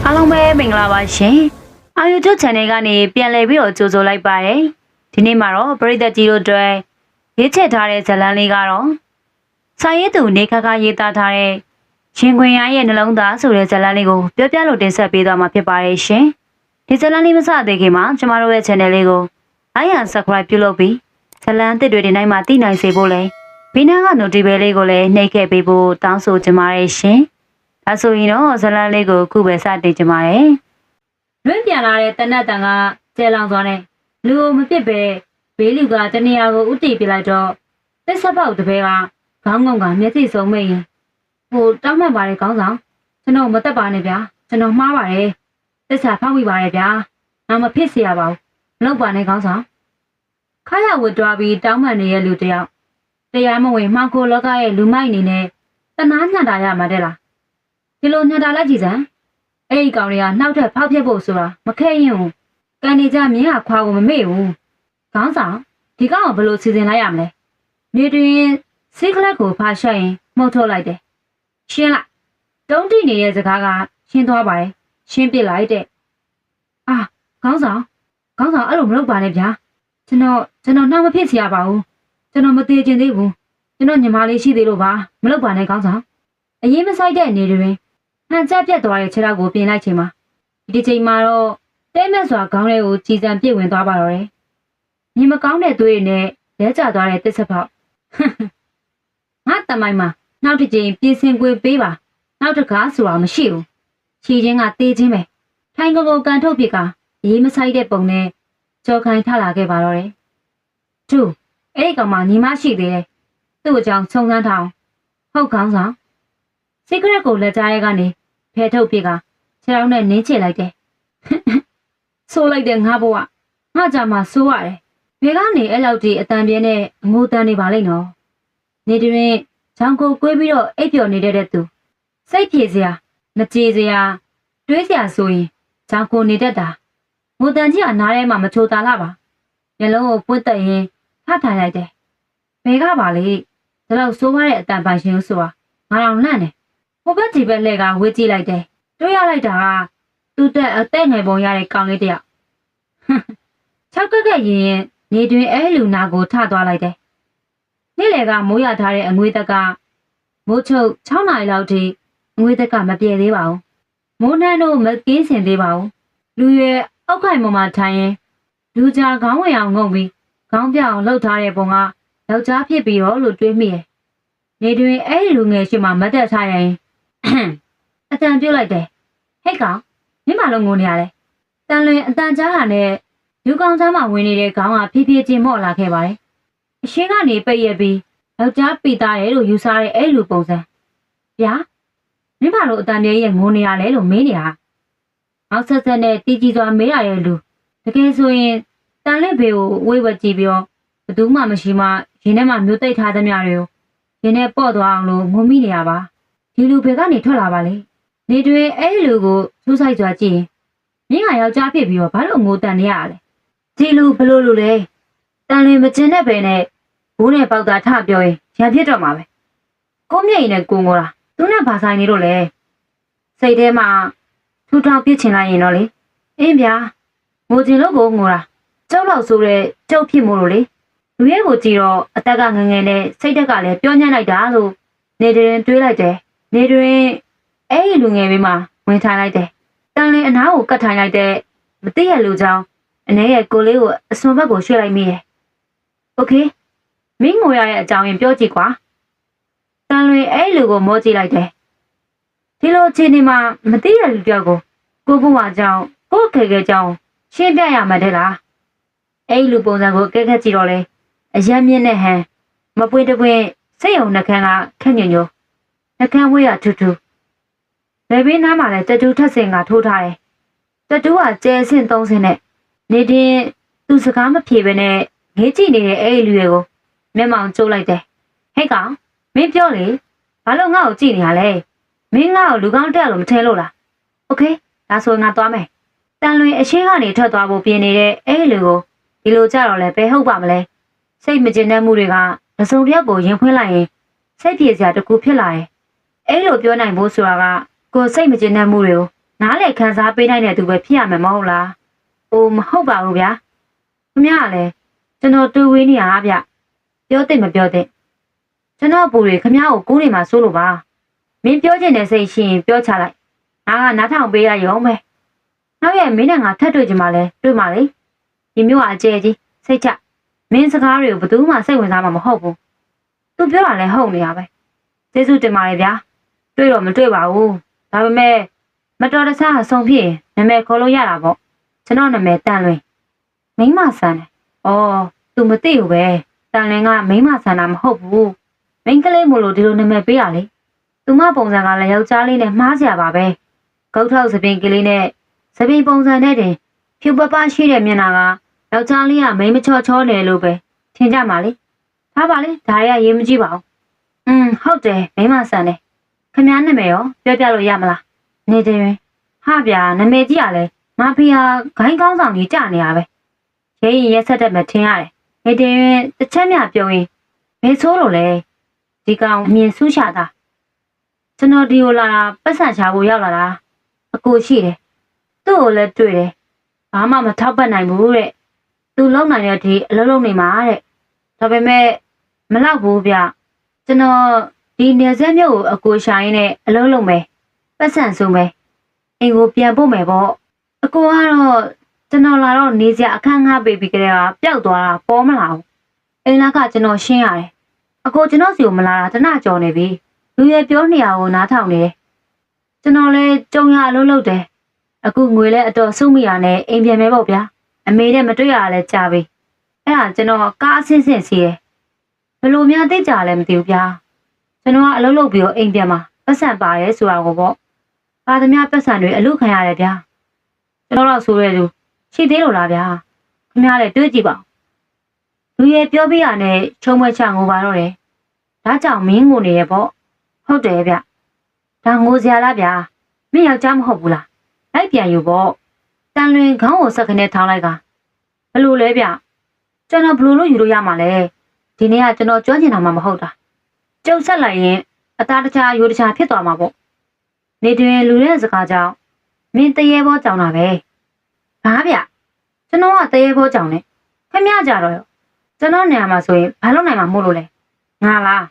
အားလုံးပဲမင်္ဂလာပါရှင်။အာယူကျ channel ကနေပြန်လည်ပြီးတော့ကြိုဆိုလိုက်ပါတယ်။ဒီနေ့မှာတော့ပရိသတ်ကြီးတို့အတွက်ရေးချက်ထားတဲ့ဇာတ်လမ်းလေးကတော့စာရေးသူနေခါခါရေးသားထားတဲ့ရှင်ခွင်ရရဲ့နှလုံးသားဆိုတဲ့ဇာတ်လမ်းလေးကိုပြောပြလို့တင်ဆက်ပေးသွားမှာဖြစ်ပါတယ်ရှင်။ဒီဇာတ်လမ်းလေးမစသေးခင်မှာကျမတို့ရဲ့ channel လေးကို like and subscribe ပြုလုပ်ပြီးဇာတ်လမ်းအသစ်တွေဒီတိုင်းမှာသိနိုင်စေဖို့လဲဘေးနားက notification လေးကိုလည်းနှိပ်ခဲ့ပေးဖို့တောင်းဆိုချင်ပါတယ်ရှင်။ဒါဆိုရင်တော့ဇာတ်လမ်းလေးကိုခုပဲစတင်ချင်ပါတယ်။လွင့်ပြန်လာတဲ့တနတ်တန်ကကျဲလောင်သွားတဲ့လူကိုမပစ်ပဲဘေးလူကတနေရာကိုဥတီပြလိုက်တော့တက်ဆက်ပေါက်တပည့်ကခေါင်းငုံကမျက်စိစုံမိတ်ရင်ဟိုတောင်းမှန်ပါတယ်ခေါင်းဆောင်ကျွန်တော်မတက်ပါနဲ့ဗျာကျွန်တော်မှားပါတယ်တက်ဆက်ဖောက်မိပါတယ်ဗျာငါမဖြစ်เสียပါဘူးမလုပ်ပါနဲ့ခေါင်းဆောင်ခါရဝတ်တွားပြီးတောင်းမှန်နေတဲ့လူတယောက်တရားမဝင်မှောင်ခိုလောကရဲ့လူမိုက်အနေနဲ့တနာညံ့တာရမှာတဲ့လားဒီလိုညံ့တာလိုက်ကြည့်စမ်းအဲ့ဒီကောင်တွေကနှောက်ထက်ဖောက်ပြဖို့ဆိုတာမခဲရင်ဘူးကန်နေကြမြင်းဟာခွာကိုမမေ့ဘူးခေါင်းဆောင်ဒီကောင်ကိုဘယ်လိုစီစဉ်လိုက်ရမလဲနေတွင်စိတ်ကလပ်ကိုဖာရှက်ရင်မှုတ်ထုတ်လိုက်တယ်ရှင်းလိုက်တုံးတိနေတဲ့စကားကရှင်းသွားပါတယ်ရှင်းပစ်လိုက်တဲ့အာခေါင်းဆောင်အဲ့လိုမလုပ်ပါနဲ့ဗျာကျွန်တော်နှောက်မဖြစ်เสียပါဘူးကျွန်တော်မသေးချင်သေးဘူးကျွန်တော်ညီမလေးရှိသေးလို့ပါမလုပ်ပါနဲ့ခေါင်းဆောင်အရင်မဆိုင်တဲ့နေတွင်ဟန်ချက်ပြတ်သွားတဲ့ခြေထောက်ကိုပြင်လိုက်ချိန်မှာဒီချိန်မှာတော့တဲမက်စွာခေါင်းထဲကိုကြည်စံပြည့်ဝင်သွားပါတော့တယ်ညီမကောင်းတဲ့သွေးနဲ့လဲကျသွားတဲ့တစ်ဆက်ပေါက်ငါတမိုင်းမှာနောက်တစ်ချိန်ပြင်ဆင်ကွေပေးပါနောက်တစ်ခါဆိုတာမရှိဘူးခြေချင်းကတေးချင်းပဲထိုင်ကိုကန်ထုတ်ပစ်ကအရေးမဆိုင်တဲ့ပုံနဲ့ကြော်ခိုင်းထလာခဲ့ပါတော့တယ်သူအဲ့ဒီကောင်မှညီမရှိသေးတယ်သူ့အကြောင်းစုံစမ်းထားအောင်ဟုတ်ခေါင်းဆောင်စိတ်ကရက်ကိုလက်ကြားရဲကနေဖဲထုတ်ပစ်ကခြေထောက်နဲ့နင်းချလိုက်တယ်ဆိုးလိုက်တဲ့ငါဘဝငါကြမှာဆိုးရတယ်ဘယ်ကနေအဲ့လောက်ကြီးအတန်ပြင်းနဲ့အငိုတန်နေပါလိမ့်နော်နေတွင်ချောင်းကိုကွေးပြီးတော့အိပ်ပျော်နေတဲ့သူစိတ်ပြေစရာမကြေစရာတွေးစရာဆိုရင်ချောင်းကိုနေတတ်တာငိုတန်ကြီးအနားထဲမှာမချိုတာလားပါမျက်လုံးကိုပွင့်တက်ရင်ထထိုင်လိုက်တယ်ဘယ်ကပါလေဒါတော့ဆိုးရတဲ့အတန်ပိုင်ရှင်ဆိုတာငါတော့လန့်တယ်ဟိုဘက်ဒီဘက်လှည့်ကဝေးကြည့်လိုက်တယ်တွေးရလိုက်တာကသူ့တက်အသက်ငယ်ပုံရတဲ့ကောင်လေးတယောက်၆ကက်ကရင်နေတွင်အဲလူနာကိုထသွားလိုက်တယ်နေ့လေကမိုးရထားတဲ့အငွေတက်ကမိုးချုပ်6နာရီလောက်ထိအငွေတက်ကမပြေသေးပါဘူးမိုးနှမ်းတို့မကင်းစင်သေးပါဘူးလူရွယ်အောက်ခိုင်ပေါ်မှာထိုင်ရင်လူကြားခေါင်းဝင်အောင်ငုံပြီးခေါင်းပြောင်လှုပ်ထားတဲ့ပုံကယောက်ျားဖြစ်ပြီးရောလို့တွေးမိတယ်နေတွင်အဲလူငယ်ရှိမှမတ်တက်ထားရင်အတန်ပြုတ်လိုက်တယ်ဟဲ့ကောင်မင်းမလုံးငိုနေရလဲတန်လွင်အတန်ကြားတာနဲ့လူကောင်းသားမှဝင်နေတဲ့ခေါင်းကဖြည်းဖြည်းချင်းမော့လာခဲ့ပါတယ်အရှင်းကနေပိတ်ရပြီးယောက်ျားပိသားတယ်လို့ယူဆတဲ့အဲ့လူပုံစံဗျာမင်းမလို့အတန်တည်းရဲ့ငိုနေရလဲလို့မေးနေတာအောက်ဆက်ဆက်နဲ့တီကြီးစွာမေးရတဲ့လူတကယ်ဆိုရင်တန်လက်ဘေကိုဝေးဝက်ကြည့်ပြီးတော့ဘသူမှမရှိမှရင်ထဲမှာမျိုးသိပ်ထားသမျှတွေကိုရင်ထဲပေါ့သွားအောင်လို့ငုံမိနေရပါဒီလူဘယ်ကနေထွက်လာပါလဲနေတွင်အဲ့ဒီလူကိုစူးစိုက်စွာကြည့်ရင်မင်းကယောက်ျားဖြစ်ပြီးတော့ဘာလို့ငိုတန်နေရလဲဒီလူဘလို့လူလဲတန်လင်မကျင်တဲ့ပဲနဲ့ဘိုးနဲ့ပေါက်သားထပြောရင်ရံဖြစ်တော့မှာပဲကိုမျက်ရည်နဲ့ကိုငိုတာသူနဲ့ဘာဆိုင်နေလို့လဲစိတ်ထဲမှာထူထောင်ပြစ်ချင်လိုက်ရင်တော့လေအင်းဗျာငိုချင်လို့ကိုငိုတာကြောက်လောက်ဆိုတဲ့ကြောက်ဖြစ်မို့လို့လေလူရဲကိုကြည့်တော့အသက်ကငငယ်နဲ့စိတ်တက်ကလည်းပြောညံ့လိုက်တာလို့နေတွင်တွေးလိုက်တယ်နေတွင်အဲ့ဒီလူငယ်ဘေးမှာဝင်ထိုင်လိုက်တယ်တန်လင်အနားကိုကတ်ထိုင်လိုက်တဲ့မသိရလူကြောင့်အနေရဲ့ကိုလေးကိုအစွန်ဘက်ကိုရွှေ့လိုက်မိတယ်โอเคမင်းငိုရတဲ့အကြောင်းရင်ပြောကြည့်ကွာတန်လွင်အဲ့လူကိုမောကြည့်လိုက်တယ်ဒီလိုအခြေအနေမှာမသိရလူတယောက်ကိုကိုဘဝကြောင့်ကိုခေခေကြောင့်ရှင်းပြရမှာတဲ့လားအဲ့လူပုံစံကိုကဲခက်ကြည့်တော့လေအရက်မြင့်နဲ့ဟန်မပွင့်တပွင့်စိတ်ယုံနှကန်းကခက်ညွညွနှကန်းဝေးရထူထူလေဘေးနားမှာလည်းတတူးထက်စင်ကထိုးထားတယ်တတူးကကျဲဆင့်3ဆင့်နဲ့နေတင်သူစကားမဖြေဘဲနဲ့ငေးကြည့်နေတဲ့အဲ့ဒီလူတွေကိုမျက်မှောင်ကျိုးလိုက်တယ်ဟဲ့ကောင်မင်းပြောလေဘာလို့ငါ့ကိုကြည့်နေရလဲမင်းငါ့ကိုလူကောင်းတက်လို့မထဲလို့လားโอเคဒါဆိုငါသွားမယ်တန်လွင်အရှိကနေထွက်သွားဖို့ပြင်နေတဲ့အဲ့ဒီလူကိုဒီလိုကြတော့လဲဘယ်ဟုတ်ပါမလဲစိတ်မကျင်တဲ့မှုတွေကမစုံတယောက်ကိုရင်ဖွင့်လိုက်ရင်စိတ်ပြေစရာတကူဖြစ်လာတယ်အဲ့လိုပြောနိုင်ဖို့ဆိုတာကကိုစိတ်မကျင်တဲ့မှုတွေကို နားလေခံစားပေးနိုင်တဲ့သူပဲဖြစ်ရမယ်မဟုတ်လား။အိုးမဟုတ်ပါဘူးဗျာ။ခင်ဗျားကလည်းကျွန်တော်တွေးဝေးနေရဗျ။ပြောတဲ့မပြောတဲ့ကျွန်တော်ပူတွေခင်ဗျားကိုကူးနေမှာစိုးလို့ပါ။မင်းပြောချင်တဲ့စိတ်ရှိရင်ပြောချလိုက်။ငါကနားထောင်ပေးရရုံပဲ။နောက်ရဲ့မင်းနဲ့ငါထပ်တွေ့ကြမှာလဲတွေ့မှာလေ။ဒီမျိုးကအကျဲကြီးစိတ်ချမင်းစကားတွေကိုဘယ်သူမှစိတ်ဝင်စားမှာမဟုတ်ဘူး။ तू ပြောတာလဲဟုတ်နေရပဲ။ကျေးဇူးတင်ပါတယ်ဗျာ။တွေ့တော့မတွေ့ပါဘူး။ဒါပေမဲ့မတော်တဆအဆုံးဖြစ်နာမည်ခေါ်လို့ရတာပေါ့ကျွန်တော်နာမည်တန်လွင်မိမဆန်တယ်။အော် तू မသိဘူးပဲတန်လွင်ကမိမဆန်တာမဟုတ်ဘူး။မိန်းကလေးမို့လို့ဒီလိုနာမည်ပေးရလေ။ तू မပုံစံကလည်းယောက်ျားလေးနဲ့မှားစရာပါပဲ။ဂုတ်ထောက်စပင်ကလေးနဲ့စပင်ပုံစံနဲ့တင်ဖြူပပရှိတဲ့မျက်နှာကယောက်ျားလေးကမိန်းမချောချောတယ်လို့ပဲထင်ကြမှာလေ။ထားပါလေဒါတွေကရေးမကြည့်ပါဘူး။ဟုတ်တယ်မိမဆန်တယ်။ခင်ဗျားနာမည်ရောပြောပြလို့ရမလား။နေတယ်ဟာဗျာနာမည်ကြီးရလဲမာဖီယာဂိုင်းကောင်းဆောင်ကြီးကြနေရပဲရဲရင်ရက်ဆက်တဲ့မထင်ရတယ်နေတယ်တစ်ချက်မြပြုံးရင်ဘယ်ဆိုးလို့လဲဒီကောင်မြင်ဆူးချတာကျွန်တော်ဒီကိုလာတာပတ်စံချဖို့ရောက်လာတာအကိုရှိတယ်သူ့ကိုလည်းတွေ့တယ်ဘာမှမထောက်ပတ်နိုင်ဘူးတဲ့သူလုံနိုင်တဲ့အထိအလုံးလုံးနေမှာတဲ့ဒါပေမဲ့မလောက်ဘူးဗျကျွန်တော်ဒီနေဆက်မြို့ကိုအကိုရှာရင်းနဲ့အလုံးလုံးပဲပတ်စံစုံပဲအိမ်ကိုပြန်ပို့မယ်ပေါ့အကိုကတော့ကျွန်တော်လာတော့နေစရာအခန်းငှားပေးပြီးကြတဲ့ကပျောက်သွားတာပေါ်မလာဘူးအိမ်လက်ကကျွန်တော်ရှင်းရတယ်အကိုကျွန်တော်စီကိုမလာတာတနကြော်နေပြီလူရဲ့ပြောနေရကိုနားထောင်နေတယ်ကျွန်တော်လည်းကြုံရအလုပ်လုပ်တယ်အခုငွေလည်းအတော်စုမိရနဲ့အိမ်ပြန်မယ်ပေါ့ဗျာအမေနဲ့မတွေ့ရလဲကြာပြီအဲ့ဒါကျွန်တော်ကားအဆင့်ဆင့်စီးတယ်ဘယ်လိုများသိကြလဲမသိဘူးဗျာကျွန်တော်ကအလုပ်လုပ်ပြီးတော့အိမ်ပြန်မှာပတ်စံပါရဲဆိုတာကိုပေါ့ပါသမျှပတ်စံတွေအလုခံရတယ်ဗျာကျွန်တော်တော့ဆိုရဲသူရှိသေးလို့လားဗျာခင်ဗျားလည်းတွေးကြည့်ပါလူရဲ့ပြောပြရနဲ့ချုံမွဲချငိုပါတော့တယ်ဒါကြောင့်မင်းငိုနေရပေါ့ဟုတ်တယ်ဗျဒါငိုစရာလားဗျာမင်းယောက်ျားမဟုတ်ဘူးလားလိုက်ပြန်ယူပေါ့တန်လွင်ခေါင်းကိုစက်ခနဲ့ထောင်းလိုက်ကဘလို့လဲဗျကျွန်တော်ဘလို့ယူလို့ရမှာလဲဒီနေ့ကကျွန်တော်ကြွချင်တာမှမဟုတ်တာကျုပ်ဆက်လိုက်ရင်အသားတခြားရိုးတခြားဖြစ်သွားမှာပေါ့နေတွင်လူတဲ့စကားကြောင့်မင်းတရေဘောကြောင်တာပဲဘာဗျကျွန်တော်ကတရေဘောကြောင်နေခင်ဗျားကြတော့ကျွန်တော်နေရာမှာဆိုရင်ဘာလုပ်နိုင်မှာမို့လို့လဲငါလား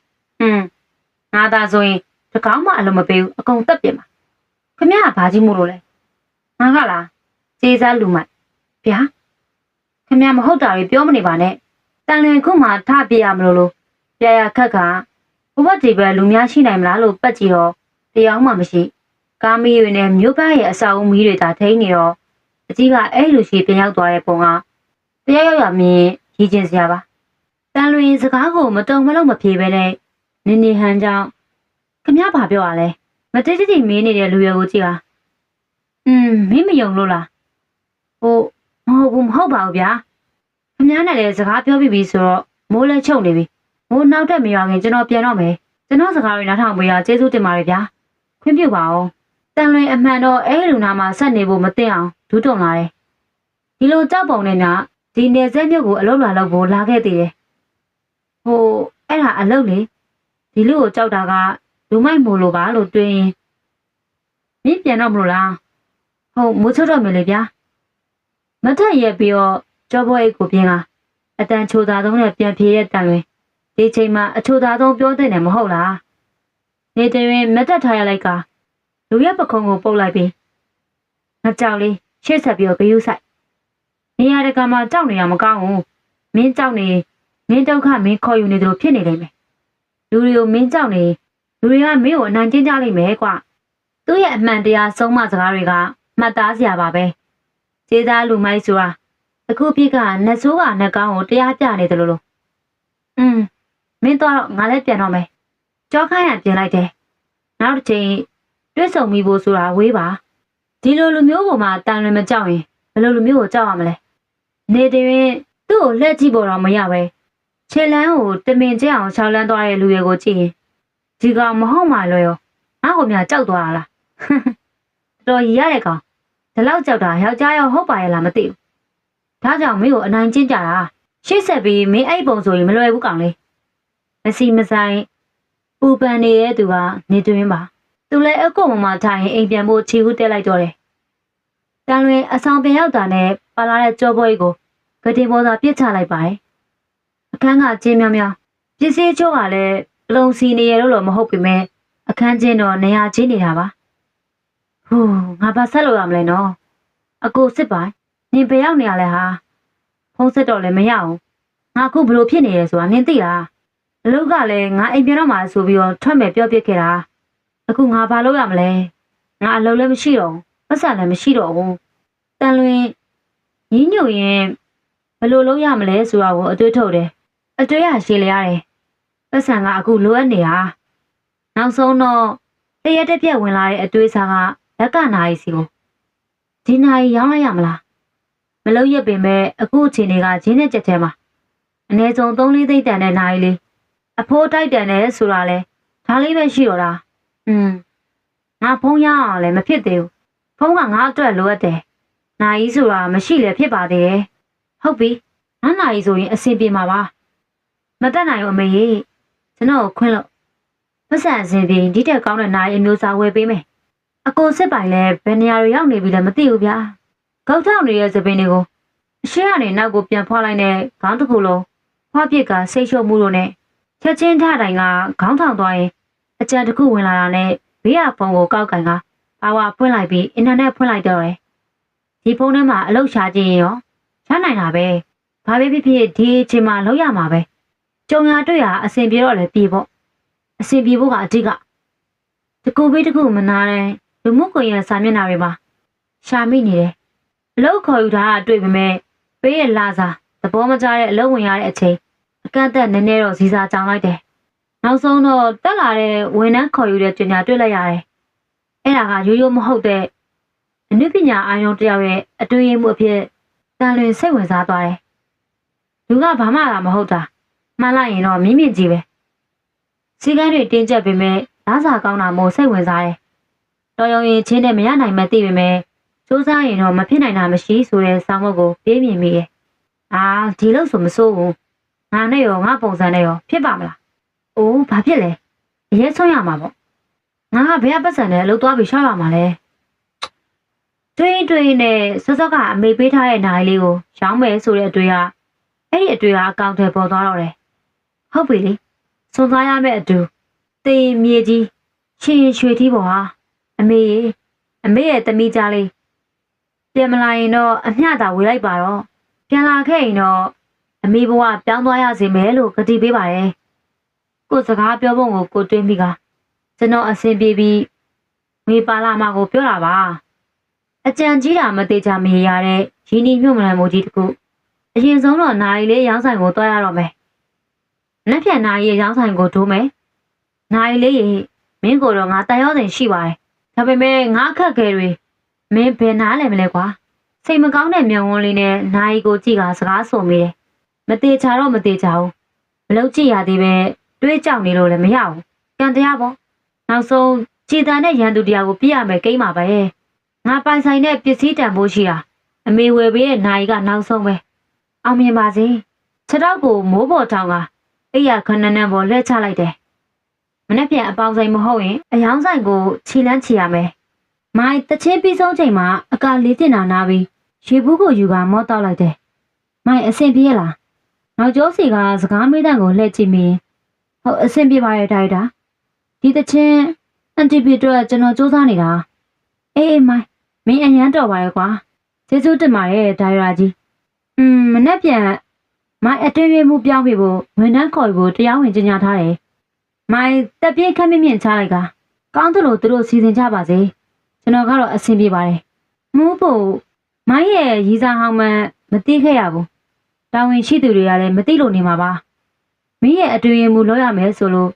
ငါသာဆိုရင်တကောင်းမှအလုံးမပေးဘူးအကုန်တက်ပြစ်မှာခင်ဗျားကဘာကြီးမို့လို့လဲငါကလားကျေးစားလူမိုက်ဗျာခင်ဗျားမဟုတ်တာတွေပြောမနေပါနဲ့တန်လွင်ခုမှထပြရမလို့ပြရခက်ကဘဝဒီပဲလူများရှိနိုင်မလားလို့ပတ်ကြည့်တော့တရားမှမရှိကားမီးတွေနဲ့မြို့ပန်းရဲ့အစာအုံမီးတွေသာထိနေတော့အကြီးကအဲ့လူရှိပြန်ရောက်သွားတဲ့ပုံကတရားရောက်ရမြင်ရည်ကျင်စရာပါတန်လွင်စကားကိုမတုံမလုံးမဖြေပဲနဲ့နင်းနေဟန်ကြောင့်ခမရဘာပြောရလဲမတိတိတိမင်းနေတဲ့လူရွယ်ကိုကြည့်ပါမင်းမယုံလို့လားဟိုမဟုတ်ပါဘူးဗျာခမရနဲ့လည်းစကားပြောပြီးပြီဆိုတော့မိုးလဲချုပ်နေပြီမိုးနောက်တက်မရခင်ကျွန်တော်ပြန်တော့မယ်ကျွန်တော်စကားတွေနားထောင်ပေးရကျေးဇူးတင်ပါတယ်ဗျာခွင့်ပြုပါဦးတန်လွင်အမှန်တော့အဲ့လူနာမှာဆက်နေဖို့မသိအောင်ဒူးတုံလာတယ်ဒီလိုကြောက်ပုံနဲ့များဒီနေစက်မြုပ်ကိုအလုပ်လာလုပ်ဖို့လာခဲ့သေးတယ်ဟိုအဲ့ဒါအလုပ်လေဒီလူကိုကြောက်တာကလူမိုက်မို့လို့ပါလို့တွေးရင်မင်းပြန်တော့မလို့လားဟုတ်မိုးချုပ်တော့မယ်လေဗျာမထက်ရက်ပြီးတော့ကြောပွဲအိတ်ကိုပြင်းကအတန်ချိုသာသုံးနဲ့ပြန်ပြေးတဲ့တန်လွင်ဒီချိန်မှာအချိုသာသုံးပြောတဲ့နေမဟုတ်လားနေတွင်မတက်ထားရလိုက်ကလူရက်ပခုံးကိုပုတ်လိုက်ပြီးငါကြောက်လေးရှေ့ဆက်ပြီးတော့ဂယုဆိုင်နေရာတကာမှာကြောက်နေရမကောင်းဘူးမင်းကြောက်နေမင်းဒုက္ခမင်းခေါ်ယူနေသလိုဖြစ်နေလိမ့်မယ်လူတွေကိုမင်းကြောက်နေလူတွေကမင်းကိုအနိုင်ကျင့်ကြလိမ့်မယ်ကွသူ့ရဲ့အမှန်တရားဆုံးမစကားတွေကမှတ်သားစရာပါပဲကျေးသားလူမိုက်ဆိုတာအခုပြစ်ကနတ်ဆိုးကနတ်ကောင်းကိုတရားပြနေတယ်လို့မင်းတော့ငါလည်းပြန်တော့မယ်ကြောခိုင်းရပြင်လိုက်တယ်နောက်တစ်ချိန်တွဲဆုံမိဖို့ဆိုတာဝေးပါဒီလိုလူမျိုးပေါ်မှာတန်လွင်မကြောက်ရင်ဘယ်လိုလူမျိုးကိုကြောက်ရမလဲနေတွင်သူ့ကိုလှည့်ကြည့်ဖို့တော့မရပဲခြေလန်းကိုတမင်ကျအောင်ချောင်းလန်းသွားတဲ့လူတွေကိုကြည့်ရင်ဒီကောင်မဟုတ်မှလွယ်ရောငါ့ကိုများကြောက်သွားတာလားတော်ရည်ရတဲ့ကောင်ဒီလောက်ကြောက်တာယောက်ျားရောဟုတ်ပါရဲ့လားမသိဘူးဒါကြောင့်မင်းကိုအနိုင်ကျင့်ကြတာရှေ့ဆက်ပြီးမင်းအဲ့ပုံဆိုရင်မလွယ်ဘူးကောင်လေးမစီမဆိုင်ပူပန်နေတဲ့သူကနေတွင်ပါ သူလည်းအကုတ်မထိုင်အိမ်ပြန်ဖို့ခြေကူးတက်လိုက်တော့တယ်တန်လွင်အဆောင်ပြန်ရောက်တာနဲ့ပါလာတဲ့ကြောပွဲကိုဂတိပေါ်သာပြစ်ချလိုက်ပါတယ်အခန်းကကျင်းမြောင်းမြောင်းပစ္စည်းချို့ကလည်းအလုံးစီနေရလို့မဟုတ်ပေမဲ့အခန်းချင်းတော့နေရာချင်းနေတာပါဟူးငါဘာဆက်လို့ရမလဲနော်အကိုစစ်ပိုင်နင်ဘယ်ရောက်နေရလဲဟာဖုံးဆက်တော့လည်းမရအောင်ငါခုဘလို့ဖြစ်နေရဲဆိုတာနင်သိလားအလုပ်ကလည်းငါအိမ်ပြန်တော့မှဆိုပြီးတော့ထွက်မယ်ပြောပြခဲ့တာအခုငါဘာလုပ်ရမလဲငါအလုပ်လည်းမရှိတော့ဘူးပတ်စံလည်းမရှိတော့ဘူးတန်လွင်ညင်းညွန့်ရင်ဘလို့လုပ်ရမလဲဆိုတာကိုအတွေးထုတ်တယ်အတွေးရရှည်လျရတယ်ပတ်စံကအခုလိုအပ်နေတာနောက်ဆုံးတော့တရက်တစ်ပြက်ဝင်လာတဲ့အတွေးစားကလက်ကနာရီစီကိုဒီနာရီရောင်းလိုက်ရမလားမလုပ်ရပင်မဲ့အခုအချိန်တွေကဂျင်းနဲ့ကြက်ထဲမှာအနည်းဆုံး3-4သိန်းတန်တဲ့နာရီလေးအဖိုးတိုက်တန်တဲ့ဆိုတာလဲဒါလေးပဲရှိတော့တာငါဖုံးရအောင်လည်းမဖြစ်သေးဘူးဖုံးကငါအတွက်လိုအပ်တယ်နာရီဆိုတာမရှိလည်းဖြစ်ပါသေးတယ်ဟုတ်ပြီငါနာရီဆိုရင်အဆင်ပြေမှာပါမတတ်နိုင်ဘူးအမေကြီးကျွန်တော်ခွင့်လို့ပတ်စံအစင်ပြေဒီတက်ကောင်းတဲ့နာရီအမျိုးအစားဝယ်ပေးမယ်အကိုစစ်ပိုင်လည်းဘယ်နေရာတွေရောက်နေပြီလဲမသိဘူးဗျာဂေါက်ထောက်နေတဲ့သပင်းတွေကိုအရှိကနေနောက်ကိုပြန်ဖွာလိုက်တဲ့ခေါင်းတစ်ခုလုံးဖွာပြစ်ကစိတ်ရှုပ်မှုလို့နဲ့ချက်ချင်းထတိုင်ကခေါင်းထောင်သွားရင်အကြံတစ်ခုဝင်လာတာနဲ့ဘေးကဖုန်းကိုကောက်ကင်ကပါဝါဖွင့်လိုက်ပြီးအင်တာနက်ဖွင့်လိုက်တော့တယ်ဒီဖုန်းထဲမှာအလုပ်ရှာကြည့်ရင်ရောရနိုင်တာပဲဘာပဲဖြစ်ဖြစ်ဒီအချိန်မှာလုပ်ရမှာပဲကြုံရတွေ့ရအဆင်ပြေတော့လည်းပြေပေါ့အဆင်ပြေဖို့ကအဓိကတကူဘေးတကူမနာတဲ့လူမှုကွန်ရက်စာမျက်နှာတွေမှာရှာမိနေတယ်အလုပ်ခေါ်ယူထားတာတွေ့ပေမဲ့ပေးရလာစားသဘောမကျတဲ့အလုပ်ဝင်ရတဲ့အချိန်အကန့်အသတ်နည်းနည်းတော့စီစာကြောင်လိုက်တယ်နောက်ဆုံးတော့တက်လာတဲ့ဝန်ထမ်းခေါ်ယူတဲ့ပညာတွေ့လိုက်ရတယ်အဲ့ဒါကရိုးရိုးမဟုတ်တဲ့အနုပညာအာရုံတယောက်ရဲ့အတွေ့အမှုအဖြစ်တန်လွင်စိတ်ဝင်စားသွားတယ်လူကဘာမှလာမဟုတ်တာမှန်လိုက်ရင်တော့မြင့်မြင့်ကြီးပဲစီကန်းတွေတင်းကျပ်ပေမဲ့လားစာကောင်းတာမို့စိတ်ဝင်စားတယ်တော်ရုံရင်ချင်းနဲ့မရနိုင်မှသိပေမဲ့စူးစမ်းရင်တော့မဖြစ်နိုင်တာမရှိဆိုတဲ့ဆောင်းမုတ်ကိုပေးမြင်မိတယ်ဒီလို့ဆိုမစိုးဘူးငါနဲ့ရောငါပုံစံနဲ့ရောဖြစ်ပါမလားအိုးဘာဖြစ်လဲအရေးဆုံးရမှာပေါ့ငါကဘယ်ကပတ်စံနဲ့လှုပ်သွားပြီးရှောက်ရမှာလဲတွေးနဲ့စောစောကအမေပေးထားတဲ့နိုင်လေးကိုရောင်းမယ်ဆိုတဲ့အတွေ့အတွေ့ကအကောင့်ထဲပေါ်သွားတော့တယ်ဟုတ်ပြီလေစွန်သွားရမယ့်အတူတေးမြေကြီးရှင်ရွှေထီးပေါ်ဟာအမေရဲ့သမီးကြားလေးပြန်မလာရင်တော့အမျှတာဝေလိုက်ပါတော့ပြန်လာခဲ့ရင်တော့အမေဘဝပြောင်းသွားရစေမယ်လို့ကတိပေးပါတယ်ကိုစကားပြောဖို့ကိုတွေးမိကကျွန်တော်အဆင်ပြေပြီးငွေပါလာမှာကိုပြောတာပါအကြံကြီးတာမသေးချာမရရတဲ့ရင်းနှီးမြှုပ်နှံမှုကြီးတခုအရင်ဆုံးတော့နိုင်လေးရောင်းဆိုင်ကိုတွားရတော့မယ်လက်ဖြတ်နိုင်ရဲ့ရောင်းဆိုင်ကိုထိုးမယ်နိုင်လေးရေမင်းကိုတော့ငါတန်ရောစဉ်ရှိပါတယ်ဒါပေမဲ့ငါအခက်ခဲတွေမင်းဘယ်နားလဲမလဲကွာစိတ်မကောင်းတဲ့မျက်ဝန်းလေးနဲ့နိုင်ကိုကြည့်ကစကားဆိုမိတယ်မသေးချာတော့မသေးချာဘူးမလုပ်ကြည့်ရသေးပဲတွေးကြောက်နေလို့လည်းမရဘူးကံတရားပေါ့နောက်ဆုံးခြေတန်တဲ့ရန်သူတရားကိုပြရမယ်ကိန်းပါပဲငါပိုင်ဆိုင်တဲ့ပစ္စည်းတန်ဖိုးရှိတာအမေဝယ်ပေးတဲ့နိုင်ကနောက်ဆုံးပဲအောင်မြင်ပါစေခြေတော့ကိုမိုးပေါ်ထောင်ကအိယာခဏနန်းပေါ်လှည့်ချလိုက်တယ်မနေ့ပြန်အပေါင်းဆိုင်မဟုတ်ရင်အယောင်းဆိုင်ကိုခြေလန်းချရမယ်မိုင်းတချင်းပြီးဆုံးချိန်မှာအကာလေးတင်တာနာပြီးရေဘူးကိုယူကမော့တောက်လိုက်တယ်မိုင်းအဆင်ပြေလားနောက်ကျောစီကစကားမေးတဲ့ကိုလှည့်ကြည့်မိဟုတ်အဆင်ပြေပါရဲ့တိုက်တာဒီတချင်းအန်တီပီတော့ကျွန်တော်စူးစမ်းနေတာအေးမိုင်းမင်းအញ្ញမ်းတော်ပါရဲ့ကွာကျေးဇူးတင်ပါတယ်ဒါရိုရာကြီးမနေ့ပြန်မိုင်းအတွင်းရွေးမှုပြောင်းပြဖို့ဝန်ထမ်းခေါ်ဖို့တရားဝင်ကြေညာထားတယ်မိုင်းတက်ပြင်းခက်မြင့်မြင့်ချလိုက်ကကောင်းတယ်လို့သူတို့စီစဉ်ကြပါစေကျွန်တော်ကတော့အဆင်ပြေပါတယ်မူးဖို့မိုင်းရဲ့ရီစာဟောင်းမှမသိခဲ့ရဘူးတာဝန်ရှိသူတွေကလည်းမသိလို့နေမှာပါမင်းရဲ့အတွင်းရွေးမှုလုပ်ရမယ်ဆိုလို့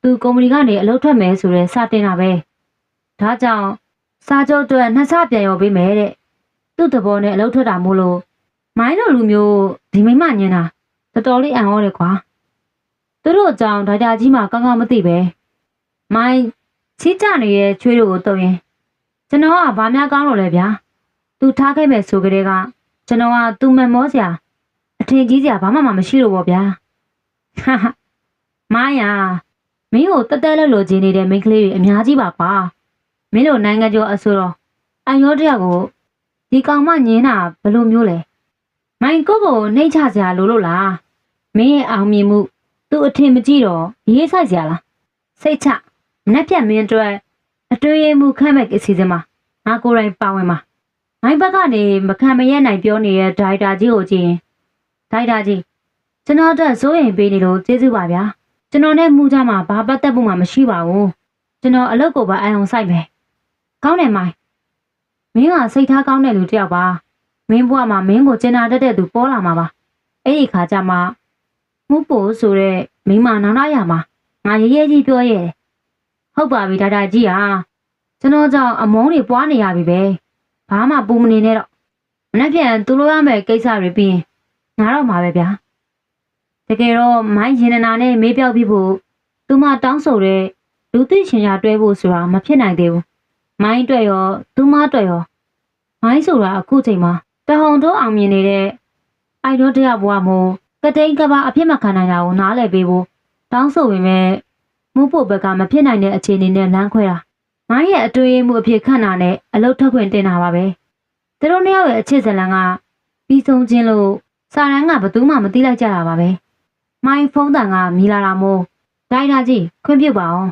သူကုမ္ပဏီကနေအလုပ်ထွက်မယ်ဆိုရဲစတင်တာပဲဒါကြောင့်စာချုပ်အတွက်နှစ်ဆပြန်ရောပေးမယ်တဲ့သူ့သဘောနဲ့အလုပ်ထွက်တာမို့လို့မိုင်းတို့လူမျိုးဒီမိမညင်တာတော်တော်လေးအံ့ဩတယ်ကွာသူတို့အကြောင်းဒါကြကြီးမှကောင်းကောင်းမသိပဲမိုင်းချီးကြနေတဲ့ချွေးတို့ကိုတုံရင်ကျွန်တော်ကဘာများကောင်းလို့လဲဗျာသူထားခဲ့မယ်ဆိုကြတဲ့ကကျွန်တော်ကသူ့မမောစရာအထင်ကြီးစရာဘာမှမရှိလို့ပေါ့ဗျာဟာမိုင်းရ မင်းကိုတက်တက်လှလို့ခြင်းနေတဲ့မိန်းကလေးတွေအများကြီးပါကွာမင်းတို့နိုင်ငံကျော်အဆိုတော်အန်ရောတယောက်ကိုဒီကောင်မညင်းတာဘယ်လိုမျိုးလဲမိုင်ကိုကိုနှိမ့်ချစရာလို့လားမင်းရဲ့အောင်မြင်မှုသူ့အထင်မကြည့်တော့ရေးဆိုင်စရာလားစိတ်ချမနှက်ဖြတ်မင်းအတွက်အတွင်းရေးမှုခန့်မဲ့အစီအစဉ်မှာငါကိုယ်တိုင်ပါဝင်မှာမိုင်းဘက်ကနေမခံမရနိုင်ပြောနေတဲ့ဒိုင်တာကြီးကိုကြည့်ရင်ဒိုင်တာကြီးကျွန်တော်အတွက်စိုးရိမ်ပေးနေလို့ကျေးဇူးပါဗျာကျွန်တော်နဲ့မှုကြမှာဘာပတ်သက်မှုမှမရှိပါဘူးကျွန်တော်အလုပ်ကိုပါအံအောင်ဆိုင်မယ်ကောင်းတယ်မိုင်းမင်းကစိတ်ထားကောင်းတဲ့လူတစ်ယောက်ပါမင်းဘဝမှာမင်းကိုကျင်နာတတ်တဲ့သူပေါ်လာမှာပါအဲ့ဒီခါကျမှမှုပို့ဆိုတဲ့မိမနာနာရမှာငါရဲရဲကြီးပြောရဲ့ဟုတ်ပါပြီဒါဒါကြီးဟာကျွန်တော်ကြောင့်အမုန်းတွေပွားနေရပြီပဲဘာမှပူမနေနဲ့တော့မနေ့ပြန်သူလိုရမယ့်ကိစ္စတွေပြီးရင်ငါတော့မှာပဲဗျာတကယ်တော့မိုင်းရင်နာနဲ့မေးပြောက်ပြီးဖို့သူမတောင်းဆိုတဲ့လူသိရှင်ရတွဲဖို့ဆိုတာမဖြစ်နိုင်သေးဘူးမိုင်းတွေ့ရောသူမတွေ့ရောမိုင်းဆိုတာအခုချိန်မှာတဟုန်တို့အောင်မြင်နေတဲ့အိုက်တော့တရားဘွားမို့ကတိန်ကပါအဖြစ်မခံနိုင်တာကိုနားလည်ပေးဖို့တောင်းဆိုပေမဲ့မှုဖို့ဘက်ကမဖြစ်နိုင်တဲ့အခြေအနေနဲ့လမ်းခွဲတာမိုင်းရဲ့အတွေ့အမှုအဖြစ်ခန့်တာနဲ့အလုတ်ထွက်ခွင့်တင်တာပါပဲသူတို့နှစ်ယောက်ရဲ့အခြေစလန်ကပြီးဆုံးခြင်းလို့စာရန်ကဘသူမှမသိလိုက်ကြတာပါပဲမိုင်းဖုန်းတန်ကမြည်လာတာမို့ဒိုင်တာကြီးခွင့်ပြုပါအောင်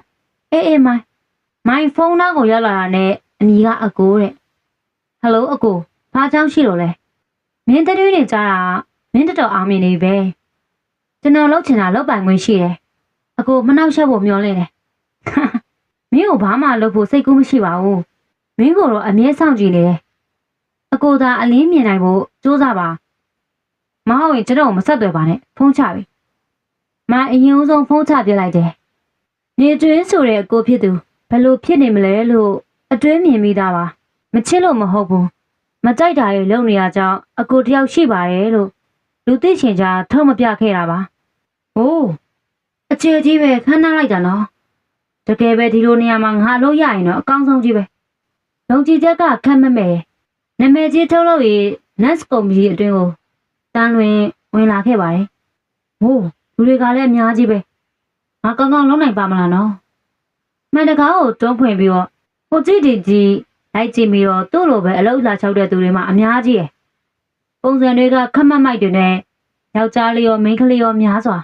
အေးမိုင်းဖုန်းသားကိုရောက်လာတာနဲ့အနီကအကိုတဲ့ဟယ်လိုအကိုဘာကြောင့်ရှိလို့လဲမင်းတရွေးနေကြတာမင်းတော်အောင်မြင်နေပဲကျွန်တော်လောက်ချင်တာလောက်ပိုင်ခွင့်ရှိတယ်အကိုမနှောက်ယှက်ဖို့မျှော်လင့်တယ်မင်းကိုဘာမှလုပ်ဖို့စိတ်ကူးမရှိပါဘူးမင်းကိုတော့အမြဲစောင့်ကြည့်နေတယ်အကိုသာအလင်းမြင်နိုင်ဖို့စူးစမ်းပါမဟုတ်ရင်ကျွန်တော်မဆက်သွယ်ပါနဲ့ဖုန်းချပြီမအရင်ဦးဆုံးဖုန်းချပြလိုက်တယ်နေတွင်းဆိုတဲ့အကိုဖြစ်သူဘယ်လိုဖြစ်နေမလဲလို့အတွင်းမြင်မိတာပါမချစ်လို့မဟုတ်ဘူးမကြိုက်တာတွေလုပ်နေရကြောင်းအကိုတယောက်ရှိပါတယ်လို့လူသိရှင်ကြားထုတ်မပြခဲ့တာပါဟိုးအခြေကြီးပဲခန်းနာလိုက်တာနော်တကယ်ပဲဒီလိုနေရာမှာငါလို့ရရင်တော့အကောင်းဆုံးကြီးပဲလုံကြည်ချက်ကခက်မမဲ့နာမည်ကြီးထုတ်လို့ရေး Nest ကုမ္ပဏီအတွင်းကိုတန်းလွင်ဝင်လာခဲ့ပါတယ်ဟိုးလူတွေကလည်းအများကြီးပဲငါကောင်းကောင်းလုပ်နိုင်ပါမလားနော်မှန်တကားကိုတွန်းဖွင့်ပြီးတော့ကိုကြည့်ကြီးလိုက်ကြည့်ပြီးတော့သူ့လိုပဲအလုပ်လာချောက်တဲ့သူတွေမှအများကြီးရယ်ပုံစံတွေကခက်မမိုက်တွေနဲ့ယောက်ျားလေးရောမိန်းကလေးရောများစွာ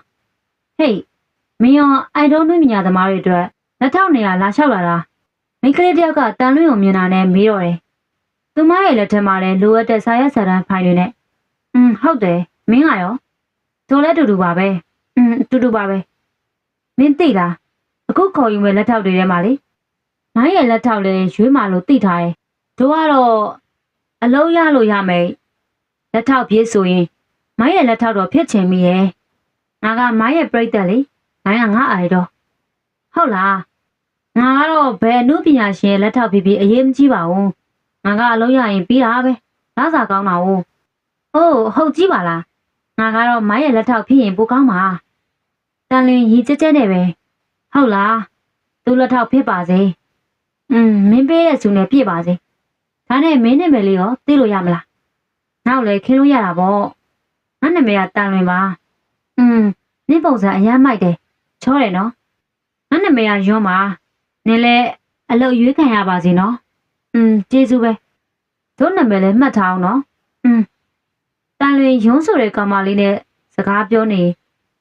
ဟေးမင်းရောအိုင်ဒုံနှွေးမြညာသမားတွေအတွက်လက်ထောက်နေရလာလျှောက်လာတာမိန်းကလေးတယောက်ကတန်လွင့်ကိုမြင်တာနဲ့မေးတော့တယ်သူမရဲ့လက်ထက်မှာလည်းလိုအပ်တဲ့စာရွက်စာတမ်းဖိုင်တွေနဲ့ဟုတ်တယ်မင်းကရောတို့လည်းတူပါပဲတူပါပဲမင်းသိလားအခုခေါ်ယူမဲ့လက်ထောက်တွေထဲမှာလေမိုင်းရဲ့လက်ထောက်လည်းရွေးမှလို့သိထားတယ်တို့ကတော့အလုံးရလို့ရမယ်လက်ထောက်ပြေးဆိုရင်မိုင်းရဲ့လက်ထောက်တော့ဖြစ်ချင်ပြီရဲ့ငါကမိုင်းရဲ့ပြိတ္တလေမိုင်းကငါအိုင်တော့ဟုတ်လားငါကတော့ဘယ်အမှုပညာရှင်ရဲ့လက်ထောက်ဖြစ်ဖြစ်အရေးမကြီးပါဘူးငါကအလုံးရရင်ပြီးတာပဲလစာကောင်းတာ哦အိုးဟုတ်ကြည့်ပါလားငါကတော့မိုင်းရဲ့လက်ထောက်ဖြစ်ရင်ပိုကောင်းပါတန်လင်းရီကျက်ကျက်နဲ့ပဲဟုတ်လားသူ့လက်ထောက်ဖြစ်ပါစေမင်းပေးတဲ့စုနဲ့ပြည့်ပါစေဒါနဲ့မင်းနာမည်လေးရောသိလို့ရမလားနောက်လေခင်းလို့ရတာပေါ့ငါနာမည်ကတန်လွင်ပါနင့်ပုံစံအရမ်းမိုက်တယ်ချောတယ်နော်ငါနာမည်ကရွန်းပါနင်လည်းအလုပ်ရွေးခံရပါစေနော်ကျေးဇူးပဲတို့နာမည်လည်းမှတ်ထားအောင်နော်တန်လွင်ရွန်းဆိုတဲ့ကောင်မလေးနဲ့စကားပြောနေ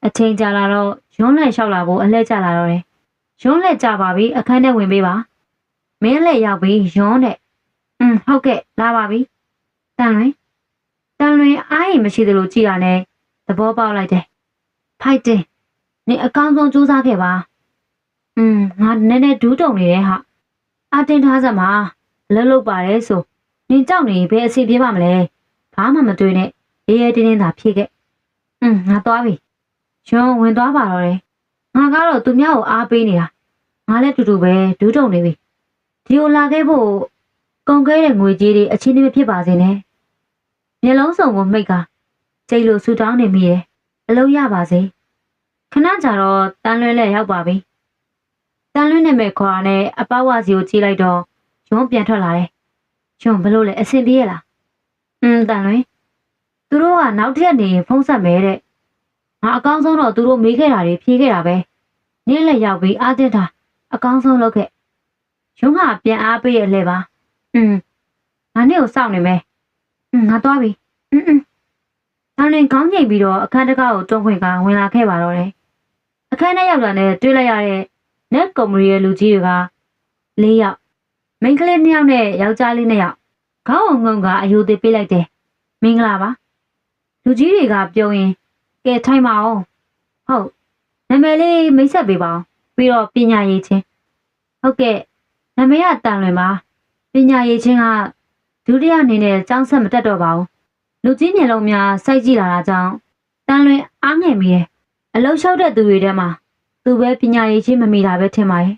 အချိန်ကြာလာတော့ရွန်းလက်လျှောက်လာဖို့အလှည့်ကျလာတော့တယ်ရွန်းလက်ကြပါပြီအခန်းထဲဝင်ပေးပါမင်းလက်ရောက်ပြီရွန်းတဲ့ဟုတ်ကဲ့လာပါပြီတန်လွင်အားရင်မရှိသလိုကြည်ရနဲ့သဘောပေါက်လိုက်တယ်ဖိုက်တင်နင်အကောင်းဆုံးကြိုးစားခဲ့ပါငါနည်းနည်းဒူးတုံနေတယ်ဟာအတင်ထားစမှာလှုပ်ပါတယ်ဆိုနင်ကြောက်နေဘယ်အစီပြေးပါမလဲဘာမှမတွေးနဲ့ရဲရဲတင်းတင်းသာဖြေခဲ့ငါသွားပြီရွန်းဝင်သွားပါတော့တယ်ငါကတော့သူများကိုအားပေးနေတာငါလည်းတူတူပဲဒူးတုံနေပြီဒီကိုလာခဲ့ဖို့ကုန်ခဲ့တဲ့ငွေကြေးတွေအချင်းချင်းဖြစ်ပါစေနဲ့မျက်လုံးစုံကိုမိတ်ကကျိတ်လို့ဆူတောင်းနေမိတယ်အလုပ်ရပါစေခဏကြာတော့တန်လွင်လက်ရောက်ပါပြီတန်လွင်နဲ့မဲ့ခေါ်ရနဲ့အပေါက်ဝစီကိုကြည့်လိုက်တော့ရွန်းပြန်ထွက်လာတယ်ရွန်းဘလို့လဲအဆင်ပြေရလားတန်လွင်သူတို့ကနောက်တစ်ရက်နေဖုံးဆက်မဲတဲ့ငါအကောင်းဆုံးတော့သူတို့မေးခဲ့တာတွေဖြေခဲ့တာပဲ နင်းလက်ရောက်ပြီးအားတက်တာအကောင်းဆုံးလုပ်ခဲ့ရုံးကပြန်အားပေးရလဲပါငါနေ့ကိုစောင့်နေမယ်ငါသွားပြီတန်လွင်ခေါင်းငိတ်ပြီးတော့အခန်းတကားကိုတွန်းခွင့်ကဝင်လာခဲ့ပါတော့တယ်အခန်းထဲရောက်လာတဲ့တွေ့လိုက်ရတဲ့နက်ကွန်မရီရဲ့လူကြီးတွေက၄ယောက်မိန်းကလေး2ယောက်နဲ့ယောက်ျားလေး2ယောက်ခေါင်းငုံကအယိုသေးပေးလိုက်တယ်မင်္ဂလာပါလူကြီးတွေကပြောရင်ကဲထိုင်ပါအောင်ဟုတ်နာမည်လေးမိတ်ဆက်ပေးပါအောင်ပြီးတော့ပညာရေးချင်းဟုတ်ကဲ့နာမည်ကတန်လွင်ပါပညာရေးချင်းကဒုတိယအနေနဲ့ကျောင်းဆက်မတက်တော့ပါဘူးလူကြီးမျက်လုံးများစိုက်ကြည့်လာတာကြောင့်တန်လွင်အားငယ်မိတယ်အလုံးလျှောက်တဲ့သူတွေထဲမှာသူပဲပညာရေးချင်းမမိတာပဲထင်ပါရဲ့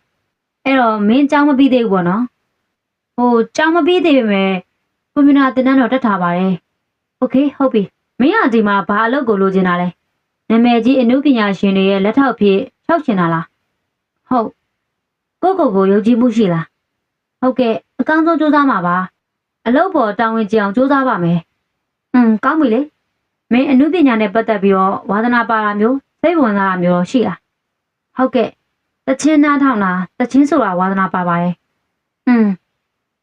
အဲ့တော့မင်းကျောင်းမပြီးသေးဘူးပေါ့နော်ကျောင်းမပြီးသေးပေမဲ့ကွန်ပျူတာသင်တန်းတော့တက်ထားပါတယ်โอเคဟုတ်ပြီမင်းကဒီမှာဘာအလုပ်ကိုလိုချင်တာလဲနာမည်ကြီးအနုပညာရှင်တွေရဲ့လက်ထောက်ဖြစ်ထောက်ချင်တာလားဟုတ်ကိုယုံကြည်မှုရှိလားဟုတ်ကဲ့အကောင်းဆုံးစူးစမ်းပါပါအလုပ်ပေါ်တာဝန်ကျအောင်စူးစမ်းပါမယ်ကောင်းပြီလေမင်းအနုပညာနဲ့ပတ်သက်ပြီးတော့ဝါသနာပါတာမျိုးစိတ်ဝင်စားတာမျိုးရှိလားဟုတ်ကဲ့တချင်းနားထောင်တာတချင်းဆိုတာဝါသနာပါပါတယ်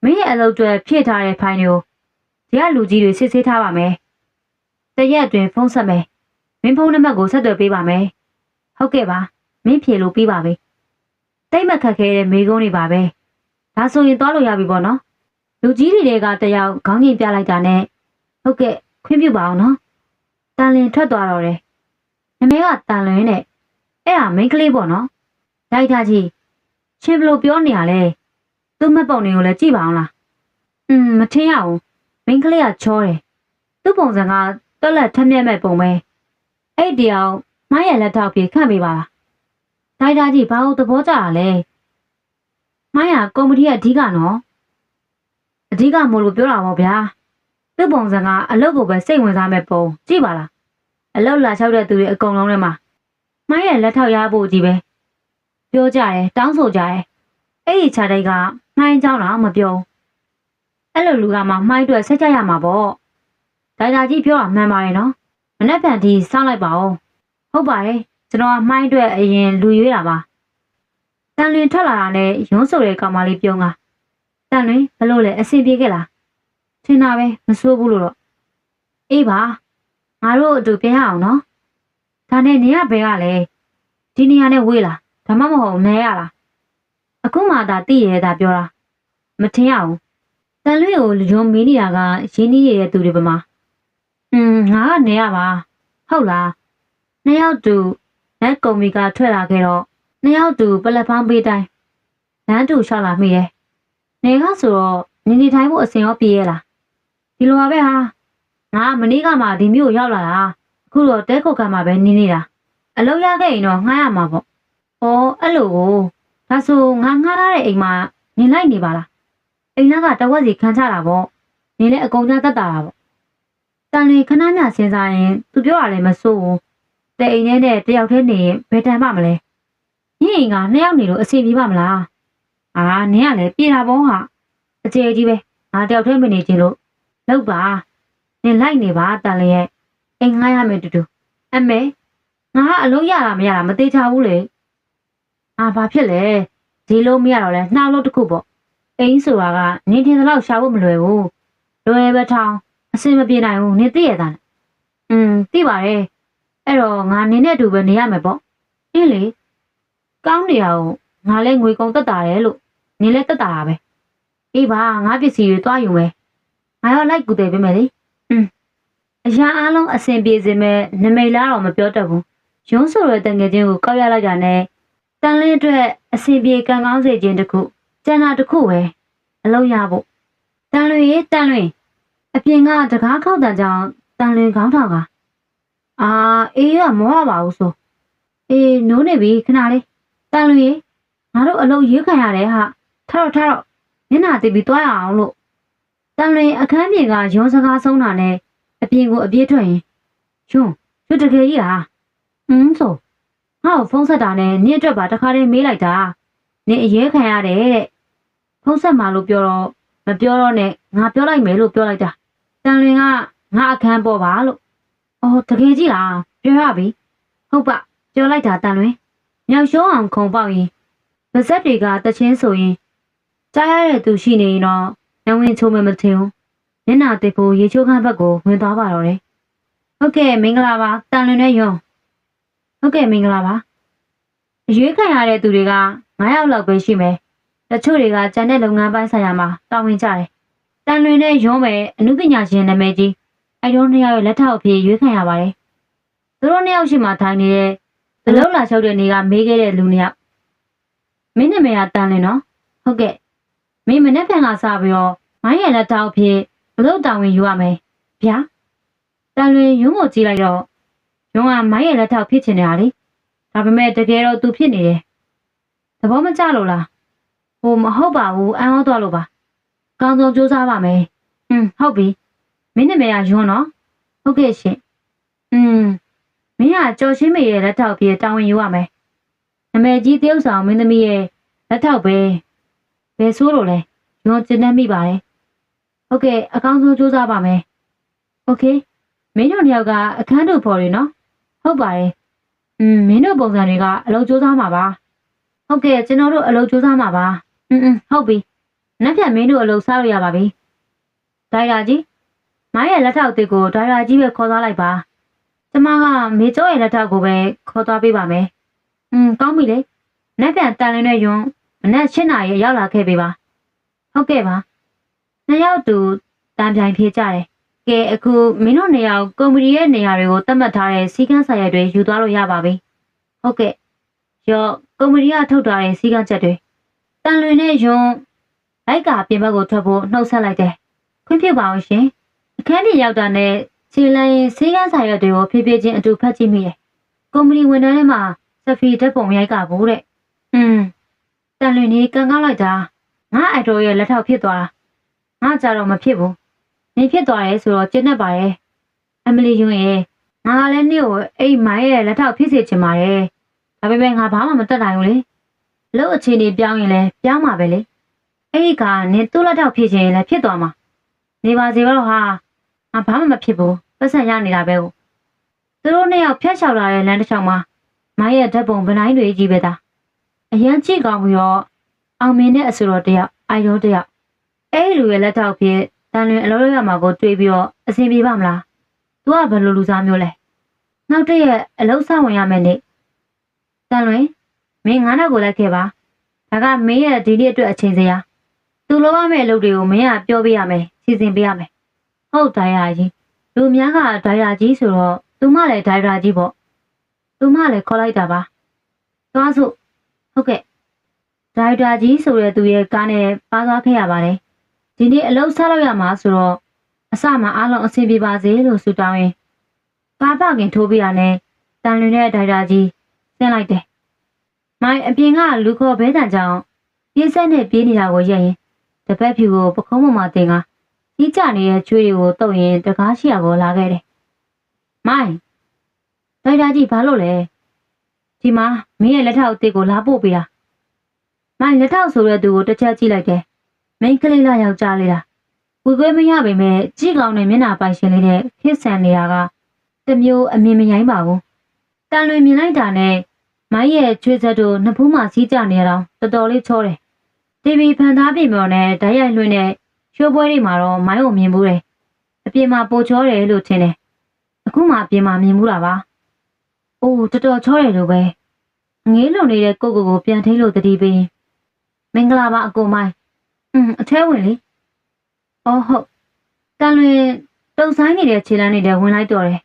မင်းရဲ့အလုပ်တွေဖြည့်ထားတဲ့ဖိုင်တွေကိုဒီကလူကြီးတွေစစ်ဆေးထားပါမယ်တရက်အတွင်းဖုန်းဆက်မယ်မင်းဖုန်းနံပါတ်ကိုဆက်သွယ်ပေးပါမယ်ဟုတ်ကဲ့ပါမင်းဖြေလို့ပြီးပါပြီတိတ်မခက်ခဲတဲ့မိကုန်းတွေပါပဲဒါဆိုရင်သွားလို့ရပြီပေါ့နော်လူကြီးတွေကတယောက်ခေါင်းငိတ်ပြလိုက်တာနဲ့ဟုတ်ကဲ့ခွင့်ပြုပါအောင်နော်တန်လင်ထွက်သွားတော့တယ်နမည်ကတန်လင်နဲ့အဲ့ဒါမိန်းကလေးပေါ့နော်ဒိုက်တာကြီးရှင်ဘလို့ပြောနေရလဲသူ့မက်ပုံတွေကိုလည်းကြည့်ပါအောင်လားမထင်ရဘူးမိန်းကလေးကချောတယ်သူ့ပုံစံကတွက်လက်ထက်မြက်မဲ့ပုံပဲအဲ့တယောက်မိုင်းရလက်ထောက်ပြီးခန့်ပေးပါလားဒိုက်တာကြီးဘာလို့သဘောကျတာလဲမိုင်းရကော်မတီကအဓိကနော်အဓိကမို့လို့ပြောတာပေါ့ဗျာသူ့ပုံစံကအလုပ်ကိုပဲစိတ်ဝင်စားမဲ့ပုံကြည့်ပါလားအလုပ်လာလျှောက်တဲ့သူတွေအကုန်လုံးထဲမှာမိုင်းရလက်ထောက်ရဖို့ကြီးပဲပြောကြတယ်တောင်းဆိုကြတယ်အဲ့ဒီခြားတိုက်ကမှိုင်းကြောင်းတော့မပြောအဲ့လိုလူကမှမှိုင်းအတွက်ဆက်ကြရမှာပေါ့ဒိုင်တာကြီးပြောတာမှန်ပါတယ်နော်မနေ့ကတည်းကစောင့်လိုက်ပါဦးဟုတ်ပါတယ်ကျွန်တော်ကမှိုင်းအတွက်အရင်လူရွေးတာပါတန်လွင်ထွက်လာတာနဲ့ရုံးဆိုတဲ့ကောင်မလေးပြုံးကတန်လွင်ဘလို့လဲအဆင်ပြေခဲ့လားထင်တာပဲမဆိုးဘူးလို့တော့အေးပါငါတို့အတူပြန်ရအောင်နော်ဒါနဲ့နေရဘဲကလည်းဒီနေရာနဲ့ဝေးလားဒါမှမဟုတ်နေရလားအခုမှသာသိရဲတာပြောတာမထင်ရဘူးတန်လွင်ကိုရုံမီးနေတာကရင်းနှီးရတဲ့သူတွေပမာငါကနေရပါဟုတ်လားနှစ်ယောက်တူလက်ကုံမီကထွက်လာခဲ့တော့နှစ်ယောက်တူပလက်ဖောင်းပေးတိုင်းလမ်းတူလျှောက်လာမိတယ်နေကဆိုတော့နေထိုင်ဖို့အစင်ရောပြေးရလားဒီလိုပါပဲဟာငါမနေ့ကမှဒီမြို့ရောက်လာတာအခုတော့တဲခုတ်ခံမှာပဲနေနေတာအလုပ်ရခဲ့ရင်တော့ငှားရမှာပေါ့အဲ့လိုကိုဒါဆိုငါငှားထားတဲ့အိမ်မှာနေလိုက်နေပါလားအိမ်ကတဝက်စီခံချတာပေါ့နေလဲအကုန်ကြတတ်တာပေါ့တန်လွင်ခဏညစဉ်းစားရင်သူပြောရလဲမစိုးဘူးတဲ့အိမ်ထဲနဲ့တယောက်တည်းနေရင်ဘယ်တန်ပါမလဲညအိမ်က2ယောက်နေလို့အဆင်ပြေပါမလားနင်းကလည်းပြေတာပေါ့ဟာအကျေကြီးပဲငါတယောက်တည်းမနေချင်လို့လောက်ပါနင်လိုက်နေပါတန်လွင်ရဲ့အိမ်ငှားရမယ်တူတူအမေငါကအလုံးရတာမရတာမသေးချဘူးလေဘာဖြစ်လဲဒီလိုမရတော့လဲနှောက်လို့တခုပေါ့အိမ်ဆိုတာကနင်းထင်သလောက်ရှာဖို့မလွယ်ဘူးလွယ်ပဲထောင်းအစင်မပြေနိုင်ဘူးနင်သိရတာသိပါတယ်အဲ့တော့ငါနင်းနဲ့အတူပဲနေရမယ်ပေါ့အင်းလေကောင်းနေရအောင်ငါလဲငွေကုန်တက်တာတယ်လို့နင်လဲတက်တာပဲအေးပါငါပစ္စည်းတွေတွားယူမယ်ငါရောလိုက်ကူတယ်ပေးမယ်လေအရာအားလုံးအစင်ပြေစေမဲ့နမိတ်လားတော့မပြောတတ်ဘူးရုံးဆိုရတဲ့ငယ်ချင်းကိုကောက်ရလိုက်တာနဲ့တန်လင်းအတွက်အစင်ပြေကံကောင်းစေခြင်းတခုကျန်တာတခုပဲအလုံးရဖို့တန်လွင်အပြင်ကတကားခောက်တန်ကြောင်တန်လွင်ခေါင်းထောင်ကအေးရမောရပါဘူးဆိုနိုးနေပြီခဏလေးတန်လွင်ငါတို့အလုံးရေးခံရတယ်ဟာထားတော့မျက်နှာတိပြီးသွားရအောင်လို့တန်လွင်အခန်းပြင်ကရုံးစကားဆုံးတာနဲ့အပြင်ကိုအပြေးထွက်ရင်ရွတကယ်ကြီးဟာဆိုငါ့ကိုဖုန်းဆက်တာနဲ့နင့်အတွက်ပါတခါတည်းမေးလိုက်တာနင်အရေးခံရတယ်တဲ့ဖုန်းဆက်မှလို့ပြောတော့မပြောတော့နဲ့ငါပြောလိုက်မယ်လို့ပြောလိုက်တာတန်လွင်ကငါအခန်းပေါ်ပါလို့တကယ်ကြီးလားပြောရပြီဟုတ်ပါပြောလိုက်တာတန်လွင် မြောက်ရှုံးအောင်ခုံပေါက်ရင်ပါဇက်တွေကတချင်းဆိုရင်ကြားရတဲ့သူရှိနေရင်တော့ညဝင်ချိုးမမထင်ဘူးမျက်နှာတစ်ကိုရေချိုးခန်းဘက်ကိုဝင်သွားပါတော့တယ်ဟုတ်ကဲ့မင်္ဂလာပါတန်လွင်နဲ့ယွန်းဟုတ်ကဲ့မင်္ဂလာပါအရွေးခံရတဲ့သူတွေက9ယောက်လောက်ပဲရှိမယ်တချို့တွေကကျန်တဲ့လုပ်ငန်းပိုင်းဆိုင်ရာမှာတာဝန်ကျတယ်တန်လွင်နဲ့ယွန်းပဲအမှုပညာရှင်နာမည်ကြီးအဲ့တို့2ယောက်ရဲ့လက်ထောက်အဖြစ်ရွေးခံရပါတယ်သူတို့2ယောက်ရှိမှထိုင်နေတဲ့ဘလုံးလာလျှောက်တဲ့နေကမေးခဲ့တဲ့လူ2ယောက်မင်းနာမည်ကတန်လွင်နော်ဟုတ်ကဲ့မင်းမနေ့ကစပြီးတော့မိုင်းရဲ့လက်ထောက်အဖြစ်ဘလို့တာဝန်ယူရမယ်ဗျာတန်လွင်ယွန်းကိုကြည့်လိုက်တော့ယွန်းကမိုင်းရဲ့လက်ထောက်ဖြစ်ချင်နေတာလေဒါပေမဲ့တကယ်တော့သူဖြစ်နေတယ်သဘောမကျလို့လားဟိုမဟုတ်ပါဘူးအန်ဟောသွားလို့ပါကောင်းဆုံးစူးစမ်းပါမယ်ဟုတ်ပြီမင်းနာမည်ကယွန်းနော်ဟုတ်ကဲ့ရှင်မင်းကကြော်ရှင်းမေရဲ့လက်ထောက်ဖြစ်တာဝန်ယူရမယ်နာမည်ကြီးတယောက်ဆောင်မင်းသမီးရဲ့လက်ထောက်ပဲဘယ်ဆိုးလို့လဲယွန်းကျဉ်းနှံ့မိပါတယ်ဟုတ်ကဲ့အကောင်းဆုံးစူးစမ်းပါမယ်โอเคမင်းတို့2ယောက်ကအခန်းတို့ပေါ်နေနော်ဟုတ်ပါတယ်မင်းတို့ပုံစံတွေကအလုပ်စူးစမ်းမှာပါဟုတ်ကဲ့ကျွန်တော်တို့အလုပ်စူးစမ်းမှာပါဟုတ်ပြီနောက်ပြန်မင်းတို့အလုပ်စားလို့ရပါပြီဒိုင်ယာကြီးမိုင်းရဲ့လက်ထောက်တစ်ကိုဒိုင်ယာကြီးပဲခေါ်သွားလိုက်ပါကျမကမေကျော်ရဲ့လက်ထောက်ကိုပဲခေါ်သွားပေးပါမယ်ကောင်းပြီလေနောက်ပြန်တန်လင်းနဲ့ယွန်းမနေ့7 နာရီရောက်လာခဲ့ပြီပါဟုတ်ကဲ့ပါ2ယောက်တူတန်ပြိုင်ဖြစ်ကြတယ်ကဲအခုမင်းတို့2ယောက်ကုမ္ပဏီရဲ့နေရာတွေကိုသတ်မှတ်ထားတဲ့စီကန်းဆိုင်ရွက်တွေယူသွားလို့ရပါပြီဟုတ်ကဲ့ရောကုမ္ပဏီကထုတ်ထားတဲ့စီကန်းချက်တွေတန်လွင်နဲ့ယွန်းလိုက်ကပြင်ဘက်ကိုထွက်ဖို့နှုတ်ဆက်လိုက်တယ်ခွင့်ပြုပါအောင်ရှင်အခန်းပြင်ရောက်တာနဲ့ခြေလမ်းရင်စီကန်းဆိုင်ရွက်တွေကိုဖြည်းဖြည်းချင်းအတူဖတ်ကြည့်မိတယ်ကုမ္ပဏီဝန်ထမ်းတွေမှာစဖီဓာတ်ပုံရိုက်ကဘူးတဲ့တန်လွင်ကြီးကန်ကောက်လိုက်တာငါအိုက်တော်ရဲ့လက်ထောက်ဖြစ်သွားတာငါကြတော့မဖြစ်ဘူးနေဖြစ်သွားတယ်ဆိုတော့ကျဉ်းနေပါရဲ့အမလီယွန်းရဲ့ငါလည်းနေ့ကိုအိမ်မိုင်းရဲ့လက်ထောက်ဖြစ်စေချင်ပါတယ်ဒါပေမဲ့ငါဘာမှမတတ်နိုင်ဘူးလေလို့အခြေအနေပြောင်းရင်လည်းပြောင်းမှာပဲလေအဲ့ဒီကနင်သူ့လက်ထောက်ဖြစ်ချင်ရင်လည်းဖြစ်သွားမှာနေပါစေတော့ဟာငါဘာမှမဖြစ်ဘူးပတ်စံရနေတာပဲကိုသူတို့2ယောက်ဖျက်လျှောက်လာတဲ့လမ်းတစ်လျှောက်မှာမိုင်းရဲ့ဓာတ်ပုံဗနိုင်းတွေကြီးပဲသားအရန်ကြည့်ကောင်းပြီးတော့အောင်မင်းနဲ့အဆိုတော်တယောက်အိုင်တော်တယောက်အဲ့ဒီလူရဲ့လက်ထောက်ဖြစ်တန်လွင်အလုပ်လုပ်ရမှာကိုတွေးပြီးတော့အဆင်ပြေပါမလား။ तू ကဘယ်လိုလူစားမျိုးလဲ။နောက်တည့်ရက်အလုပ်ဆောင်ဝင်ရမယ်နေ့။တန်လွင်မင်း9နောက်ကိုလိုက်ခဲ့ပါ။ဒါကမင်းရဲ့ဒီနေ့အတွက်အချိန်စရာ။ तू လုပ်ရမယ့်အလုပ်တွေကိုမင်းကပြောပေးရမယ်။စီစဉ်ပေးရမယ်။ဟုတ်ဒိုင်ယာကြီး။လူများကဒိုင်ယာကြီးဆိုတော့ तू မှလည်းဒိုင်ယာကြီးပေါ့။ तू မှလည်းခေါ်လိုက်တာပါ။သွားစို့ဟုတ်ကဲ့ဒိုင်ယာကြီးဆိုတဲ့သူရဲ့ကားနဲ့ပါသွားခဲ့ရပါတယ်။ဒီနေ့အလုပ်ဆက်လုပ်ရမှာဆိုတော့အစမှအားလုံးအဆင်ပြေပါစေလို့ဆုတောင်းရင်ကားပခင်ထိုးပြရနဲ့တန်လွင်တဲ့ဒိုင်ယာကြီးဆင်းလိုက်တယ်။မိုင်းအပြင်ကလူခေါ်ဘဲတန်ကြောင်ပြေးဆက်နဲ့ပြေးနေတာကိုရက်ရင်တပတ်ဖြူကိုပခုံးပေါ်မှာတင်ကကြီးကြနေတဲ့ချွေးတွေကိုတုပ်ရင်တကားရှိရကိုလာခဲ့တယ်။မိုင်းဒိုင်ယာကြီးဘာလို့လဲ။ဒီမှာမင်းရဲ့လက်ထောက်အစ်ကိုလာပို့ပေးတာ။မိုင်းလက်ထောက်ဆိုတဲ့သူကိုတစ်ချက်ကြည့်လိုက်တယ်။မိန်းကလေးလာယောက်ျားလေးလားဝေခွဲမရပေမဲ့ကြည့်ကောင်းတဲ့မျက်နှာပိုင်ရှင်လေးနဲ့ဖြစ်ဆန်နေတာကတမျိုးအမြင်မရိုင်းပါဘူးတန်လွင်မြင်လိုက်တာနဲ့မိုင်းရဲ့ချွေးဆက်တို့နှစ်ဖူးမှစီးကြနေတော့တော်တော်လေးချောတယ်တီဗီဖန်သားပြင်ပေါ်နဲ့ဓာတ်ရိုက်လွှင့်တဲ့ရှိုးပွဲတွေမှာတော့မိုင်းကိုမြင်ဘူးတယ်အပြင်မှာပိုချောတယ်လို့ထင်တယ်အခုမှအပြင်မှာမြင်ဘူးလားပါအိုးတော်တော်ချောတယ်လို့ပဲငေးလုံနေတဲ့ကိုကိုပြန်ထိလို့တတိပေးမင်္ဂလာပါအကိုမိုင်းအထဲဝင်လေအော်ဟုတ်တန်လွင်တုံဆိုင်နေတဲ့ခြေလမ်းတွေဝင်လိုက်တော့တယ်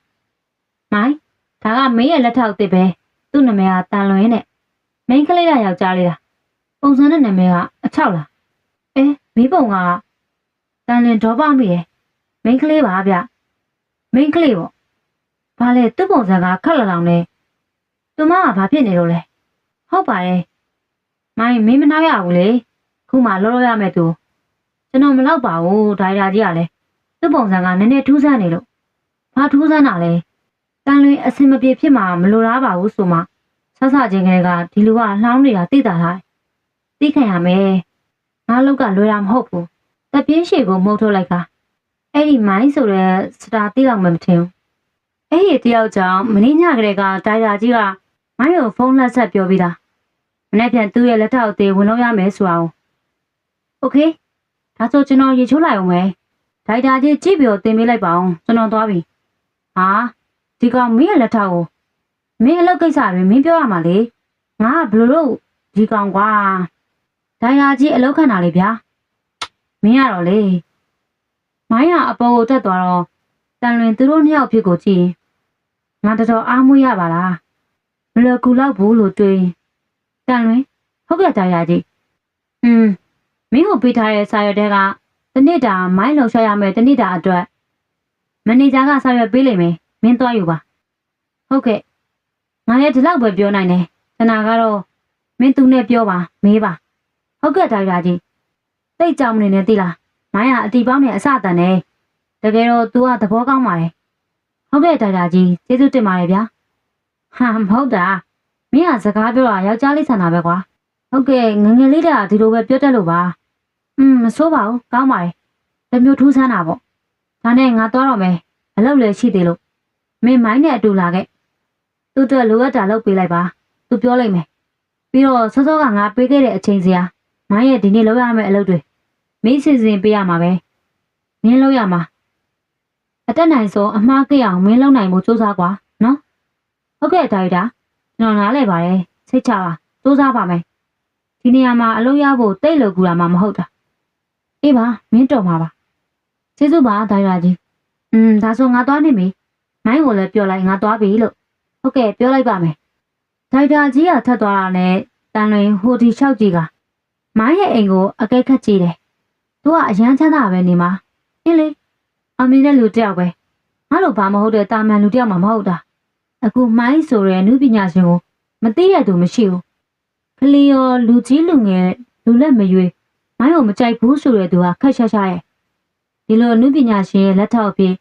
မိုင်းဒါကမင်းရဲ့လက်ထောက်တစ်ပဲသူ့နာမည်ကတန်လွင်နဲ့မင်းကလေးကယောက်ျားလေးလားပုံစံနဲ့နာမည်ကအချောက်လားမိဘုံကတန်လွင်ဒေါ်ပါမိတယ်မင်းကလေးပါဗျမင်းကလေးပေါ့ဘာလဲသူ့ပုံစံကခက်လလောင်နေသူမကဘာဖြစ်နေလို့လဲဟုတ်ပါတယ်မိုင်းမင်းမနှောက်ရဘူးလေခုမှလောလောရမယ်သူကျွန်တော်မလောက်ပါဘူးဒိုင်ယာကြီးကလည်းသူ့ပုံစံကနည်းနည်းထူးဆန်းနေလို့ဘာထူးဆန်းတာလဲတန်လွင်အစင်မပြေဖြစ်မှာမလိုလားပါဘူးဆိုမှဆဆချင်းကလေးကဒီလူကလှောင်းနေတာသိတာလားသိခံရမယ်ငါလောက်ကလွယ်တာမဟုတ်ဘူးတပြင်းရှည်ကိုမှုတ်ထုတ်လိုက်ကအဲ့ဒီမိုင်းဆိုတဲ့စတာသိတော့မှမထင်ဘူးအဲ့ဒီတယောက်ကြောင့်မင်းညကလေးကဒိုင်ယာကြီးက မိုင်းကိုဖုန်းလက်ဆက်ပြောပြီးသားမနေ့ပြန်သူ့ရဲ့လက်ထောက်အသေးဝင်လို့ရမယ်ဆိုအောင်โอเคဒါဆိုကျွန်တော်ရေချိုးလိုက်အောင်ပဲဒိုက်တာကြီးကြည့်ပြီးတင်ပေးလိုက်ပါအောင်ကျွန်တော်သွားပြီဟာဒီကောင်မင်းရဲ့လက်ထောက်ကိုမင်းအလုပ်ကိစ္စတွေမင်းပြောရမှာလေငါကဘယ်လိုလုပ်ဒီကောင်ကွာဒိုင်ယာကြီးအလုပ်ခံတာလေဗျာမင်းရတော့လေမိုင်းကအပေါ်ကိုတက်သွားတော့တန်လွင်သူတို့နှစ်ယောက်ဖြစ်ကိုကြည့်ငါတော်အားမွေးရပါလားဘယ်လိုကူလောက်ဘူးလို့တွေးတန်လွင်ဟုတ်ကဲ့ဒိုင်ယာကြီးမင်းကိုပေးထားတဲ့စာရွက်တွေကတနေ့တာမိုင်းလုံရှာရမယ်တနေ့တာအတွက်မန်နေဂျာကစာရွက်ပေးလိမ့်မယ်မင်းသွားယူပါဟုတ်ကဲ့ငါလည်းဒီလောက်ပဲပြောနိုင်တယ်တနာကတော့မင်းသူနဲ့ပြောပါမေးပါဟုတ်ကဲ့ဒိုင်ယာကြီးတိတ်ကြောင်နေနေသိလားမိုင်းကအတီပေါင်းနဲ့အစတန်နေတကယ်တော့ तू ကသဘောကောင်းပါတယ်ဟုတ်ကဲ့ဒိုင်ယာကြီးကျေးဇူးတင်ပါတယ်ဗျာဟာမဟုတ်တာမင်းကစကားပြောတာယောက်ျားလေးဆန်တာပဲကွာဟုတ်ကဲ့ငငယ်လေးတာဒီလိုပဲပြောတတ်လို့ပါမဆိုးပါဘူးကောင်းပါတယ်တမျိုးထူးဆန်းတာပေါ့ဒါနဲ့ငါသွားတော့မယ်အလုပ်လည်းရှိသေးလို့မင်းမိုင်းနဲ့အတူလာခဲ့သူ့အတွက်လိုအပ်တာလုပ်ပေးလိုက်ပါသူပြောလိုက်မယ်ပြီးတော့စောစောကငါပေးခဲ့တဲ့အချိန်စရာမိုင်းရဲ့ဒီနေ့လုပ်ရမယ့်အလုပ်တွေမင်းစီစဉ်ပေးရမှာပဲမင်းလုပ်ရမှာအတက်နိုင်ဆုံးအမှားကိအောင်မင်းလုပ်နိုင်ဖို့စူးစမ်းကွာနော်ဟုတ်ကဲ့ဒါရီတာကျွန်တော်နားလဲပါတယ်စိတ်ချပါစူးစမ်းပါမယ်ဒီနေရာမှာအလုပ်ရဖို့တိတ်လို့ကူတာမှမဟုတ်တာအေးပါမင်းတော်မှာပါကျေးဇူးပါဒါရီတာကြီးဒါဆိုငါသွားနေပြီမိုင်းကိုလည်းပြောလိုက်ငါသွားပြီလို့ဟုတ်ကဲ့ပြောလိုက်ပါမယ်ဒါရီတာကြီးကထပ်သွားတာနဲ့တန်လွင်ဟိုဒီလျှောက်ကြည့်ကမိုင်းရဲ့အိမ်ကိုအကဲခတ်ကြည့်တယ်သူကအရန်ချမ်းသာပဲနေမှာအင်းလေအမင်းနဲ့လူတယောက်ပဲငါလိုဘာမဟုတ်တဲ့တာမန်လူတယောက်မှမဟုတ်တာအခုမိုင်းဆိုတဲ့နုပညာရှင်ကိုမသိရသူမရှိဘူးကလေးရောလူကြီးလူငယ်လူလက်မရွေးမိုင်းကိုမကြိုက်ဘူးဆိုတဲ့သူကခက်ရှားရှားရဲ့ဒီလိုနုပညာရှင်ရဲ့လက်ထောက်အဖြစ်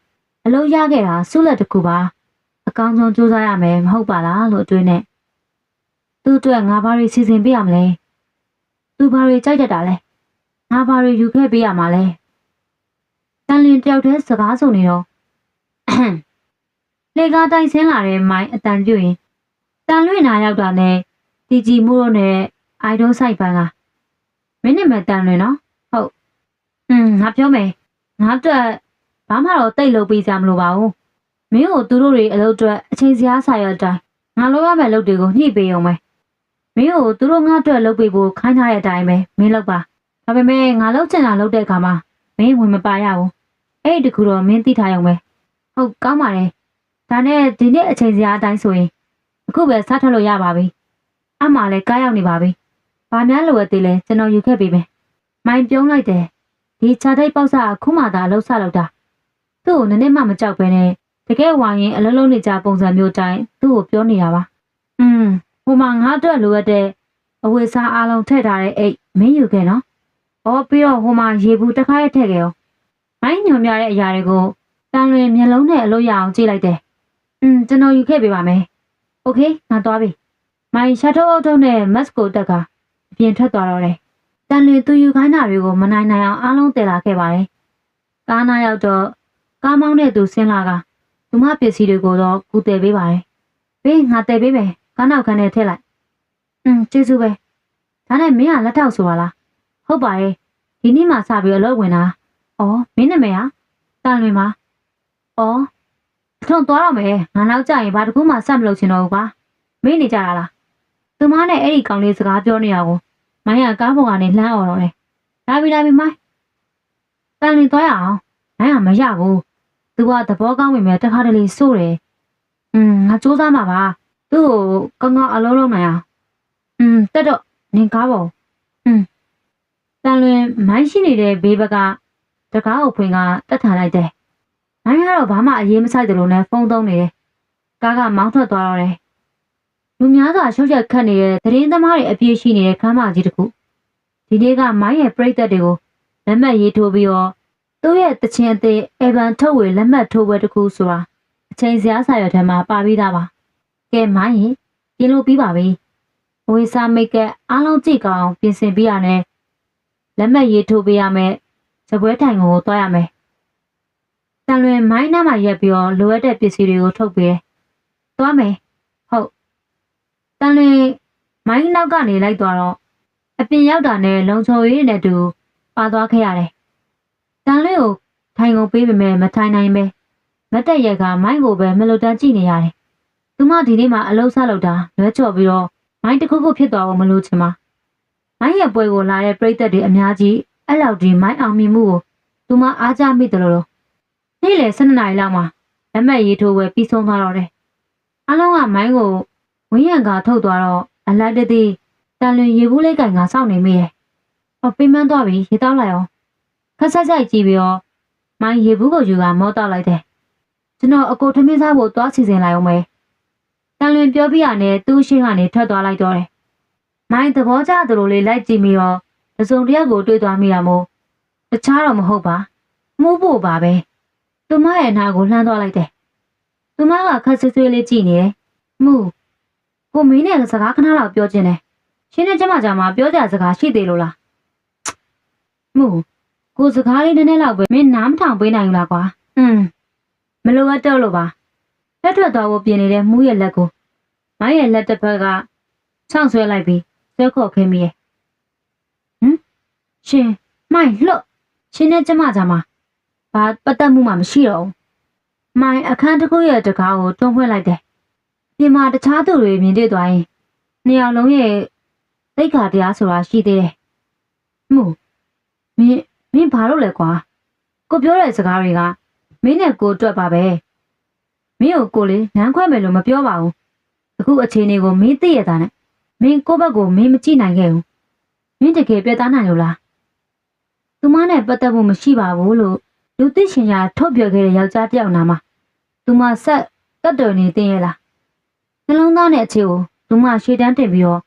အလုပ်ရခဲ့တာဆုလက်တစ်ခုပါအကောင်းဆုံးကြိုးစားရမယ်မဟုတ်ပါလားလို့တွေးနေသူ့အတွက်ငါဘာတွေစီစဉ်ပေးရမလဲသူဘာတွေကြိုက်တတ်တာလဲငါဘာတွေယူခဲ့ပေးရမှာလဲတန်လင်းတယောက်တည်းစကားဆိုနေတော့လေကားတိုင်းဆင်းလာတဲ့မိုင်းအတန်ပြုတ်ရင်တန်လွင့်နာရောက်တာနဲ့တီဂျီမှုတို့နဲ့အိုင်ဒိုဆိုင်ပန်းကမင်းနဲ့မတန်လွင်နော်ဟုတ်ငါပြောမယ်ငါအတွက်ဘာမှတော့တိတ်လုပ်ပေးကြမလို့ပါဘူးမင်းကိုသူတို့တွေအလုပ်အတွက်အချိန်စရာဆာရတိုင်းငါလုပ်ရမယ့်လုပ်တွေကိုညှိပေးအောင်ပဲမင်းကိုသူတို့ငါအတွက်လုပ်ပေးဖို့ခိုင်းထားတဲ့အတိုင်းပဲမင်းလုပ်ပါဒါပေမဲ့ငါလုပ်ချင်တာလုပ်တဲ့အခါမှာမင်းဝင်မပါရဘူးအဲ့ဒီတခုတော့မင်းသိထားရုံပဲဟုတ်ကောင်းပါတယ်ဒါနဲ့ဒီနေ့အချိန်စရာအတိုင်းဆိုရင်အခုပဲစားထွက်လို့ရပါပြီအမှလည်းကားရောက်နေပါပြီဘာများလိုအပ်သေးလဲကျွန်တော်ယူခဲ့ပေးမယ်မိုင်းပြုံးလိုက်တယ်ဒီခြာထိတ်ပေါက်စအခုမှသာအလုပ်ဆလုပ်တာသူ့ကိုနည်းနည်းမှမကြောက်ပဲနဲ့တကယ်ဝိုင်းရင်အလုံးလုံးနေကြပုံစံမျိုးတိုင်းသူ့ကိုပြောနေတာပါဟိုမှာငါအတွက်လိုအပ်တဲ့အဝတ်အစားအလုံးထည့်ထားတဲ့အိတ်မင်းယူခဲ့နော်ပြီးတော့ဟိုမှာရေဘူးတစ်ခါရထည့်ခဲ့ရောမိုင်းညွန်ပြတဲ့အရာတွေကိုတန်လွင်မျက်လုံးနဲ့အလို့ရအောင်ကြည့်လိုက်တယ်ကျွန်တော်ယူခဲ့ပေးပါမယ်โอเคငါသွားပြီမိုင်းရှာထုတ်အုပ်ထုတ်နဲ့မတ်ကိုတက်ကအပြင်ထွက်သွားတော့တယ်တန်လွင်သူယူခိုင်းတာတွေကိုမနိုင်နိုင်အောင်အားလုံးတည်လာခဲ့ပါတယ်ကားနာရောက်တော့ကားမောင်းတဲ့သူဆင်းလာကသူမပစ္စည်းတွေကိုတော့ကူတည်ပေးပါတယ်ဘေးငါတည်ပေးမယ်ကားနောက်ခန်းထဲထည့်လိုက်ကျေးဇူးပဲဒါနဲ့မင်းကလက်ထောက်ဆိုပါလားဟုတ်ပါရဲ့ဒီနေ့မှစပြီးအလုပ်ဝင်တာမင်းနာမည်ဟာတန်လွင်ပါထုံသွားတော့မယ်ငါနောက်ကြရင်ဘာတကူမှဆက်မလုပ်ချင်တော့ဘူးကွာမင်းနေကြတာလားသူမနဲ့အဲ့ဒီကောင်လေးစကားပြောနေတာကိုမိုင်းကကားပေါ်ကနေလှမ်းអော်တော့တယ်လာပြီမိုင်းတန်လွင်သွားရအောင်မိုင်းကမရဘူးသူကသဘောကောင်းပေမဲ့တခါတလေစိုးတယ်ငါစူးစမ်းမှာပါသူ့ကိုကောင်းကောင်းအလုံးလုံးနိုင်အောင်တက်တော့နင်ကားပေါ်တန်လွင်မိုင်းရှိနေတဲ့ဘေးဘက်ကတကားကိုဖွင့်ကတက်ထန်လိုက်တယ်မိုင်းကတော့ဘာမှအရေးမဆိုင်တယ်လို့နဲ့ဖုန်းသုံးနေတယ်ကားကမောင်းထွက်သွားတော့တယ်လူများစွာရှုပ်ချက်ခတ်နေတဲ့သတင်းသမားတွေအပြည့်ရှိနေတဲ့ခမ်းမကြီးတစ်ခုဒီနေ့ကမိုင်းရဲ့ပြိသက်တွေကိုလက်မှတ်ရေးထိုးပြီးတော့သူ့ရဲ့တချင်အသေးအေဗန်ထုတ်ဝေလက်မှတ်ထိုးပွဲတစ်ခုဆိုတာအချိန်စရာစာရွက်ထဲမှာပါပြီးသားပါကဲမိုင်းရင်ပြင်လို့ပြီးပါပြီဝေစာမိတ်ကအားလုံးကြည့်ကောင်းပြင်ဆင်ပြီးရနဲ့လက်မှတ်ရေးထိုးပေးရမယ်စပွဲထိုင်ကိုတွားရမယ်တန်လွင်မိုင်းနားမှာရက်ပြီးတော့လိုအပ်တဲ့ပစ္စည်းတွေကိုထုတ်ပေးတယ်တွားမယ်ဟုတ် တန်လွင်မိုင်းနောက်ကနေလိုက်သွားတော့အပြင်ရောက်တာနဲ့လုံချုံရည်နဲ့တူပါသွားခဲ့ရတယ်။တန်လွင်ကိုထိုင်ကုန်ပေးပေမဲ့မထိုင်နိုင်ပဲမတ်တက်ရက်ကမိုင်းကိုပဲမလွတ်တမ်းကြည့်နေရတယ်။သူမဒီနေ့မှအလုံးစားလောက်တာလွဲချော်ပြီးတော့မိုင်းတစ်ခုခုဖြစ်သွားဖို့မလို့ချင်ပါ။မိုင်းရဲ့ပွဲကိုလာတဲ့ပရိသတ်တွေအများကြီးအဲ့လောက်ဒီမိုင်းအောင်မြင်မှုကိုသူမအားကြမိတယ်လို့နေ့လယ်12နာရီလောက်မှာလက်မှတ်ရေးထိုးဝယ်ပြီးဆုံးသွားတော့တယ်။အားလုံးကမိုင်းကိုဝင်းရံကထုတ်သွားတော့အလိုက်တည်းတန်လွင်ရေဘူးလေးကင်ကစောင့်နေမိတယ်။ပိမန်းသွားပြီရေတောက်လိုက်အောင်ခက်ဆက်ဆိုင်ကြည့်ပြီးတော့မိုင်းရေဘူးကိုယူကမောတောက်လိုက်တယ်။ကျွန်တော်အကိုထမင်းစားဖို့သွားစီစဉ်လိုက်အောင်မယ်။တန်လွင်ပြောပြရနဲ့သူ့ရှင်းကနေထွက်သွားလိုက်တော့တယ်။မိုင်းသဘောကျသူတို့လေးလိုက်ကြည့်ပြီးတော့တစုံတယောက်ကိုတွေ့သွားမိတာမို့တခြားတော့မဟုတ်ပါ။မှုဖို့ပါပဲ။သူမရဲ့နာကိုလှမ်းသွားလိုက်တယ်။သူမကခက်ဆွေးဆွေးလေးကြည့်နေတယ်။မှုကိုမင်းနဲ့စကားခဏလောက်ပြောချင်တယ်။ရှင်းနဲ့ကျမကြမှာပြောကြစကားရှိသေးလို့လား။မှုကိုစကားလေးနည်းနည်းလောက်ပဲမင်းနားမထောင်ပေးနိုင်ဘူးလားကွာ။မလိုအပ်တော့လို့ပါ။လက်ထွက်သွားဖို့ပြင်နေတဲ့မှုရဲ့လက်ကိုမိုင်းရဲ့လက်တစ်ဖက်ကချောင်းဆွဲလိုက်ပြီးဆွဲခေါ်ခင်းမိရဲ့။ရှင်မိုင်းလှုပ်ရှင်းနဲ့ကျမကြမှာဘာပတ်သက်မှုမှမရှိတော့ဘူး။မိုင်းအခန်းတစ်ခုရဲ့တကားကိုတွန်းဖွင့်လိုက်တယ်။ပြင်မှာတခြားသူတွေမြင်တွေ့သွားရင်နှစ်ယောက်လုံးရဲ့သိက္ခာတရားဆိုတာရှိသေးတယ်။မှုမင်းဘာလို့လဲကွာ။ကိုပြောတဲ့စကားတွေကမင်းနဲ့ကိုအတွက်ပါပဲ။မင်းကိုလေလမ်းခွဲမယ်လို့မပြောပါဘူး။အခုအခြေအနေကိုမင်းသိရတာနဲ့မင်းကိုဘက်ကိုမင်းမကြည့်နိုင်ခဲ့ဘူး။မင်းတကယ်ပြတ်သားနိုင်လို့လား။သူမနဲ့ပတ်သက်မှုမရှိပါဘူးလို့လူသိရှင်ညာထုတ်ပြောခဲ့တဲ့ယောက်ျားတစ်ယောက်နာမှာသူမဆက်တက်တော်နေသိရဲ့လား။နှလုံးသားနဲ့အခြေကိုသူမရှေ့တန်းတင်ပြီးတော့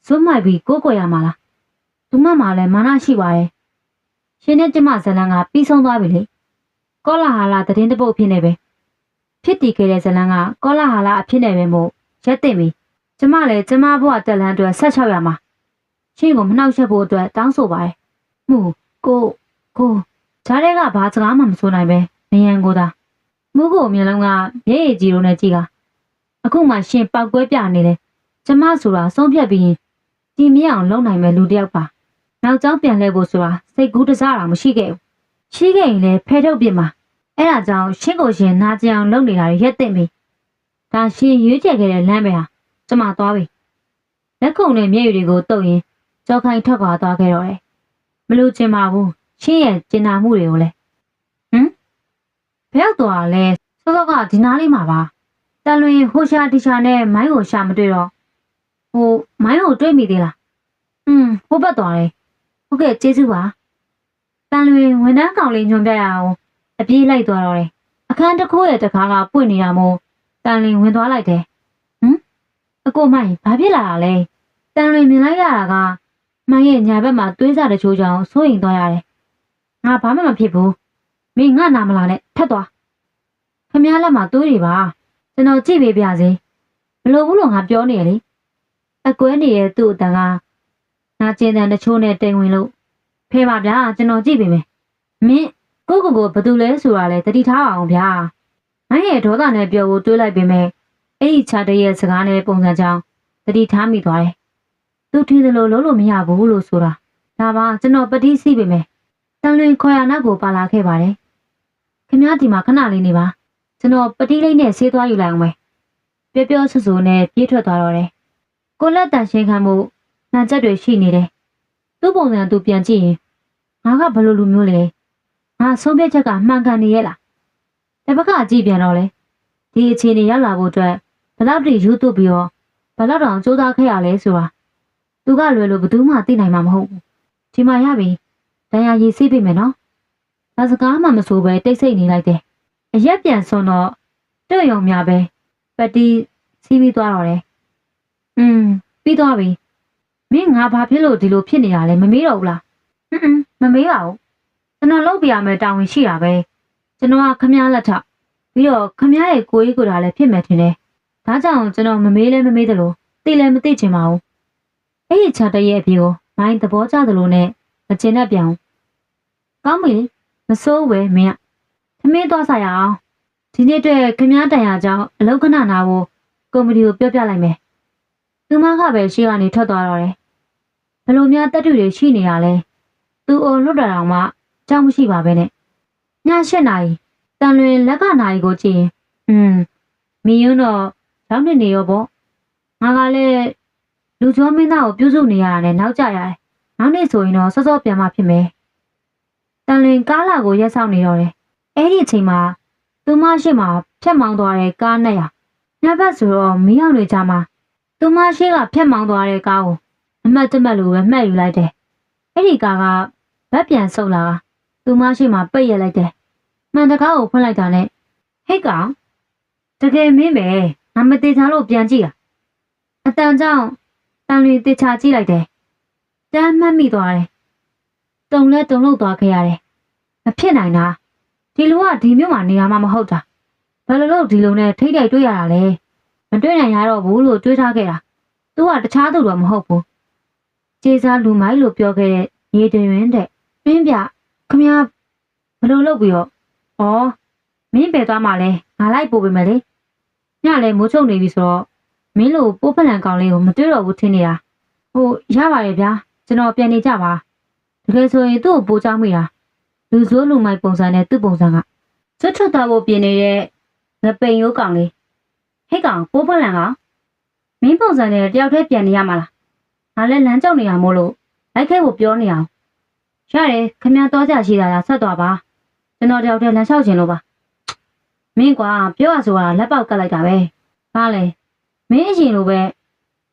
ဇွတ်မိုက်ပြီးကိုးကွယ်ရမှာလား။သူမမှလည်းမာနရှိပါတယ်။ရှင်နဲ့ကျမဇလန်ကပြီးဆုံးသွားပြီလေ။ကောလာဟာလာသတင်းတပုတ်ဖြစ်နေပဲ။ဖြစ်တည်ခဲ့တဲ့ဇလန်ကကောလာဟာလာအဖြစ်နေပဲမို့ရက်သိမ့်ပြီ။ကျမလည်းကျမဘဝတက်လန်းအတွက်ဆက်ချောက်ရမှာ။ရှင်ကိုမနှောက်ယှက်ဖို့အတွက်တောင်းဆိုပါတယ်။မှုကိုဂျားတဲ့ကဘာစကားမှမဆိုနိုင်ပဲနေရန်ကိုသာမှုကိုမျိုးလုံးကမျက်ရည်ကြီးလိုနဲ့ကြည့်ကအခုမှရှင်ပောက်ကွဲပြနေတယ်ကျမဆိုတာဆုံးဖြတ်ပြီးကြည်မြအောင်လုပ်နိုင်မဲ့လူတစ်ယောက်ပါနောက်ကျောင်းပြန်လဲဖို့ဆိုတာစိတ်ကူးတစားတော့မရှိခဲ့ဘူးရှိခဲ့ရင်လည်းဖဲထုတ်ပြစ်မှာအဲ့ဒါကြောင့်ရှင်းကိုရှင်နာကျင်အောင်လုပ်နေတာရက်သိမ့်ပြီဒါရှင်ရွေးချယ်ခဲ့တဲ့လမ်းပဲဟာကျမသွားပြီလက်ခုံနဲ့မျက်ရည်တွေကိုတုပ်ရင်ကြောက်ခိုင်းထွက်ခွာသွားခဲ့တော့တယ်မလို့ချင်ပါဘူးရှင်းရဲ့ကျင်နာမှုတွေကိုလဲဘယ်ရောက်သွားလဲစောစောကဒီနားလေးမှာပါတန်လွင်ဟိုရှာတီရှာနဲ့မိုင်းကိုရှာမတွေ့တော့မိုင်းကိုတွေ့မိသေးလားဟိုဘက်သွားတယ်ဟုတ်ကဲ့ကျေးဇူးပါတန်လွင်ဝန်ထမ်းကောင်လေးညွန်ပြရအောင်အပြေးလိုက်သွားတော့တယ်အခန်းတစ်ခုရဲ့တကားကပွင့်နေတာမို့တန်လွင်ဝင်သွားလိုက်တယ်အကိုမိုင်းဘာဖြစ်လာတာလဲတန်လွင်မြင်လိုက်ရတာကမိုင်းရဲ့ညာဘက်မှာသွေးစာတချို့ကြောင့်စိုးရိမ်သွားရတယ်ငါဘာမှမဖြစ်ဘူးမင်းငါနာမလားနဲ့ထက်သွားခမည်းလက်မှာသွေးတွေပါကျွန်တော်ကြည့်ပေးပြစေမလိုဘူးလို့ငါပြောနေရလေအကွဲနေတဲ့သူ့အတန်ကနာကျင်တဲ့တချို့နဲ့တိမ်ဝင်လို့ဖေးပါဗျာကျွန်တော်ကြည့်ပေးမယ်မင်းကိုဘသူလဲဆိုတာလဲတတိထားအောင်ဗျာမိုင်းရဲ့ဒေါသနဲ့ပြောဖို့တွေးလိုက်ပေမဲ့အဲ့ဒီချာတဲ့ရဲ့စကားနဲ့ပုံစံကြောင့်တတိထားမိသွားတယ်သူထင်တယ်လို့လို့မရဘူးလို့ဆိုတာဒါပါကျွန်တော်ပတိစီးပေးမယ်တန်လွင်ခေါ်ရနောက်ကိုပါလာခဲ့ပါတယ်ခင်ဗျားဒီမှာခဏလေးနေပါကျွန်တော်ပတိလေးနဲ့ဆေးသွားယူလိုက်အောင်ပဲပြောဆူဆူနဲ့ပြေးထွက်သွားတော့တယ်ကိုလက်တန်ရှင်းခံမှုနှံချက်တွေရှိနေတယ်သူ့ပုံစံသူပြန်ကြည့်ရင်ငါကဘယ်လိုလူမျိုးလဲငါဆုံးဖြတ်ချက်ကမှန်ကန်နေရဲ့လားတပတ်ကအကြည့်ပြန်တော့လေဒီအခြေအနေရောက်လာဖို့အတွက်ဘယ်လောက်ထိယူသွပြီးတော့ဘယ်လောက်တောင်စူးစမ်းခဲ့ရလဲဆိုတာသူကလွယ်လို့ဘယ်သူမှသိနိုင်မှာမဟုတ်ဘူးဒီမှာရပြီဒဏ်ရာရည်စီးပေးမယ်နော်ဒါစကားမှမဆိုပဲတိတ်ဆိတ်နေလိုက်တယ်အရက်ပြန်ဆုံးတော့တွေ့ရုံများပဲပတိစီးပြီးသွားတော့တယ်ပြီးသွားပြီမင်းငါဘာဖြစ်လို့ဒီလိုဖြစ်နေတာလဲမမေးတော့ဘူးလားမမေးပါဘူးကျွန်တော်လုပ်ပြရမယ်တာဝန်ရှိတာပဲကျွန်တော်ကခမည်းလက်ထပြီးတော့ခမည်းရဲ့ကိုကြီးကိုယ်တာလည်းဖြစ်မယ်ထင်တယ်ဒါကြောင့်ကျွန်တော်မမေးလဲမမေးတယ်လို့သိလဲမသိချင်ပါဘူးအဲ့ဒီချာတရဲ့အပြေကိုမိုင်းသဘောကျသလိုနဲ့မကျင်တတ်ပြန်ဘူးကောင်းပြီမစိုးဝဲမင်းကသမင်းသွားစားရအောင်ဒီနေ့အတွက်ခမည်းတန်ရာကြောင့်အလောက်ခဏနာဖို့ကုမ္ပဏီကိုပြောပြလိုက်မယ် သူမကပဲရှေ့ကနေထွက်သွားတော့တယ်ဘလို့များတက်တူတွေရှိနေရလဲသူအိုလွတ်တော်အောင်မှကြောက်မရှိပါပဲနဲ့ည7 နာရီတန်လွင်လက်ကနာရီကိုကြည့်ရင်မီယွန်းတော့ရောက်နေရောပေါ့ငါကလည်းလူကျော်မင်းသားကိုပြုစုနေရတာနဲ့နောက်ကျရတယ်နောက်နေ့ဆိုရင်တော့စောစောပြန်မှဖြစ်မယ်တန်လွင်ကားလာကိုရက်ဆောင်နေတော့တယ်အဲ့ဒီအချိန်မှာသူမရှိမှဖြတ်မောင်းသွားတဲ့ကားနဲ့ရညဘက်ဆိုတော့မီးအောင်တွေကြမှာသူမရှိကဖြတ်မောင်းသွားတဲ့ကားကိုအမှတ်တမဲ့လိုပဲမှတ်ယူလိုက်တယ်အဲ့ဒီကားကဗက်ပြန်ဆုပ်လာသူမရှိမှပိတ်ရက်လိုက်တယ်မှန်တကားကိုဖွင့်လိုက်တာနဲ့ဟိတ်ကောင်တကယ်မင်းပဲငါမသေးချာလို့ပြန်ကြည့်တာအတန်ကြောင့်တန်လွင်တေချာကြည့်လိုက်တယ်တမ်းမှတ်မိသွားတယ်တုံလဲတုံလို့သွားခဲ့ရတယ်မဖြစ်နိုင်တာဒီလူကဒီမြို့မှာနေရမှာမဟုတ်တာဘယ်လိုလုပ်ဒီလိုနဲ့ထိတ်တိုက်တွေ့ရတာလဲမတွေ့နိုင်ရတော့ဘူးလို့တွေးထားခဲ့တာသူကတခြားသူတော့မဟုတ်ဘူးကျေးစားလူမိုက်လို့ပြောခဲ့တဲ့ရေတွင်တဲ့မင်းပြခမရဘယ်လိုလုပ်ပြီးတော့ဩမင်းပဲသွားမှလဲငါလိုက်ပို့ပေးမယ်လေညလည်းမိုးချုပ်နေပြီဆိုတော့မင်းလိုပိုးဖလန်ကောင်လေးကိုမတွေ့တော့ဘူးထင်နေတာဟိုရပါတယ်ဗျာကျွန်တော်ပြန်နေကြပါတကယ်ဆိုရင်သူ့ကိုပိုးချောင်းမိတာလူစိုးလူမိုက်ပုံစံနဲ့သူ့ပုံစံကစွတ်ထွက်သွားဖို့ပြင်နေတဲ့ငပိန်ရိုးကောင်လေးဟဲ့ကောင်ပိုးဖလန်ကောင်မင်းပုံစံနဲ့တယောက်တည်းပြန်နေရမှာလားငါလည်းလမ်းကြောက်နေရမို့လို့လိုက်ခဲ့ဖို့ပြောနေအောင်ရတယ်ခမည်းတော်ကြရှိတာလားဆက်သွားပါကျွန်တော်တယောက်တည်းလမ်းလျှောက်ချင်လို့ပါမင်းကွာပြောရဆိုတာလက်ပေါက်ကတ်လိုက်တာပဲဘာလဲမင်းအရင်လိုပဲ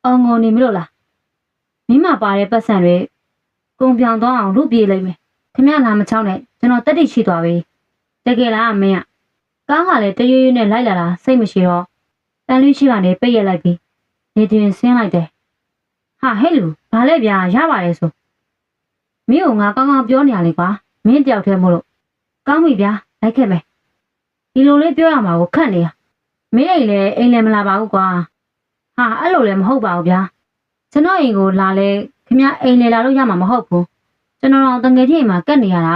အောင်ငုံနေမလို့လားမင်းမပါတဲ့ပတ်စံတွေကုန်ပြောင်သွားအောင်လုပ်ပြေးလိုက်မယ်ခမလာမချောင်းနဲ့ကျွန်တော်တက်တိရှိသွားပြီတကယ်လားမင်းကကားကလည်းတရွရွနဲ့လိုက်လာတာစိတ်မရှိတော့တန်လွှရှိကနေပိတ်ရက်လိုက်ပြီးနေတွင်ဆင်းလိုက်တယ်ဟာဟဲ့လူဘာလဲဗျာရပါတယ်ဆိုမင်းကငါကောင်းကောင်းပြောနေရလေကွာမင်းတယောက်တည်းမို့လို့ကောင်းပြီဗျာလိုက်ခဲ့မယ်ဒီလိုလေးပြောရမှာကိုခန့်နေရမင်းအိမ်လည်းမလာပါဘူးကွာဟာအဲ့လိုလည်းမဟုတ်ပါဘူးဗျာကျွန်တော်အိမ်ကိုလာလဲခင်ဗျအိမ်လေလာလို့ရမှာမဟုတ်ဘူးကျွန်တော်တော့တငယ်ချင်းအိမ်မှာကတ်နေရတာ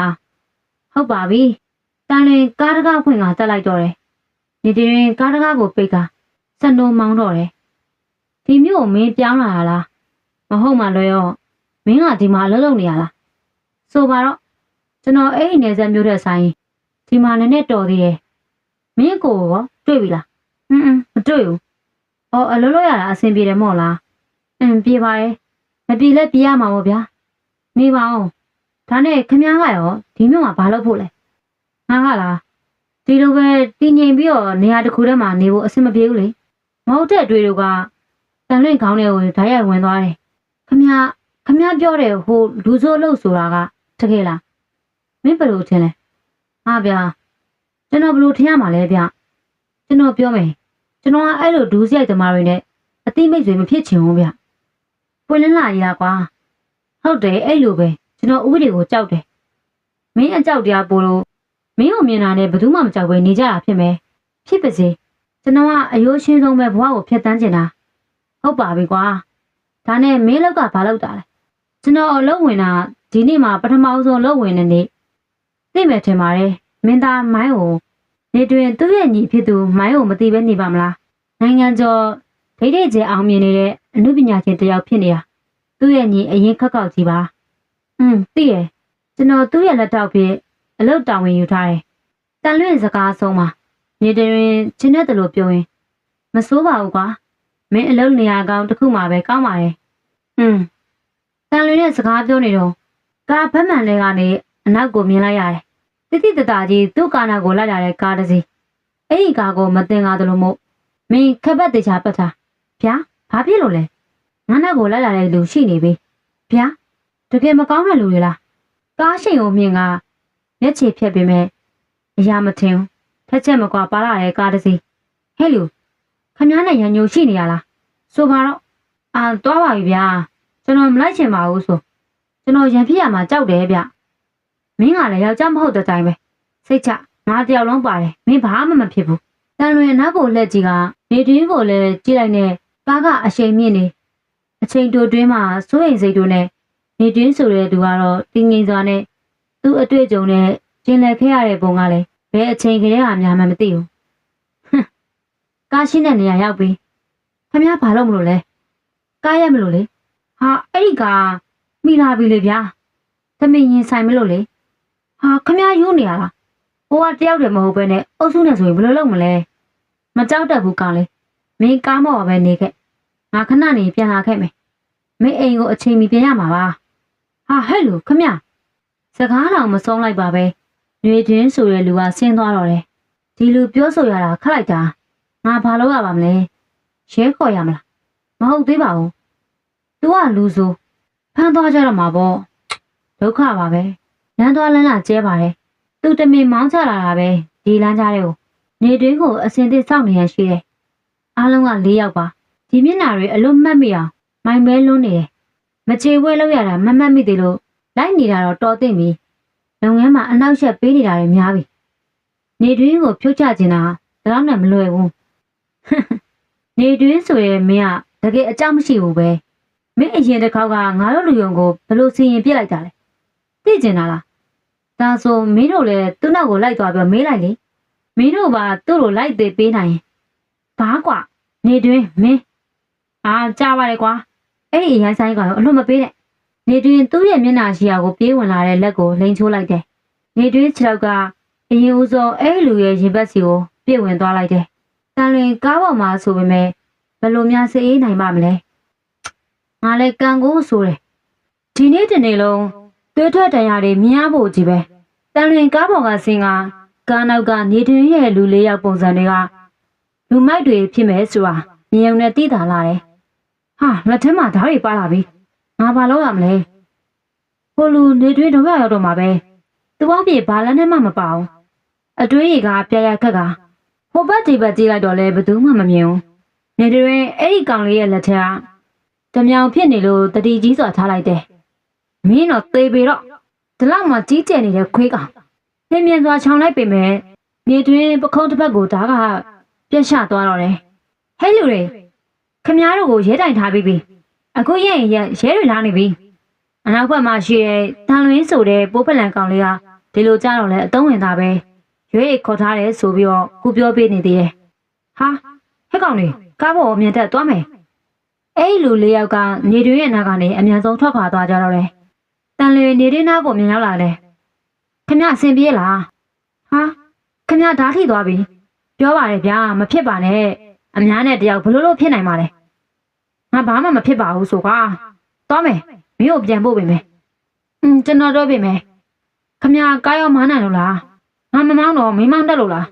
ဟုတ်ပါပြီတန်ရင်ကားတကားဖွင့်ကတက်လိုက်တော့တယ်နေတွင်ကားတကားကိုပိတ်ကစက်နိုးမောင်းတော့တယ်ဒီမြို့ကိုမင်းပြောင်းလာလားမဟုတ်မှလွယ်ရောမင်းကဒီမှာအလုပ်လုပ်နေရလားဆိုပါတော့ကျွန်တော်အဲ့ဒီနယ်စပ်မြို့တဲ့ဆိုင်ဒီမှာနည်းနည်းတော်သေးတယ်မင်းကိုရောတွေ့ပြီလားမတွေ့ဘူးအော်အလုပ်လုပ်ရတာအဆင်ပြေတယ်မို့လားပြေပါတယ်မပြေလဲပြေးရမှာပေါ့ဗျာနေပါအောင်ဒါနဲ့ခမည်းကရောဒီမြို့မှာဘာလုပ်ဖို့လဲငါကလားဒီလိုပဲတည်ငြိမ်ပြီးတော့နေရာတစ်ခုထဲမှာနေဖို့အဆင်မပြေဘူးလေမဟုတ်တဲ့အတွေ့တွေကတန်လွင့်ခေါင်းထဲကိုဓာတ်ရိုက်ဝင်သွားတယ်ခမည်းပြောတယ်ဟိုလူစိုးလို့ဆိုတာကတကယ်လားမင်းဘယ်လိုထင်လဲဟာဗျာကျွန်တော်ဘယ်လိုထင်ရမှာလဲဗျကျွန်တော်ပြောမယ်ကျွန်တော်ကအဲ့လိုဒူးစရိုက်သမားတွေနဲ့အသိမိတ်ဆွေမဖြစ်ချင်ဘူးဗျပွင့်လင်းလာရကွာဟုတ်တယ်အဲ့လိုပဲကျွန်တော်ဥပဒေကိုကြောက်တယ်မင်းအကြောက်တရားပို့လို့မင်းကိုမြင်တာနဲ့ဘယ်သူမှမကြောက်ပဲနေကြတာဖြစ်မယ်ဖြစ်ပါစေကျွန်တော်ကအယိုးရှင်းဆုံးပဲဘဝကိုဖျက်ဆီးချင်တာဟုတ်ပါပြီကွာဒါနဲ့မင်းလောက်ကဘာလုပ်တာလဲကျွန်တော်အလုပ်ဝင်တာဒီနေ့မှပထမဆုံးလုပ်ဝင်တဲ့နေ့သိမယ်ထင်ပါတယ်မင်းသားမိုင်းကိုနေတွင်သူ့ရဲ့ညီဖြစ်သူမိုင်းကိုမသိပဲနေပါမလားနိုင်ငံကျော်ဒိတ်ဒိတ်ကျအောင်မြင်နေတဲ့အမှုပညာရှင်တယောက်ဖြစ်နေတာသူ့ရဲ့ညီအရင်ခက်ခေါက်ကြီးပါသိရကျွန်တော်သူ့ရဲ့လက်ထောက်ဖြစ်အလုပ်တာဝန်ယူထားတယ်တန်လွင့်စကားဆုံးမှာနေတွင်ချင်းတဲ့တလို့ပြောရင်မစိုးပါဘူးကွာမင်းအလုပ်နေရာကောင်းတစ်ခုမှပဲကောင်းပါတယ်တန်လွင့်ရဲ့စကားပြောနေတော့ကားဖက်မှန်လေးကနေအနောက်ကိုမြင်လိုက်ရတယ်တိတိတတကြီးသူ့ကာနာကိုလိုက်လာတဲ့ကားတစ်စီးအဲ့ဒီကားကိုမတင်ကားသလိုမို့မင်းခက်ပတ်တေချာပတ်တာဗျာဘာဖြစ်လို့လဲငါနောက်ကိုလိုက်လာတဲ့လူရှိနေပြီဗျာတကယ်မကောင်းတဲ့လူတွေလားကားရှိန်ကိုမြင်ကလက်ချေဖြတ်ပေမဲ့အရာမထင်ဘူးထက်ချက်မကွာပါလာတဲ့ကားတစ်စီးဟဲ့လူခမည်းနဲ့ရန်ညိုရှိနေရလားဆိုပါတော့သွားပါပြီဗျာကျွန်တော်မလိုက်ချင်ပါဘူးဆိုကျွန်တော်ရန်ဖြစ်ရမှာကြောက်တယ်ဗျမင်းကလည်းယောက်ျားမဟုတ်တဲ့တိုင်ပဲစိတ်ချငါတယောက်လုံးပါတယ်မင်းဘာမှမဖြစ်ဘူးတန်လွင်နောက်ကိုလက်ကြီးကနေတွင်းကိုလည်းကြည့်လိုက်နဲ့ကားကအရှိန်မြင့်နေအချိန်တိုတွင်းမှာစိုးရိမ်စိတ်တို့နဲ့နေတွင်းဆိုတဲ့သူကတော့တင်းငိမ့်စွာနဲ့သူ့အတွေ့အကြုံနဲ့ကျင်လည်ခဲ့ရတဲ့ပုံကလည်းဘယ်အချိန်ကလေးဟာများမှမသိဘူးကားရှင်းတဲ့နေရာရောက်ပြီခမည်းဘာလို့မလို့လဲ ကားရမလို့လေဟာအဲ့ဒီကမိလာပြီလေဗျာသမီးရင်ဆိုင်မလို့လေဟာခမယူနေရလားဟိုကတယောက်တည်းမဟုတ်ပဲနဲ့အုပ်စုနဲ့ဆိုရင်ဘယ်လိုလုပ်မလဲမကြောက်တတ်ဘူးကောင်လေမင်းကားမော်ပဲနေခဲ့ငါခဏနေပြန်လာခဲ့မယ်မင်းအိမ်ကိုအချိန်မီပြန်ရမှာပါဟာဟဲ့လူခမစကားတော်မဆုံးလိုက်ပါပဲຫນွေတွင်းဆိုတဲ့လူကဆင်းသွားတော့တယ်ဒီလူပြောဆိုရတာခက်လိုက်တာငါဘာလုပ်ရပါမလဲရဲခေါ်ရမလားမဟုတ်သေးပါဘူးသူကလူဆိုဖမ်းသွားကြတော့မှာပေါ့ဒုက္ခပါပဲလမ်းသွားလမ်းလာကျဲပါတယ်သူတမင်မောင်းချလာတာပဲဒီလမ်းကြားတွေကိုနေတွင်းကိုအစင်သစ်စောင့်နေရရှိတယ်အားလုံးက၄ယောက်ပါဒီမျက်နှာတွေအလွတ်မှတ်မိအောင်မိုင်မဲလွန်းနေတယ်မချေဝဲလောက်ရတာမမှတ်မိသေးလို့လိုက်နေတာတော့တော်သိမ့်ပြီလုပ်ငန်းမှာအနောက်ရှက်ပေးနေတာတွေများပြီနေတွင်းကိုဖြုတ်ချခြင်းတာတော့နဲ့မလွယ်ဘူးနေတွင်းဆိုရင်မင်းကတကယ်အကြောင်းမရှိဘူးပဲမင်းအရင်တစ်ခေါက်ကငါတို့လူယုံကိုဘလို့စီရင်ပြစ်လိုက်တာလဲသိကျင်တာလားဒါဆိုမင်းတို့လည်းသူ့နောက်ကိုလိုက်သွားပြီးမေးလိုက်လေမင်းတို့ပါသူ့ကိုလိုက်သေးပေးနိုင်ရင်ဘာကွာနေတွင်းမင်းကြားပါလေကွာအဲ့ဒီအရိုင်းဆိုင်ကတော့အလွတ်မပေးနဲ့နေတွင်းသူ့ရဲ့မျက်နှာရှိရာကိုပြေးဝင်လာတဲ့လက်ကိုလိန်ချိုးလိုက်တယ်နေတွင်းခြေထောက်ကအရင်ဦးဆုံးအဲ့လူရဲ့ရင်ဘတ်စီကိုပြည့်ဝင်သွားလိုက်တယ်တန်လွင်ကားပေါ်မှာဆိုပေမဲ့ဘယ်လိုများစေးအေးနိုင်ပါမလဲငါလည်းကံကိုဆိုတယ်ဒီနေ့တနေ့လုံးသွေးထွက်တရားတွေမြင်ရဖို့ကြီးပဲတန်လွင်ကားပေါ်ကဆင်းကကားနောက်ကနေတွင်းရဲ့လူ၄ယောက်ပုံစံတွေကလူမိုက်တွေဖြစ်မယ်ဆိုတာမြင်ုံနဲ့သိတာလာတယ်ဟာလက်ထဲမှာဓာတ်တွေပါလာပြီငါဘာလုပ်ရမလဲဟိုလူနေတွင်းတော့ရောက်တော့မှာပဲသူ့အပြေဘာလန်းနဲ့မှမပါဘူးအတွေးတွေကပြရခက်ကဟိုဘက်ဒီဘက်ကြည့်လိုက်တော့လဲဘယ်သူမှမမြင်ဘူးနေတွင်းအဲ့ဒီကောင်လေးရဲ့လက်ထက်ကတမြောင်ဖြစ်နေလို့တတိကြီးစွာထားလိုက်တယ်မင်းတော့သေပေတော့ဒီလောက်မှကြီးကျယ်နေတဲ့ခွေးကောင်ပြင်းပြင်းစွာခြောင်လိုက်ပေမဲ့နေတွင်းပခုံးတစ်ဖက်ကိုဓာတ်ကပြက်ရှသွားတော့တယ်ဟဲ့လူတွေခမားတို့ကိုရဲတိုင်ထားပြီးပြီအခုရဲတွေလာနေပြီအနောက်ဘက်မှာရှိတဲ့တန်လွင်းဆိုတဲ့ပိုးပလန်ကောင်လေးကဒီလိုကြားတော့လဲအတုံးဝင်တာပဲရွေးခေါ်ထားတယ်ဆိုပြီးတော့ခုပြောပေးနေသေးတယ်ဟာဟဲ့ကောင်လေးကားပေါ်အမြင်တက်သွားမယ်အဲ့လူ၄ယောက်ကနေတွင်းရဲ့နာကနေအမြန်ဆုံးထွက်ခွာသွားကြတော့တယ်တန်လွင်နေတွင်းနာကိုမြင်ရောက်လာတယ်ခမအဆင်ပြေလားဟာခမဓာတ်ထိသွားပြီပြောပါရဲ့ဗျာမဖြစ်ပါနဲ့အများနဲ့တယောက်ဘလို့ဖြစ်နိုင်ပါလဲငါဘာမှမဖြစ်ပါဘူးဆိုကွာသွားမယ်မင်းကိုပြန်ပို့ပေးမယ်ကျွန်တော်တော့ပြင်မယ်ခမကားရောမောင်းနိုင်လို့လားငါမမောင်းတော့မင်းမောင်းတတ်လို့လား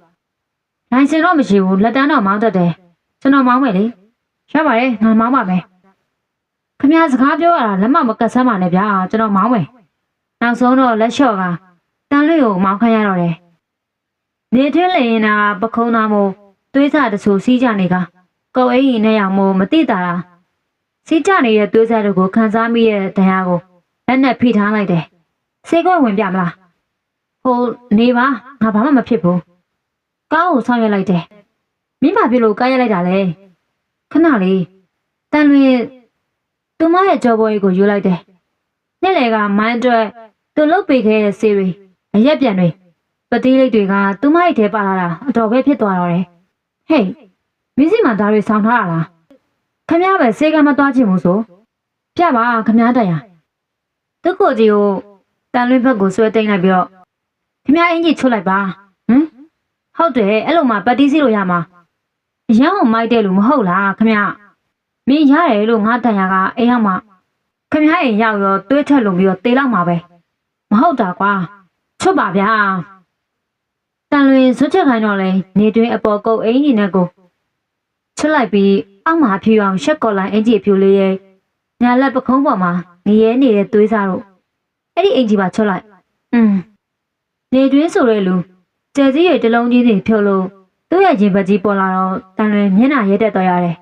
လိုင်စင်တော့မရှိဘူးလက်တန်းတော့မောင်းတတ်တယ်ကျွန်တော်မောင်းမယ်လေရပါတယ်ငါမောင်းပါမယ်ခမစကားပြောရတာလက်မမကတ်ဆမ်းပါနဲ့ဗျာကျွန်တော်မောင်းမယ်နောက်ဆုံးတော့လက်လျှော့ကတန်လေးကိုမောင်းခိုင်းရတော့တယ်နေထွင်းလရင်နာပခုံးသားမို့သွေးစားတဆူစီးကြနေကကုတ်အိမ်နဲ့ရောင်မို့မတိတာလားစီးကြနေတဲ့သွေးစားတို့ကိုခန်းစားမိရဲ့တရားကိုလက်နဲ့ဖိထားလိုက်တယ်ဆေးကွက်ဝင်ပြမလားဟိုနေပါငါဘာမှမဖြစ်ဘူးကားကိုဆောင်းရလိုက်တယ်မင်းဘာဖြစ်လို့ကားရလိုက်တာလဲခဏလေးတန်လွင်သူမရဲ့ကြောပေါ်ကြီးကိုယူလိုက်တယ်နေ့လေကမိုင်းအတွက်သူလုတ်ပေးခဲ့တဲ့ဆေးတွေအရက်ပြန်တွေပတိလိတ်တွေကသူမရဲ့ထဲပါလာတာအတော်ပဲဖြစ်သွားတော့တယ်ဟေးမင်းစီမှာဒါတွေဆောင်းထားတာလားခမည်းပဲဆေးကမသွားချင်ဘူးဆိုပြပါခမည်းတရသူ့ကိုကြီးကိုတန်လွင်ဘက်ကိုဆွဲသိမ်းလိုက်ပြီးတော့ခမည်းအင်ကြီးချွတ်လိုက်ပါဟုတ်တယ်အဲ့လိုမှပတ်တီးစီလို့ရမှာအရန်ကိုမိုက်တဲ့လူမဟုတ်လားခမည်းမင်းရတယ်လို့ငါတန်ရကအိမ်ရောက်မှခမည်းအိမ်ရောက်ရောတွေးထက်လုံပြီးတော့တေးလောက်မှာပဲမဟုတ်တာကွာချွတ်ပါဗျာတန်လွင်စွတ်ချက်ခိုင်းတော့လေနေတွင်းအပေါ်ကုတ်အင်ကြီးနဲ့ကိုချွတ်လိုက်ပြီးအောက်မှာဖြူအောင်ရှက်ကော်လိုင်းအင်ကြီးဖြူလေးရဲ့ညာလက်ပခုံးပေါ်မှာနေရဲနေတဲ့သွေးစားတို့အဲ့ဒီအင်ကြီးပါချွတ်လိုက်နေတွင်းဆိုတဲ့လူကျဲကြီးရဲ့တလုံးကြီးတွေဖြုတ်လို့သူ့ရဲ့ရင်ဘတ်ကြီးပေါ်လာတော့တန်လွင်မျက်နှာရဲတက်သွားရတယ်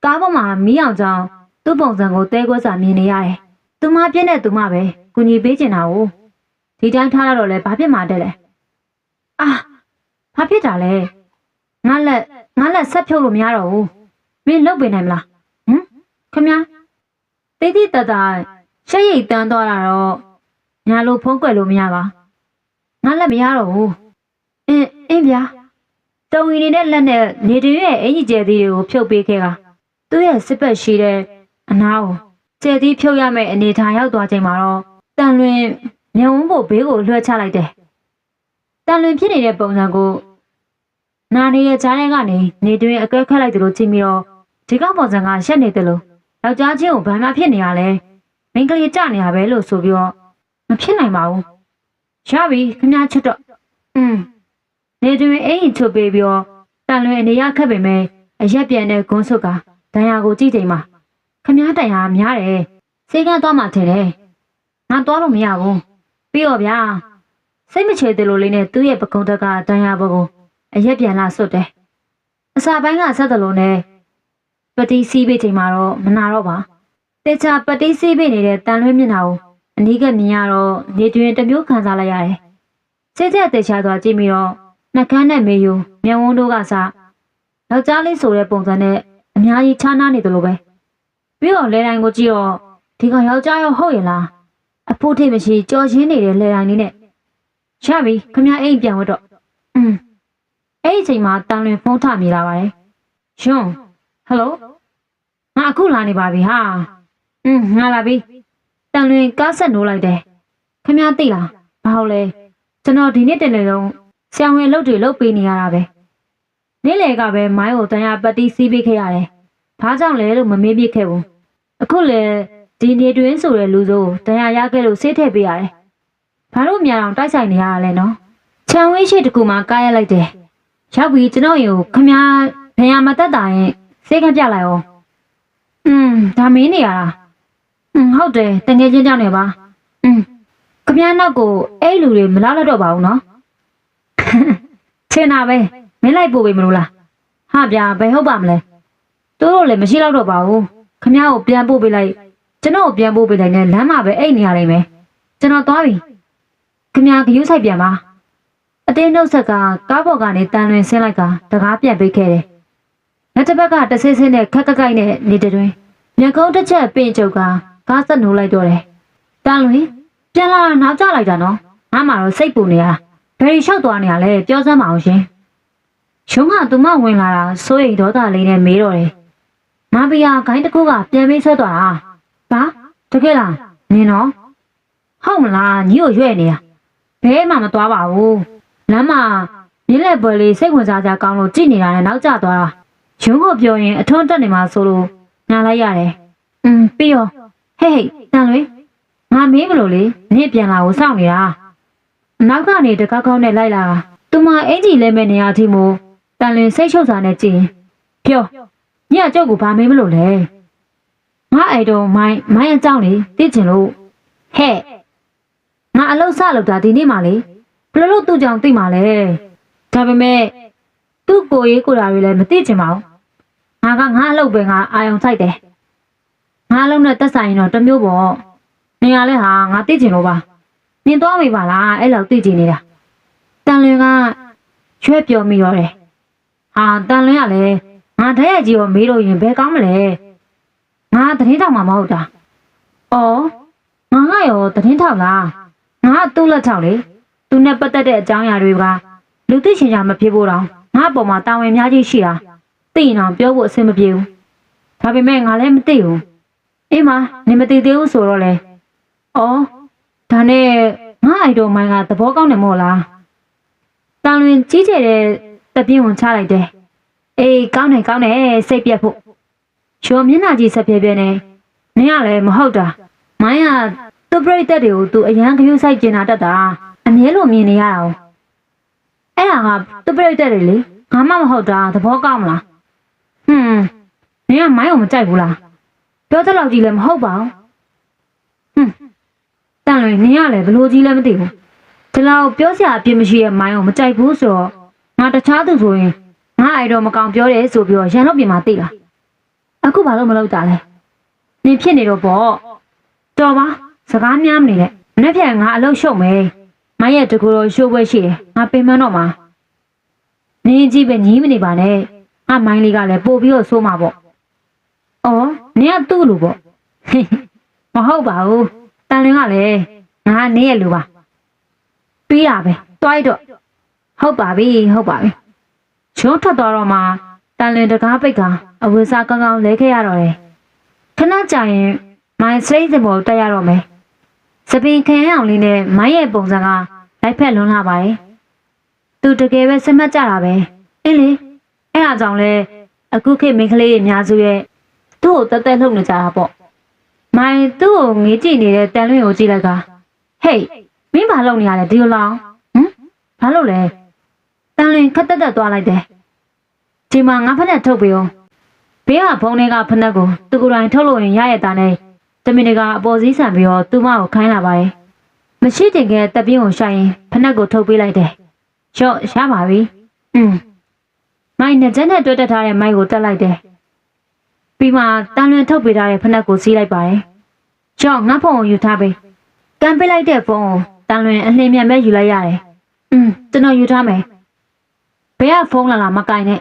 ကားပေါ်မှာမီးအောင်ကြောင်သူ့ပုံစံကိုတဲခွဲစာမြင်နေရတယ်သူမပြင်းတဲ့သူမပဲကူညီပေးချင်တာကိုဒီတိုင်းထားတော့လဲဘာဖြစ်မှတက်လဲဘာဖြစ်တာလဲငါလက်ဆက်ဖြုတ်လို့မရတော့ဘူးမင်းလုတ်ပေးနိုင်မလားခမတိတ်တိတတရှက်ရိတ်တန်းသွားတာတော့ညာလို့ဖုံးကွယ်လို့မရပါငါလက်မရတော့ဘူးအင်းဗျာတုံရီနေတဲ့လက်နဲ့နေတွင်ရဲ့အင်ကြီးကျဲသေးတွေကိုဖြုတ်ပေးခဲ့တာသူ့ရဲ့စစ်ပတ်ရှိတဲ့ အနာကိုကျဲသီးဖြုတ်ရမယ့်အနေထားရောက်သွားချိန်မှာတော့တန်လွင်မျက်ဝန်းကိုဘေးကိုလွှဲချလိုက်တယ်တန်လွင်ဖြစ်နေတဲ့ပုံစံကိုနာနေရဲ့ကြားထဲကနေနေတွင်အကဲခတ်လိုက်တယ်လို့ကြည့်ပြီးတော့ဒီကောင်ပုံစံကရှက်နေတယ်လို့ယောက်ျားချင်းကိုဘာမှဖြစ်နေရလဲမိန်းကလေးကြနေရပဲလို့ဆိုပြီးတော့မဖြစ်နိုင်ပါဘူးရပြီခင်ဗျားချစ်တော့နေတွင်အိမ်ချုပ်ပေးပြီးတော့တန်လွင်အနေရခက်ပေမဲ့အရက်ပြန်တဲ့ဂွန်းဆုပ်ကဒဏ်ရာကိုကြည့်ချိန်မှာခင်ဗျားဒဏ်ရာများတယ်စေကန်းသွားမှထင်တယ်ငါသွားလို့မရဘူးပြီးတော့ဗျာစိတ်မချေတယ်လို့လေးနဲ့သူ့ရဲ့ပကုံးတက်ကဒဏ်ရာပေါ်ကိုအရက်ပြန်လာဆွတ်တယ်အစာပိုင်းကဆက်တယ်လို့နဲ့ပတိစီးပေးချိန်မှာတော့မနာတော့ပါတေချာပတိစီးပေးနေတဲ့တန်လွင်မျက်နှာကိုအနီးကမြင်ရတော့နေတွင်တစ်မျိုးခံစားလိုက်ရတယ်စိတ်သက်တေချာသွားကြည့်ပြီးတော့နှကန်းနဲ့မေယူမျက်ဝန်းတို့ကစားယောက်ျားလေးဆိုတဲ့ပုံစံနဲ့အများကြီးခြားနားနေတယ်လို့ပဲပြီးတော့လဲတိုင်းကိုကြည့်တော့ဒီကောင်ယောက်ျားရောဟုတ်ရဲ့လားအဖို့ထိမရှိကြော်ရင်းနေတဲ့လဲတိုင်းလေးနဲ့ရပြီခမအိမ်ပြန်ဝတ်တော့အဲ့ဒီအချိန်မှာတန်လွင်ဖုန်းထမိလာပါတယ်ရှင်ဟယ်လိုငါအခုလာနေပါပြီဟာငါလာပြီတန်လွင်ကားဆက်နိုးလိုက်တယ်ခမသိလားဘာဟုတ်လဲကျွန်တော်ဒီနေ့တနေ့လုံးဆံဝင်လုပ်တွေလုပ်ပေးနေရတာပဲနေ့လေကပဲမိုင်းကိုတန်ရပတ်တီးစီးပေးခဲ့ရတယ်ဘာကြောင့်လဲလို့မမေးပြခဲ့ဘူးအခုလေဒီနေတွင်ဆိုတဲ့လူစိုးတန်ရရခဲ့လို့ဆေးထည့်ပေးရတယ်ဘာလို့မြန်အောင်တိုက်ဆိုင်နေရတာလဲနော်ခြံဝေးရှိတကူမှကားရလိုက်တယ်ရောက်ပြီကျွန်တော်ကိုခမဘယ်ရမတက်တာရင်ဆေးကပြလိုက်အောင်ဒါမင်းနေရတာဟုတ်တယ်တငယ်ချင်းကြောင့်နေပါခမနောက်ကိုအဲ့လူတွေမလာတော့ပါဘူးနော်ချင်တာပဲမင်းလိုက်ပို့ပေးမလို့လားဟာဗျာဘယ်ဟုတ်ပါမလဲသူတို့လည်းမရှိတော့ပါဘူးခမကိုပြန်ပို့ပေးလိုက်ကျွန်တော်ပြန်ပို့ပေးလိုက်နဲ့လမ်းမှာပဲအိတ်နေရလိမ့်မယ်ကျွန်တော်သွားပြီခမဂယူးဆိုင်ပြန်ပါအတင်းနှုတ်ဆက်ကကားပေါ်ကနေတန်လွင်ဆင်းလိုက်ကတကားပြန်ပေးခဲ့တယ်လက်တစ်ဘက်ကတဆင်းဆင်းနဲ့ခက်ခက်ကိုက်နဲ့နေတဲ့တွင်မျက်ကုံးတစ်ချက်ပင်ကျုပ်ကကားဆက်နိုးလိုက်တော့တယ်တန်လွင်ပြန်လာနောက်ကျလိုက်တာနော်ငါမှတော့စိတ်ပူနေရတာဘယ်လျှောက်သွားနေရလဲပြောစမ်းပါအောင်ရှင်ရုံးကသူမဝင်လာတာစိုးရိမ်ဒေါသလေးနဲ့မေးတော့တယ်မဘီယာဂိုင်းတစ်ခုကပြန်ပြီးဆွဲသွားတာဘာတကယ်လားနင်နော်ဟုတ်မလားညီကိုရွဲ့နေရဘဲမှမသွားပါဘူးလမ်းမှာမြင်းလက်ပွဲလေးစိတ်ဝင်စားကြကောင်းလို့ကြည့်နေတာနဲ့နောက်ကျသွားတာရုံးကိုပြောရင်အထွန်းတက်နေမှာဆိုလို့နားလိုက်ရတယ်ပြီးရောဟဲ့တန်လွင်ငါမေးမလို့လေနင့်ပြန်လာကိုစောင့်နေတာနောက်ကနေတကောက်ကောက်နဲ့လိုက်လာတာသူမအင်ကြီးလဲမဲ့နေရာထိမို့တန်လွင်စိတ်ရှုပ်စာနဲ့ကြည့်ပြောညကျုပ်ကိုဘာမေးမလို့လဲငါအဲ့တော့မိုင်းအကြောင်းလေသိချင်လို့ဟဲ့ငါအလုပ်စလုပ်တာဒီနေ့မှလေဘယ်လိုလုပ်သူ့ကြောင့်သိမှလဲဒါပေမဲ့သူ့ကိုရေးကိုတာတွေလည်းမသိချင်ပါဘူးငါအလုပ်ပဲငါအာယုံဆိုင်တယ်ငါအလုပ်နဲ့တက်ဆိုင်ရင်တော့တမျိုးပေါ့နေရလဲဟာငါသိချင်လို့ပါနင်သွားမိပါလားအဲ့လောက်သိချင်နေတာတန်လွင်ကရွှဲပြောမိရောတယ်ဟာတန်လွင်ကလည်းငါဓာတ်ရိုက်ကြီးရောမေးလို့ရင်ဘယ်ကောင်းမလဲငါသတင်းထောက်မှမဟုတ်တာအော်ငါရောသတင်းထောက်လားငါသူ့လက်ထောက်လေသူနဲ့ပတ်သက်တဲ့အကြောင်းအရာတွေကလူသိရှင်ချာမဖြစ်ဖို့တော့ငါအပေါ်မှာတာဝန်များကြီးရှိတာသိရင်တော့ပြောဖို့အဆင်မပြေဘူးဒါပေမဲ့ငါလည်းမသိဘူးအေးမနင်မသိသေးဘူးဆိုတော့လေအော်ဒါနဲ့ငါအိုက်တော်မိုင်းကသဘောကောင်းတယ်မို့လားတန်လွင်ကြီးကျယ်တဲ့တပြင်းဝင်ချလိုက်တယ်အေးကောင်းတယ်စိတ်ပြက်ဖို့ရောမျက်နှာကြီးဆက်ပြဲပြဲနဲ့နင်ကလည်းမဟုတ်တာမိုင်းကသူ့ပြိတ္တတွေကိုသူအရန်ခရူးဆိုင်ကျင်တာတတ်တာအမြဲလိုမြင်နေရတာအဲ့ဒါကသူ့ပြိတ္တတွေလေငါမှမဟုတ်တာသဘောကောင်းမလားနင်ကမိုင်းကိုမကြိုက်ဘူးလားပြောတဲ့လောက်ကြီးလည်းမဟုတ်ပါဘူးတန်လွင်နင်ကလည်းဘလို့ကြီးလည်းမသိဘူးဒီလောက်ပြောစရာအပြစ်မရှိရဲ့မိုင်းကိုမကြိုက်ဘူးဆိုတော့ငါတခြားသူဆိုရင်ငါအဲ့တော့မကောင်ပြောတယ်ဆိုပြီးတော့ရန်လို့ပြင်မှာသိလားအခုဘာလို့မလုပ်တာလဲနင်ဖြစ်နေတော့ပေါ့တော်ပါစကားများမနေနဲ့နေ့ဖြန်ငါအလုပ်ရှုပ်မယ်မိုင်းရဲ့တကူတော့ရှိုးပွဲရှိတယ်ငါပင်မတော့မှာနင်ကြီးပဲညီးမနေပါနဲ့ငါမိုင်းလေးကလည်းပို့ပြီးတော့ဆိုးမှာပေါ့အော်နင်ကသူ့လူပေါ့မဟုတ်ပါဘူးတန်လင်းကလည်းငါနင်းရဲ့လူပါပြီးတာပဲတွိုက်တော့ဟုတ်ပါပြီရုံးထွက်သွားတော့မှတန်လင်းတကားပိတ်ကအဝေးစားကောင်းကောင်းလဲခဲ့ရတော့တယ် ခဏကြာရင်မိုင်းစိတ်စပေါ်တက်ရတော့မယ်စပင်ခံအောင်လေးနဲ့မိုင်းရဲ့ပုံစံကလိုက်ဖက်လွန်းလာပါတယ်သူတကယ်ပဲစမတ်ကြတာပဲအင်းလေအဲ့ဒါကြောင့်လဲအခုခေတ်မိန်းကလေးတွေအများစုရဲ့သူ့ကိုတက်တက်လှုပ်နေကြတာပေါ့မိုင်းသူ့ကိုငေးကြည့်နေတဲ့တန်လွင်ကိုကြည့်လိုက်ကဟေးမင်းဘာလုပ်နေရလဲဒီလိုလောင်ဘာလုပ်လဲတန်လွင်ခက်တက်တက်သွားလိုက်တယ်ဒီမှာငါဖက်နဲ့ထုတ်ပြီးအောင်ဘေးကဖုန်းထဲကဖက်နဲ့ကိုသူကိုယ်တိုင်ထုတ်လို့ရင်ရရတာနဲ့တမင်တကာအပေါ်စည်းဆန်ပြီးတော့သူ့မကိုခိုင်းလာပါတယ်မရှိတင်ခဲ့တပ်ပြင်းကိုရှာရင်ဖက်နဲ့ကိုထုတ်ပေးလိုက်တယ်ရော့ရပါပြီမိုင်းနဲ့ကျန်းနဲ့တွဲတက်ထားတဲ့မိုင်းကိုတက်လိုက်တယ်ပြီးမှတန်လွင်ထုတ်ပေးထားတဲ့ဖက်နဲ့ကိုစီးလိုက်ပါတယ်ရော့ငါဖုန်းကိုယူထားပေးကမ်းပေးလိုက်တဲ့ဖုန်းကိုတန်လွင်အလင်းမြန်ပဲယူလိုက်ရတယ်ကျွန်တော်ယူထားမယ်ဘယ်ကဖုန်းလာမကင်နဲ့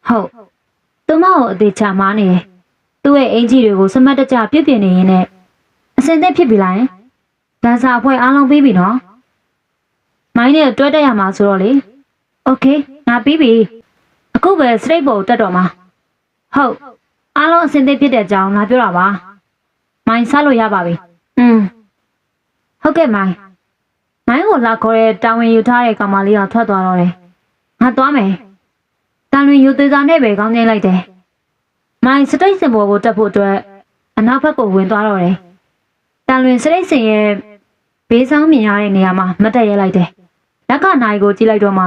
ဟုတ်သူမကိုအသေးချမားနေတယ်သူ့ရဲ့အင်ဂျီတွေကိုစမတ်တကြပြည့်ပြည့်နေရင်နဲ့အစင်သက်ဖြစ်ပြီလားဒန်ဆာအဖွဲ့အားလုံးပြီးပြီနော်မိုင်းနဲ့တွဲတက်ရမှာဆိုတော့လေโอเคငါပြီးပြီအခုပဲစရိတ်ပေါ်တက်တော့မှာဟုတ်အားလုံးအစင်သက်ဖြစ်တဲ့အကြောင်းငါပြောတာပါမိုင်းစားလို့ရပါပြီဟုတ်ကဲ့မိုင်းကိုလာခေါ်တဲ့တာဝန်ယူထားတဲ့ကောင်မလေးကထွက်သွားတော့တယ်ငါသွားမယ်တန်လွင်ယူသေးစားနဲ့ပဲခေါင်းကျင်းလိုက်တယ်မိုင်းစတိတ်စင်ပေါ်ကိုတက်ဖို့အတွက်အနောက်ဘက်ကိုဝင်သွားတော့တယ်တန်လွင်စတိတ်စင်ရဲ့ဘေးဆောင်မြင်ရတဲ့နေရာမှာမတ်တက်ရဲလိုက်တယ်လက်ကနိုင်ကိုကြည့်လိုက်တော့မှ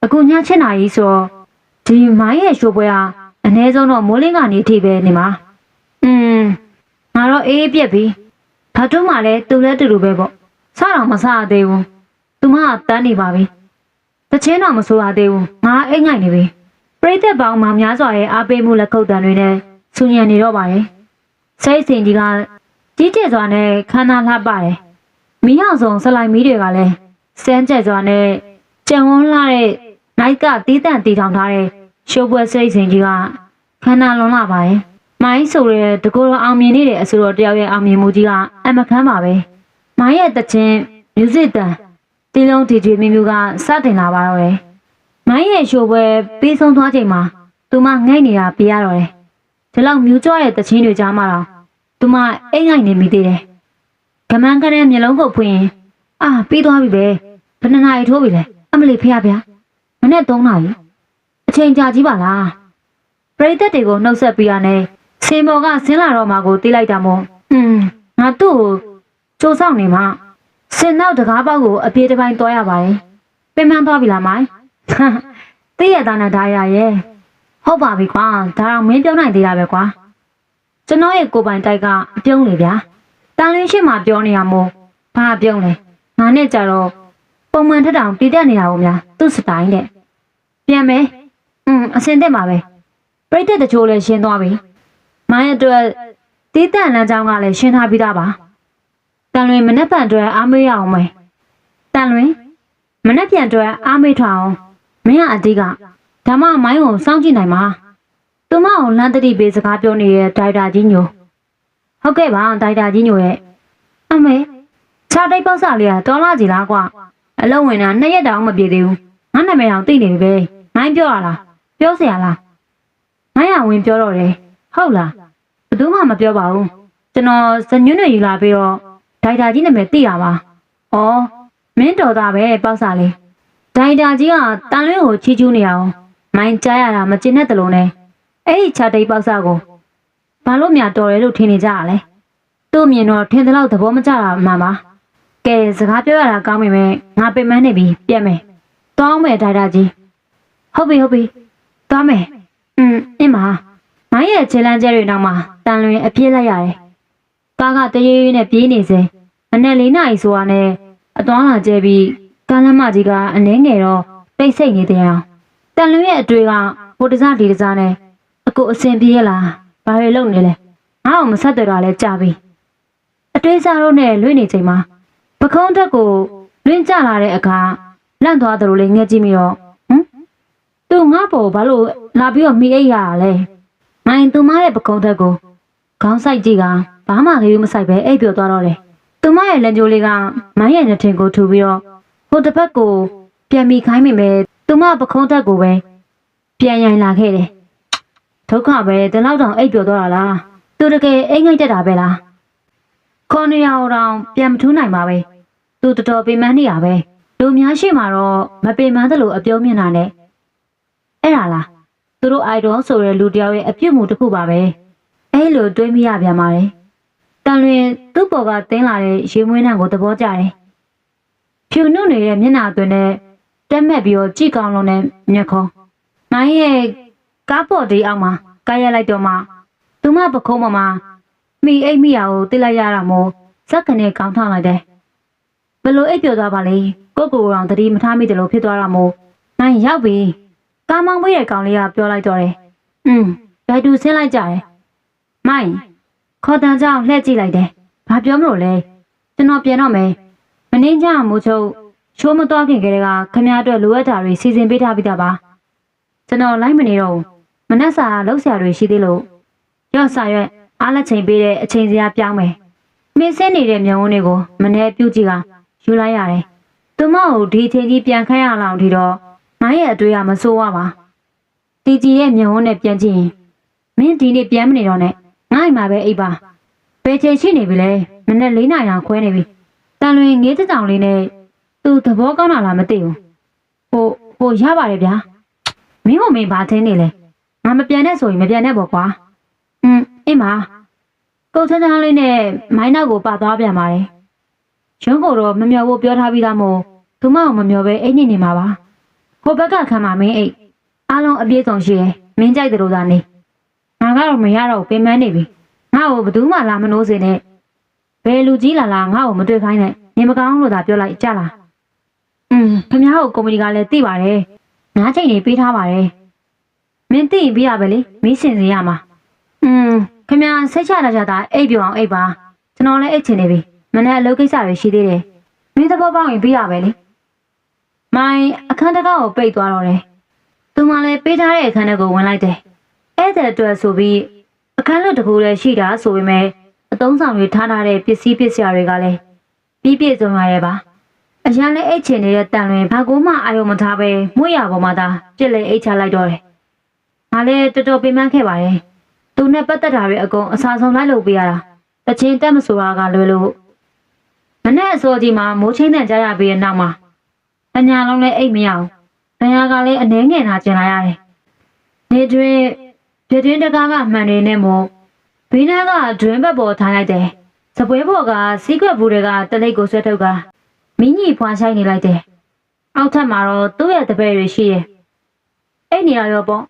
အခုည7 နာရီဆိုတော့ဒီမိုင်းရဲ့ရှိုးပွဲကအနည်းဆုံးတော့မိုးလင်းကနေထိပဲနေမှာငါတော့အေးပြက်ပြီဘာတို့မှလည်းတူလဲတူတူပဲပေါ့စတော့မစားသေးဘူးသူမကတန်းနေပါပြီတချင်းတော့မဆိုရသေးဘူးငါအိတ်ငိုက်နေပြီပရိသတ်ပေါင်းမှများစွာရဲ့အားပေးမှုလက်ခုပ်တန်တွေနဲ့ဆူညံနေတော့ပါတယ်စိတ်စင်ကြီးကကြီးကျယ်စွာနဲ့ခန္ဓာလှပတယ်မီးအောင်ဆုံးဆလိုက်မီးတွေကလည်းစမ်းကြက်စွာနဲ့ကြံဝန်းလာတဲ့နိုက်ကတီးတန့်တီထောင်ထားတဲ့ရှိုးပွဲစိတ်စင်ကြီးကခန္ဓာလွန်လာပါတယ်မိုင်းဆိုတဲ့တကူတော်အောင်မြင်နေတဲ့အဆိုတော်တယောက်ရဲ့အောင်မြင်မှုကြီးကအမခမ်းပါပဲမိုင်းရဲ့တချင်းမြူးစစ်တန်တီလုံးတီထွေမျိုးကစတင်လာပါတော့တယ်မိုင်းရဲ့ရှိုးပွဲပြီးဆုံးသွားချိန်မှာသူမငိုက်နေတာပြရတော့တယ်ဒီလောက်မြူးကြွတဲ့တချင်းတွေကြားမှာတော့သူမအိမ်ငိုက်နေမိသေးတယ်ကမန်းကတဲ့မျက်လုံးကိုဖွင့်ရင်ပြီးသွားပြီပဲဘယ်နှစ်နာရီထိုးပြီလဲအမလီဖေရဗျာမနေ့3 နာရီအချိန်ကြာကြီးပါလားပရိသတ်တွေကိုနှုတ်ဆက်ပြီးရနဲ့စင်ပေါ်ကဆင်းလာတော့မှကိုတီးလိုက်တာမို့ငါသူ့ကိုစူးစောင့်နေမှစင်နောက်တကားပေါက်ကိုအပြေးတစ်ပိုင်းတွားရပါတယ်ပင်မသွားပြီလားမိုင်းသိရတာနဲ့ဒါရရဲ့ဟုတ်ပါပြီကွာဒါတော့မင်းပြောနိုင်သေးတာပဲကွာကျွန်တော်ရဲ့ကိုပိုင်တိုက်ကအပြုံးလေဗျာတန်လင်းရှိမှပြောနေရမို့ဘာပြုံးလဲငါနဲ့ကြတော့ပုံမှန်ထက်တောင်တည်တက်နေတာကိုများသူ့စတိုင်းတဲ့ပြန်မယ်အစင်တက်မှာပဲပြိတ္တတချို့လည်းရှင်းသွားပြီမိုင်းအတွက်တီးတန့်လမ်းကြောင်းကလည်းရှင်းထားပြီးသားပါတန်လွင်မနှက်ပန်အတွက်အားမေးရအောင်မယ်တန်လွင်မနှက်ပြန်အတွက်အားမေးထွားအောင်မင်းကအတိကဒါမှမိုင်းကိုစောင့်ကြည့်နိုင်မှာသူမအောင်လမ်းတတိပေးစကားပြောနေတဲ့ဒိုက်တာကြီးညိုဟုတ်ကဲ့ပါဒိုက်တာကြီးညိုရဲ့အမေခြားတိုက်ပေါက်စလေးကတော်လာကြည်လားကွာအလုံးဝင်တာ2 ရက်တောင်မပြေသေးဘူးငါနာမည်အောင်သိနေပြီပဲမိုင်းပြောရလားပြောเสียလားမိုင်းကဝင်ပြောတော့တယ်ဟုတ်လားဘယ်သူမှမပြောပါဘူးကျွန်တော်ဇညွန်းတွေယူလာပြီးတော့ဒိုက်တာကြီးနာမည်သိရပါဩမင်းတော်သားပဲပေါက်စလေးဒိုက်တာကြီးကတန်လွင်ကိုချီးကျူးနေအောင်မိုင်းကြားရတာမကျင်တဲ့တလုံးနဲ့အဲ့ဒီခြားတိတ်ပေါက်စကိုဘာလို့များတော်တယ်လို့ထင်နေကြရလဲသူ့မြင်တော့ထင်တယ်လို့သဘောမကျတာမှန်ပါကဲစကားပြောရတာကောင်းပြီမဲ့ငါပင်မနေပြီပြက်မယ်တောင်းမယ်ဒိုက်တာကြီးဟုတ်ပြီသွားမယ်အင်းမမိုင်းရဲ့ခြေလမ်းကျဲတွေနောက်မှာတန်လွင်အပြည့်လိုက်ရတယ်ကားကတရွေ့ရွေ့နဲ့ပြေးနေစေမနေ့4 နာရီဆိုတာနဲ့အသွားလာကျဲပြီးကားလမ်းမကြီးကအနှဲငယ်တော့တိတ်ဆိတ်နေတဲ့အောင်တန်လွင်ရဲ့အတွေ့ကဟိုတစားဒီတစားနဲ့အကိုအစင်ပြေးရလားဘာတွေလုပ်နေလဲငါ့ကိုမဆက်သွယ်တာလဲကြာပြီအတွေ့စားတော့နဲ့လွင့်နေချိန်မှာပခုံးတက်ကိုလွင့်ကျလာတဲ့အခါလန့်သွားသလိုလေးငှက်ကြည့်မိတော့သူငါ့ဘောဘာလို့လာပြီးတော့မိအိတ်ရတာလဲမိုင်းသူမရဲ့ပခုံးတက်ကိုခေါင်းဆိုင်ကြည့်ကဘာမှခရီးမဆိုင်ပဲအိပ်ပျော်သွားတော့တယ်သူမရဲ့လက်ကြိုးလေးကမိုင်းရဲ့နှထင်ကိုထူပြီးတော့ဟိုတစ်ဖက်ကိုပြန်မိခိုင်းမိမယ်သူမပခုံးတက်ကိုပဲပြန်ရိုင်လာခဲ့တယ်ဒုက္ခပဲဒီလောက်တောင်အိပ်ပျော်သွားတာလား သူတကယ်အိမ်ငိုက်တက်တာပဲလားခေါင်းရအောင်တော့ပြန်မထူးနိုင်ပါပဲသူတော်တော်ပင်ပန်းနေရပဲလူများရှိမှတော့မပင်ပန်းသလိုအပြုံးမြင်တာနဲ့အဲ့ဒါလားသူတို့အိုက်ဒွန်ဆိုတဲ့လူတယောက်ရဲ့အပြစ်မှုတစ်ခုပါပဲအဲ့လိုတွေးမိရပြန်ပါတယ်တန်လွင်သူ့ပေါ်ကတင်းလာတဲ့ရေမွေးနှံကိုသဘောကျတယ်ဖြူနုနေတဲ့မျက်နှာသွင်းနဲ့တက်မဲ့ပြီးတော့ကြည့်ကောင်းလုံးနဲ့မျက်ခုံးမိုင်းရဲ့ကားပေါ်ဒီအောက်မှာကားရလိုက်တော့မှသူမပခုံးပေါ်မှာမိအိတ်မိရကိုတိလိုက်ရတာမို့ဇက်ကနေကောင်းထောင်လိုက်တယ်ဘလို့အိတ်ပြောသွားပါလေကိုအောင်တတိမထားမိတယ်လို့ဖြစ်သွားတာမို့မိုင်းရောက်ပြီကားမောင်းပေးတဲ့ကောင်လေးကပြောလိုက်တော့တယ်ဘယ်သူဆင်းလိုက်ကြတယ်မိုင်းခေါ်တန်ကြောင်လှည့်ကြည့်လိုက်တယ်ဘာပြောမလို့လဲကျွန်တော်ပြန်တော့မယ်မင်းကြမို့ချုပ်ချိုးမတော့ခင်ကလေးကခမရအတွက်လိုအပ်တာတွေစီစဉ်ပေးထားပြီးသားပါကျွန်တော်လိုက်မနေတော့မနှက်စာလောက်ဆရာတွေရှိသေးလို့ရော့စာရွက်အားလက်ချိန်ပေးတဲ့အချိန်စရာပြောင်းမယ်မင်းစင်းနေတဲ့မြုံဝန်းတွေကိုမနေ့ပြုတ်ကြည့်ကယူလိုက်ရတယ်သူမကိုဒီအချိန်ကြီးပြန်ခန့်ရအောင်ဒီတော့မိုင်းရဲ့အတွေ့အမဆိုးဝပါတီကြီးရဲ့မြုံဝန်းနဲ့ပြန်ကြည့်ရင်မင်းဒီနေ့ပြန်မနေတော့နဲ့ငါ့အိမ်မှာပဲအိပ်ပါဘယ်ချိန်ရှိနေပြီလဲမနေ့4 နာရီလောက်ခွဲနေပြီတန်လွင်ငေးတောင်လေးနဲ့သူသဘောကောင်းတာလားမသိဘူးဟိုရပါတယ်ဗျာမင်းကမင်းဘာထင်းနေလဲငါမပြန်နဲ့ဆိုရင်မပြန်နဲ့ပေါ့ကွာအင်းမကိုချမ်းချမ်းလေးနဲ့မိုင်းနောက်ကိုပါသွားပြန်ပါတယ်ရုံးကိုတော့မမျောဖို့ပြောထားပြီးသားမို့သူမအောင်မမျောပဲအိတ်နေမှာပါဟိုဘက်ကခံမှာမင်းအိတ်အားလုံးအပြည့်စုံရှိတယ်မင်းကြိုက်တယ်လို့သာနေငါကတော့မရတော့ပင်ပန်းနေပြီငါ့ကိုဘယ်သူမှလာမလို့စေနဲ့ဘယ်လူကြီးလာငါ့ကိုမတွေ့ခိုင်းနဲ့နေမကောင်းလို့သာပြောလိုက်ကြလားခမ ्या ကိုကုမ္ပဏီကလည်းသိပါတယ်ငါးချိန်နေပေးထားပါတယ်မင်းသိရင်ပြရပဲလေမင်းစင်စင်ရမှာခမ ्या စိတ်ချတာကြတာအိပ်ပြောအောင်အိပ်ပါကျွန်တော်လည်းအိတ်ချင်နေပြီမနေ့အလုပ်ကိစ္စတွေရှိသေးတယ်မင်းသဘောပေါက်ရင်ပြရပဲလေမိုင်းအခန်းတကားကိုပိတ်သွားတော့တယ်သူမှလည်းပေးထားတဲ့အခန်းထဲကိုဝင်လိုက်တယ်အဲ့တဲ့အတွက်ဆိုပြီးအခန်းလွတ်တကူလည်းရှိတာဆိုပေမဲ့အသုံးဆောင်တွေထားတဲ့ပစ္စည်းပစ္စယတွေကလည်းပြည့်စုံရရဲ့ပါအရန်လည်းအိတ်ချင်နေတဲ့တန်လွင်ဘာကိုမှအာရုံမထားပဲမွေးရပေါ်မှာသာပြစ်လေအိတ်ချလိုက်တော့တယ်ငါလည်းတော်တော်ပင်ပန်းခဲ့ပါတယ်သူနဲ့ပတ်သက်တာတွေအကုန်အစာဆုံးလိုက်လုပ်ပေးရတာတချင်းတက်မဆိုတာကလွယ်လို့မနဲ့အစောကြီးမှာမိုးချင်းတန်ကြရပြီးတဲ့နောက်မှာတညာလုံးလည်းအိတ်မရအောင်တရားကလည်းအနှဲငယ်နာကျင်လာရတယ်နေတွင်ပြတင်းတကားကမှန်နေနဲ့မို့ဘေးနားကဒွင်းဘက်ပေါ်ထားလိုက်တယ်စပွဲပေါ်ကစီးကွက်ဘူးတွေကတလိပ်ကိုဆွဲထုတ်ကမင်းကြီးဖွာဆိုင်နေလိုက်တယ်အောက်ထပ်မှာတော့သူ့ရဲ့တပည့်တွေရှိတယ်အဲ့နေရရောပေါ့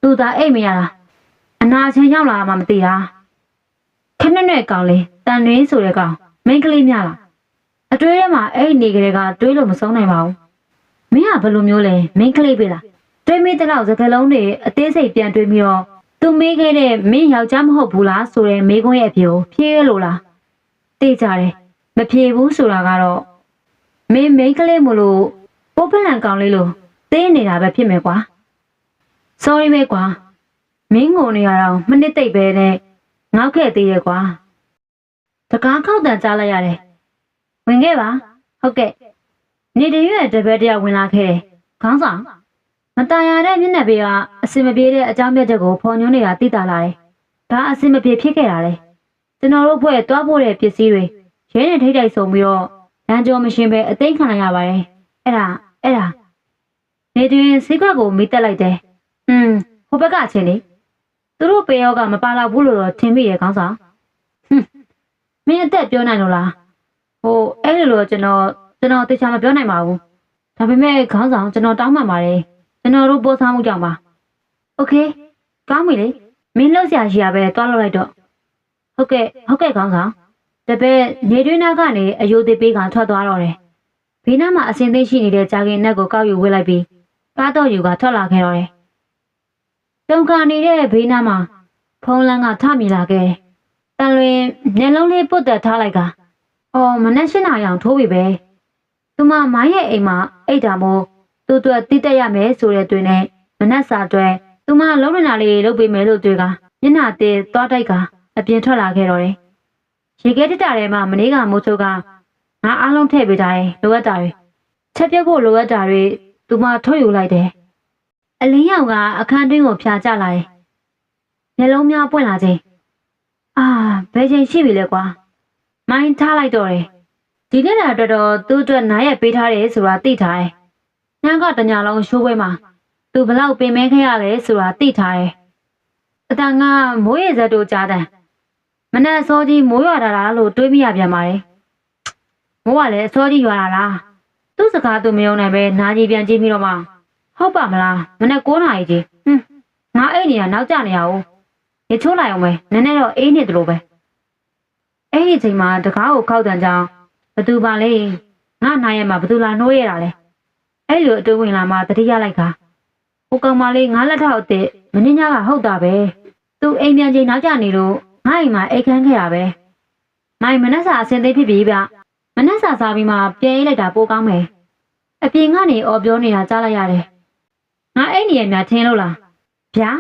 သူသာအိတ်မရတာအနာချင်းရောက်လာမှမသိတာခက်နဲ့ကောင်လေးတန်တွင်းဆိုတဲ့ကောင်မိန်းကလေးများလားအတွေးထဲမှာအဲ့နေကလေးကတွေးလို့မဆုံးနိုင်ပါဘူးမင်းကဘယ်လိုမျိုးလဲမိန်းကလေးပဲလားတွေးမိတဲ့လောက်စကလုံးတွေအသေးစိတ်ပြန်တွေးပြီးတော့သူမေးခဲ့တဲ့မင်းယောက်ျားမဟုတ်ဘူးလားဆိုတဲ့မေးခွန်းရဲ့အဖြေကိုဖြေရလို့လားသိကြတယ်မဖြေဘူးဆိုတာကတော့မင်းမိန်းကလေးမလို့ပိုးဖလန်ကောင်လေးလို့သိနေတာပဲဖြစ်မယ်ကွာ sorry ပဲကွာမင်းငုံနေရတော့မနစ်သိပ်ပဲနဲ့ငေါက်ခဲ့သေးရဲ့ကွာတကားခောက်တန်ကြားလိုက်ရတယ်ဝင်ခဲ့ပါဟုတ်ကဲ့နေတရွက်တပည့်တယောက်ဝင်လာခဲ့တယ်ခေါင်းဆောင်မตายရတဲ့မျက်နှာပေကအစင်မပြေတဲ့အကြောင်းပြချက်ကိုဖော်ညွှန်းနေတာသိတာလာတယ်ဒါအစင်မပြေဖြစ်ခဲ့တာလေကျွန်တော်တို့ဘွဲ့တွားဖို့တဲ့ပစ္စည်းတွေရဲနဲ့ထိတ်တိုက်ဆုံပြီးတော့လမ်းကျော်မရှင်ပဲအသိမ်းခံလိုက်ရပါတယ်အဲ့ဒါနေတွင်စိတ်ကွက်ကိုမိတက်လိုက်တယ်ဟိုဘက်ကအချင်းလေသူတို့ပေရောကမပါတော့ဘူးလို့တော့ထင်မိရဲ့ခေါင်းဆောင်မင်းအသက်ပြောနိုင်လို့လားဟိုအဲ့လိုကျွန်တော်တေချာမပြောနိုင်ပါဘူးဒါပေမဲ့ခေါင်းဆောင်ကျွန်တော်တောင်းပန်ပါတယ်ကျွန်တော်တို့ပို့ဆောင်မှုကြောင့်ပါโอเคကောင်းပြီလေမင်းလောက်ဆရာရှိရပဲတွားလောက်လိုက်တော့ဟုတ်ကဲ့ခေါင်းဆောင်တပည့်နေတွင်းနာကနေအယိုသေးပေးကထွက်သွားတော့တယ်ဘေးနားမှာအစင်သိရှိနေတဲ့ကြာကင်နက်ကိုကောက်ယူဝစ်လိုက်ပြီးကားတော့ယူကထွက်လာခဲ့တော့တယ်တုံခါနေတဲ့ဘေးနားမှာဖုံးလန်းကထမြင်လာခဲ့တယ်တန်လွင်မျက်လုံးလေးပုတ်တက်ထားလိုက်ကမနက်၈ နာရီအောင်ထိုးပြီပဲသူမမိုင်းရဲ့အိမ်မှာအိတ်တာမို့သူ့အတွက်တိတက်ရမယ်ဆိုတဲ့တွင်နဲ့မနက်စာအတွက်သူမလုံးနေတာလေးလုပ်ပေးမယ်လို့တွေကမျက်နှာတည်းသွားတိုက်ကအပြင်ထွက်လာခဲ့တော့တယ်ရေခဲတက်တာထဲမှာမနေ့ကမိုးချုပ်ကငါအားလုံးထည့်ပေးထားတယ်လိုအပ်တာတွေချက်ပြုတ်ဖို့လိုအပ်တာတွေသူမထုတ်ယူလိုက်တယ်အလင်းရောင်ကအခန်းတွင်းကိုဖြာကျလာတယ်မျက်လုံးများပွင့်လာခြင်း ဘယ်ချိန်ရှိပြီလဲကွာမိုင်းထားလိုက်တော့တယ်ဒီနေ့တာတော်တော်သူ့အတွက်နားရက်ပေးထားတယ်ဆိုတာသိထားတယ်ညကတညာလုံးရှိုးပွဲမှာသူဘလောက်ပင်မဲခဲ့ရလဲဆိုတာသိထားတယ်အတန်ကမိုးရေစက်တို့ကြားတယ်မနဲ့အစောကြီးမိုးရွာတာလားလို့တွေးမိရပြန်ပါတယ်မိုးကလည်းအစောကြီးရွာတာလားသူ့စကားသူမယုံနိုင်ပဲနားကြီးပြန်ကြည့်ပြီးတော့မှဟုတ်ပါမလားမနဲ့9 နာရီကြီးငါအဲ့နေရနောက်ကျနေရအောင်ရချိုးလိုက်အောင်ပဲနည်းနည်းတော့အေးနေတယ်လို့ပဲအဲ့ဒီချိန်မှာတကားကိုခောက်တန်ကြောင်ဘသူပါလဲငါနိုင်ရမှာဘသူလာနှိုးရတာလဲအဲ့လိုအတူဝင်လာမှတတိယလိုက်ခါဟိုကောင်မလေးငါလက်ထောက်အစ်စ်မင်းညကဟုတ်တာပဲသူအိမ်ပြန်ချိန်နောက်ကျနေလို့ငါ့အိမ်မှာအိတ်ခမ်းခဲ့တာပဲမိုင်မနှက်စာအစင်သိဖြစ်ပြီဗျမနှက်စာစားပြီးမှပြန်ရေးလိုက်တာပိုကောင်းမယ်အပြင်ကနေအော်ပြောနေတာကြားလိုက်ရတယ်ငါအဲ့နေရများထင်းလို့လားဗျာ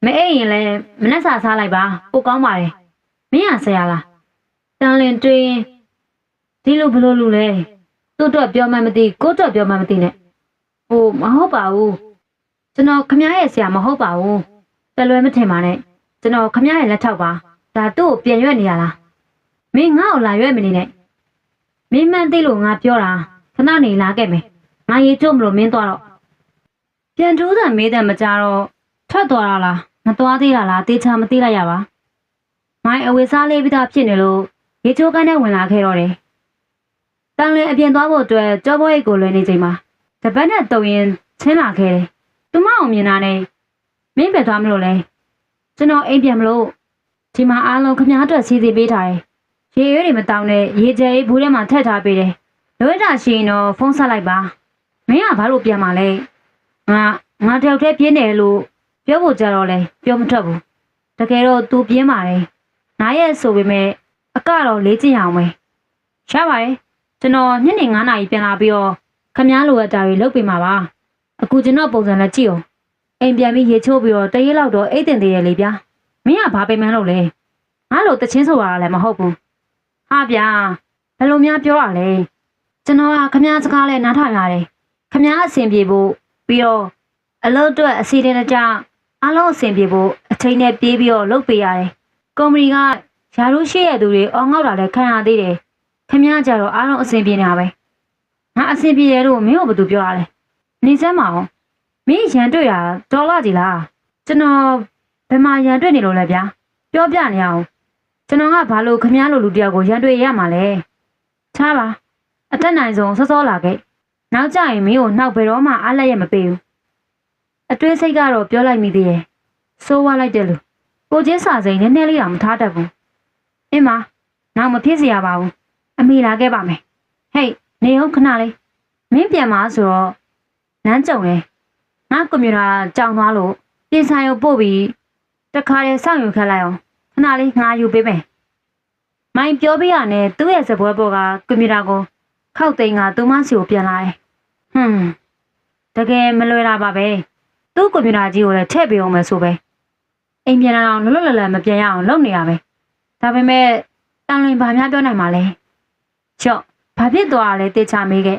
မအိမ်ရင်လည်းမနှက်စာစားလိုက်ပါပိုကောင်းပါတယ်မင်းရဆရာလားတန်လင်တွင်ဒီလိုဘလို့လူလဲသူ့တော့ပြောမှမသိကို့တော့ပြောမှမသိနဲ့ဟိုမဟုတ်ပါဘူးကျွန်တော်ခမရဲ့ဆရာမဟုတ်ပါဘူးတလွဲမထင်ပါနဲ့ကျွန်တော်ခမရဲ့လက်ထောက်ပါဒါသူ့ကိုပြန်ရွက်နေရလားမင်းငါ့ကိုလာရွက်မနေနဲ့မင်းမှန်သိလို့ငါပြောတာခဏနေလာခဲ့မယ်ငါရေးထုတ်မလို့မင်းသွားတော့ပြန်တိုးတာမေးတယ်မကြတော့ထွက်သွားတာလားမသွားသေးတာလားတေချာမသိလိုက်ရပါမိုင်းအဝေစားလေးပြီးသားဖြစ်နေလို့ရေချိုးကန်းနဲ့ဝင်လာခဲ့တော့တယ်တန်လင်းအပြင်သွားဖို့အတွက်ကြောပွဲအိတ်ကိုလွှဲနေချိန်မှာတပတ်နဲ့တုံရင်ချင်းလာခဲ့တယ်သူမအောင်မြင်တာနဲ့မင်းပဲသွားမလို့လဲကျွန်တော်အိမ်ပြန်မလို့ဒီမှာအားလုံးခမားအတွက်စီစဉ်ပေးထားတယ်ရေရွေးတွေမတောင်းနဲ့ရေကြဲဘူးထဲမှာထည့်ထားပေးတယ်လွှဲတာရှိရင်တော့ဖုန်းဆက်လိုက်ပါမင်းကဘာလို့ပြန်มาလဲငါတယောက်တည်းပြင်းတယ်လို့ပြောဖို့ကြတော့လဲပြောမထွက်ဘူးတကယ်တော့ तू ပြင်းပါတယ်နားရဲ့ဆိုပေမဲ့အကတော့လေးကျင်အောင်ပဲရပါတယ်ကျွန်တော်ညနေ9 နာရီပြန်လာပြီးတော့ခမားလိုအပ်တာတွေလုပ်ပေးမှာပါအခုကျွန်တော်ပုံစံနဲ့ကြည့်အောင်အိမ်ပြန်ပြီးရေချိုးပြီးတော့တရေလောက်တော့အိတ်တင်သေးရလေဗျာမင်းကဘာပေးမှန်းလို့လဲငါလိုတချင်းဆိုရတာလည်းမဟုတ်ဘူးဟာဗျာဘယ်လိုများပြောရလဲကျွန်တော်ကခမားစကားလဲနားထောင်ရတယ်ခမားအဆင်ပြေဖို့ပြီးတော့အလုပ်အတွက်အစီအစဉ်တကျအားလုံးအဆင်ပြေဖို့အချိန်နဲ့ပြေးပြီးတော့လုပ်ပေးရတယ်ကုမ္ပဏီကယာရုရှိရတဲ့သူတွေအော်ငေါ့တာလည်းခံရသေးတယ်ခမားကြတော့အားလုံးအဆင်ပြေနေတာပဲငါအဆင်ပြေတယ်လို့မင်းတို့ဘာသူပြောရလဲနေစမ်းမအောင်မင်းရန်တွေ့တာတော်လာကြီးလားကျွန်တော်ဘယ်မှာရန်တွေ့နေလို့လဲဗျာပြောပြနေအောင်ကျွန်တော်ကဘာလို့ခမားလိုလူတယောက်ကိုရန်တွေ့ရမှာလဲချားပါအသက်နိုင်ဆုံးစောစောလာခဲ့နောက်ကြရင်မင်းကိုနှောက်ဘယ်တော့မှအားလက်ရမပေးဘူးအတွင်းစိတ်ကတော့ပြောလိုက်မိသေးရဲ့စိုးဝါလိုက်တယ်လို့ကိုချင်းစာစိန်နည်းနည်းလေးတော့မထားတတ်ဘူးအင်းမနောက်မဖြစ်စေရပါဘူးအမိလာခဲ့ပါမယ်ဟေးနေဟုတ်ခဏလေးမင်းပြန်มาဆိုတော့နန်းကြုံလေငါကွန်ပျူတာကြောင်သွားလို့ပြင်ဆိုင်ကိုပို့ပြီးတခါတည်းစောင့်ယူခက်လိုက်အောင်ခဏလေးငါယူပေးမယ်မိုင်းပြောပြရနဲ့သူ့ရဲ့စပွဲပေါ်ကကွန်ပျူတာကိုခောက်သိန်းကသူမစီကိုပြန်လာတယ်တကယ်မလွယ်တာပါပဲသူ့ကွန်ပျူတာကြီးကိုလည်းထည့်ပေးအောင်မယ်ဆိုပဲအိမ်ပြန်လာအောင်လွတ်လွတ်လပ်လပ်မပြန်ရအောင်လုပ်နေရပဲဒါပေမဲ့တန်လွင်ဘာများပြောနိုင်မှာလဲချော့ဘာဖြစ်သွားလဲတေချာမေးခဲ့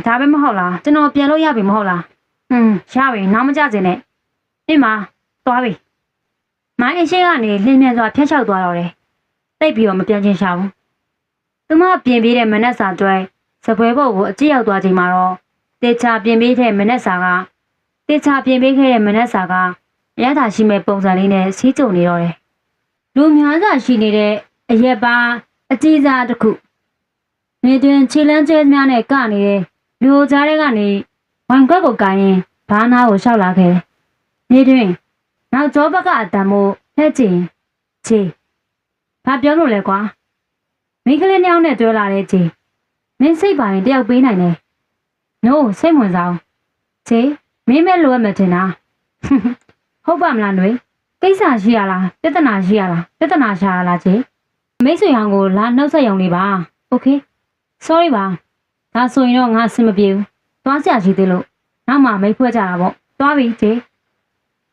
ဒါပဲမဟုတ်လားကျွန်တော်ပြန်လို့ရပြီမဟုတ်လားရပြီနောက်မကြစင်နဲ့အင်းမသွားပြီမိုင်းအရှိကနေလင်းမြန်စွာဖျက်ချောက်သွားတော့တယ်တိတ်ပြီးတော့မပြန်ချင်ရှာဘူးသူမပြင်ပေးတဲ့မနက်စာတွဲစပွဲဘုတ်ကိုအကြည့်ရောက်သွားချိန်မှာတော့တေချာပြင်ပေးတဲ့မနက်စာကတေချာပြင်ပေးခဲ့တဲ့မနက်စာကရတာရှိမဲ့ပုံစံလေးနဲ့စီးကြုံနေတော့တယ်လူများစွာရှိနေတဲ့အရက်ပါအကြီးစားတစ်ခုနေတွင်ခြေလန်းကျဲများနဲ့ကနေလူကြားထဲကနေဝိုင်ကွက်ကိုကိုင်းရင်ဘားနာကိုရှောက်လာခဲ့တယ်နေတွင်နောက်ကျောဘက်ကအတန်မို့လှည့်ကျင်ချေဘာပြောလို့လဲကွာမိန်းကလေးနှစ်ယောက်နဲ့တွဲလာတဲ့ချေမင်းစိတ်ပါရင်တယောက်ပေးနိုင်တယ်နိုးစိတ်ဝင်စားချေမင်းမဲလိုရမယ်ထင်တာဟုတ်ပါမလားຫນွေကိစ္စရှိရလားပြဿနာရှိရလားပြဿနာရှာရလားချေမိတ်ဆွေဟောင်းကိုလာနှုတ်ဆက်ရုံလေးပါโอเค sorry ပါဒါဆိုရင်တော့ငါအဆင်မပြေဘူးသွားစရာရှိသေးလို့နောက်မှမိတ်ဖွဲ့ကြတာပေါ့သွားပြီချေ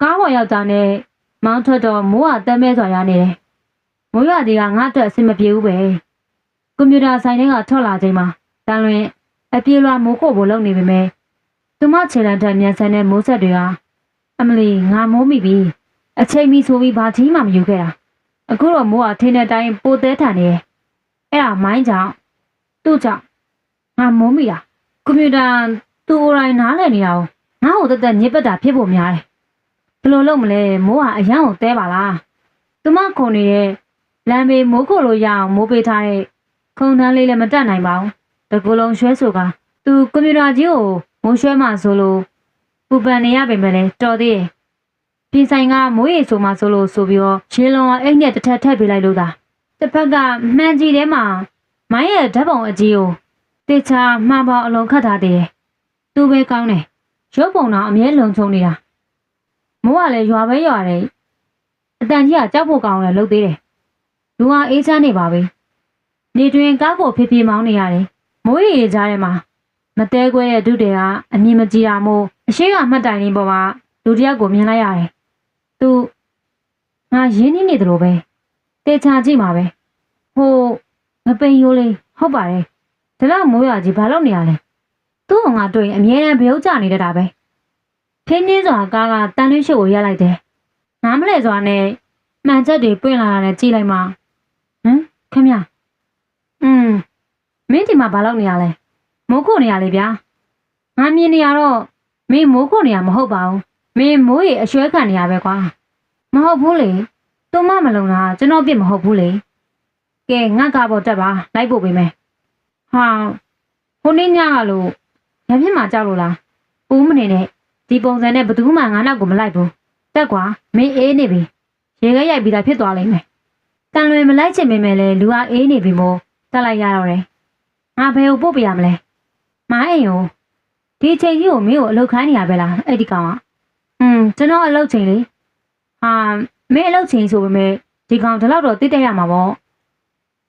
ကားပေါ်ရောက်တာနဲ့မောင်းထွက်တော့မိုးကတမ်းမဲစွာရနေတယ်မိုးရွာဒီကငါ့အတွက်အဆင်မပြေဘူးပဲကွန်ပျူတာဆိုင်ထဲကထွက်လာချိန်မှာတန်လွင်အပြေလွှာမိုးကိုဖို့လုပ်နေပေမဲ့သူမခြေလမ်းထက်မြန်ဆန်တဲ့မိုးဆက်တွေဟာအမလီငါမိုးမိပြီအချိန်မီဆိုပြီးဘာကြီးမှမယူခဲ့တာ အခုတော့မိုးကထင်းတဲ့အတိုင်းပိုသေးထန်နေတယ်အဲ့ဒါမိုင်းကြောင့်သူ့ကြောင့်ငါမုန်းမိတာကွန်ပျူတာသူ့ online နားလည်နေအောင်ငါ့ကိုတက်တက်ညစ်ပတ်တာဖြစ်ဖို့များတယ်ဘယ်လိုလုပ်မလဲမိုးကအရန်ကိုတဲပါလားသူမခုံနေတဲ့လမ်းဘေးမိုးခိုလို့ရအောင်မိုးပေးထားတဲ့ခုံတန်းလေးလည်းမတက်နိုင်ပါဘူးတကူလုံးရွှဲဆိုကသူကွန်ပျူတာကြီးကိုမိုးရွှဲမှဆိုလို့ပူပန်နေရပေမဲ့လည်းတော်သေးတယ်ပြင်ဆိုင်ကမိုးရေဆိုမှဆိုလို့ဆိုပြီးတော့ရေလုံးကအိတ်နဲ့တစ်ထပ်ထည့်ပေးလိုက်လို့သာတစ်ဖက်ကမှန်ကြီးထဲမှာမိုင်းရဲ့ဓာတ်ပုံအကြီးကိုတေချာမှန်ပေါင်းအလုံးခတ်ထားသေးတယ်သူပဲကောင်းတယ်ရုပ်ပုံတော့အမြဲလုံချုံနေတာမိုးကလည်းရွာပဲရွာတယ်အတန်ကြီးကကြောက်ဖို့ကောင်းတယ်လုပ်သေးတယ်လူကအေးချမ်းနေပါပြီနေတွင်ကားကိုဖေးဖေးမောင်းနေရတယ်မိုးရေကြားထဲမှာမတဲခွဲတဲ့ဒုတေကအမြင်မကြည့်တာမို့အရှိကမှတ်တိုင်လေးပေါ်မှာလူတစ်ယောက်ကိုမြင်လိုက်ရတယ်သူငါရင်းနှီးနေတယ်လို့ပဲတေချာကြည့်မှာပဲဟိုငပိန်ရိုးလေးဟုတ်ပါတယ်ဒါတော့မိုးရွာကြီးဘာလုပ်နေရလဲသူ့ကငါတွေ့ရင်အမြဲတမ်းဘယုတ်ကြနေတတ်တာပဲဖြင်းချင်းစွာကားကတန်လွှင့်ရှုပ်ကိုရက်လိုက်တယ်နားမလဲစွာနဲ့မှန်ချက်တွေပွင့်လာတာနဲ့ကြည့်လိုက်မှဟမ်ခင်ဗျမင်းဒီမှာဘာလုပ်နေရလဲမိုးခိုနေရလေဗျာငါမြင်နေရတော့မင်းမိုးခိုနေရမဟုတ်ပါဘူးမင်းမိုးရေအရွှဲခံနေရပဲကွာမဟုတ်ဘူးလေသူမမလုံတာကျွန်တော်ပြစ်မဟုတ်ဘူးလေကဲငါကားပေါ်တက်ပါလိုက်ဖို့ပေးမယ်ဟာဟိုနေ့ညကလို့ရဖြစ်မှာကြောက်လို့လားဦးမနေနဲ့ဒီပုံစံနဲ့ဘသူမှငါနောက်ကိုမလိုက်ဘူးတက်ကွာမင်းအေးနေပြီရေခဲရိုက်ပြီးသားဖြစ်သွားလိမ့်မယ်တန်လွင်မလိုက်ချင်ပေမဲ့လေလူကအေးနေပြီမို့တက်လိုက်ရတော့တယ်ငါဘယ်ကိုပို့ပြရမလဲမအိမ်ကိုဒီချိန်ကြီးကိုမင်းကိုအလုပ်ခိုင်းနေရပဲလားအဲ့ဒီကောင်ကကျွန်တော်အလုပ်ချိန်လေဟာမင်းအလုပ်ချိန်ဆိုပေမဲ့ဒီကောင်ဒီလောက်တော့တိတက်ရမှာပေါ့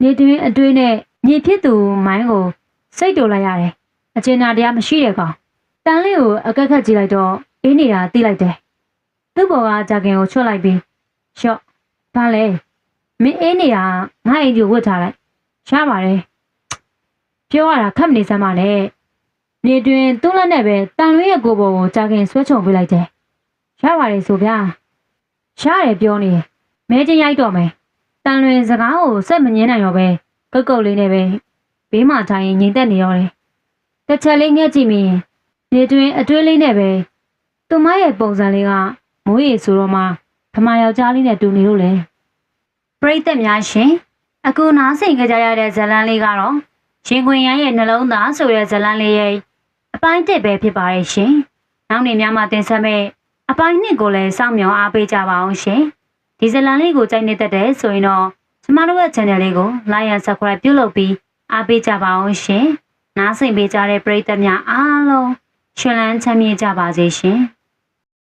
နေတွင်အတွေးနဲ့ညီဖြစ်သူမိုင်းကိုစိတ်တူလိုက်ရတယ်အကျဉ်းနာတရားမရှိတဲ့ကောင်တန်းလေးကိုအကက်ခတ်ကြည့်လိုက်တော့အေးနေတာသိလိုက်တယ်သူ့ဘော်ကဂျာကင်ကိုချွတ်လိုက်ပြီးရှော့ဘာလဲမင်းအေးနေတာငါ့အိမ်ကြီးဝတ်ထားလိုက်ရပါတယ်ပြောရတာခက်မနေစမ်းပါနဲ့နေတွင်သူ့လက်နဲ့ပဲတန်လွင်ရဲ့ကိုယ်ပေါ်ကိုဂျာကင်ဆွဲချုံပေးလိုက်တယ်ရပါတယ်ဆိုဗျာရတယ်ပြောနေမဲချင်းရိုက်တော့မယ်တန်လွင်စကားကိုစက်မငင်းနိုင်တော့ပဲကုတ်ကုတ်လေးနဲ့ပဲဘေးမှာထိုင်ရင်ငြိမ်သက်နေရောတယ်တစ်ချက်လေးငှက်ကြည့်မိရင်နေတွင်အတွေးလေးနဲ့ပဲသူမရဲ့ပုံစံလေးကမိုးရေဆိုတော့မှခမယောက်ျားလေးနဲ့တူနေလို့လေပရိသတ်များရှင်အခုနားဆင်ကြကြရတဲ့ဇလန်းလေးကတော့ရှင်ခွင်ရန်ရဲ့နှလုံးသားဆိုတဲ့ဇလန်းလေးရဲ့အပိုင်းတစ်ပဲဖြစ်ပါရဲ့ရှင်နောက်နေ့များမှတင်ဆက်မဲ့အပိုင်းနှစ်ကိုလည်းစောင့်မျှော်အားပေးကြပါအောင်ရှင်ဒီဇလန်းလေးကိုကြိုက်နေတတ်တဲ့ဆိုရင်တော့ကျမတို့ရဲ့ channel လေးကို like and subscribe ပြုလုပ်ပြီးအားပေးကြပါအောင်ရှင်နားဆင်ပေးကြတဲ့ပရိသတ်များအားလုံးရှင်လန်းချမ်းမြေ့ကြပါစေရှင်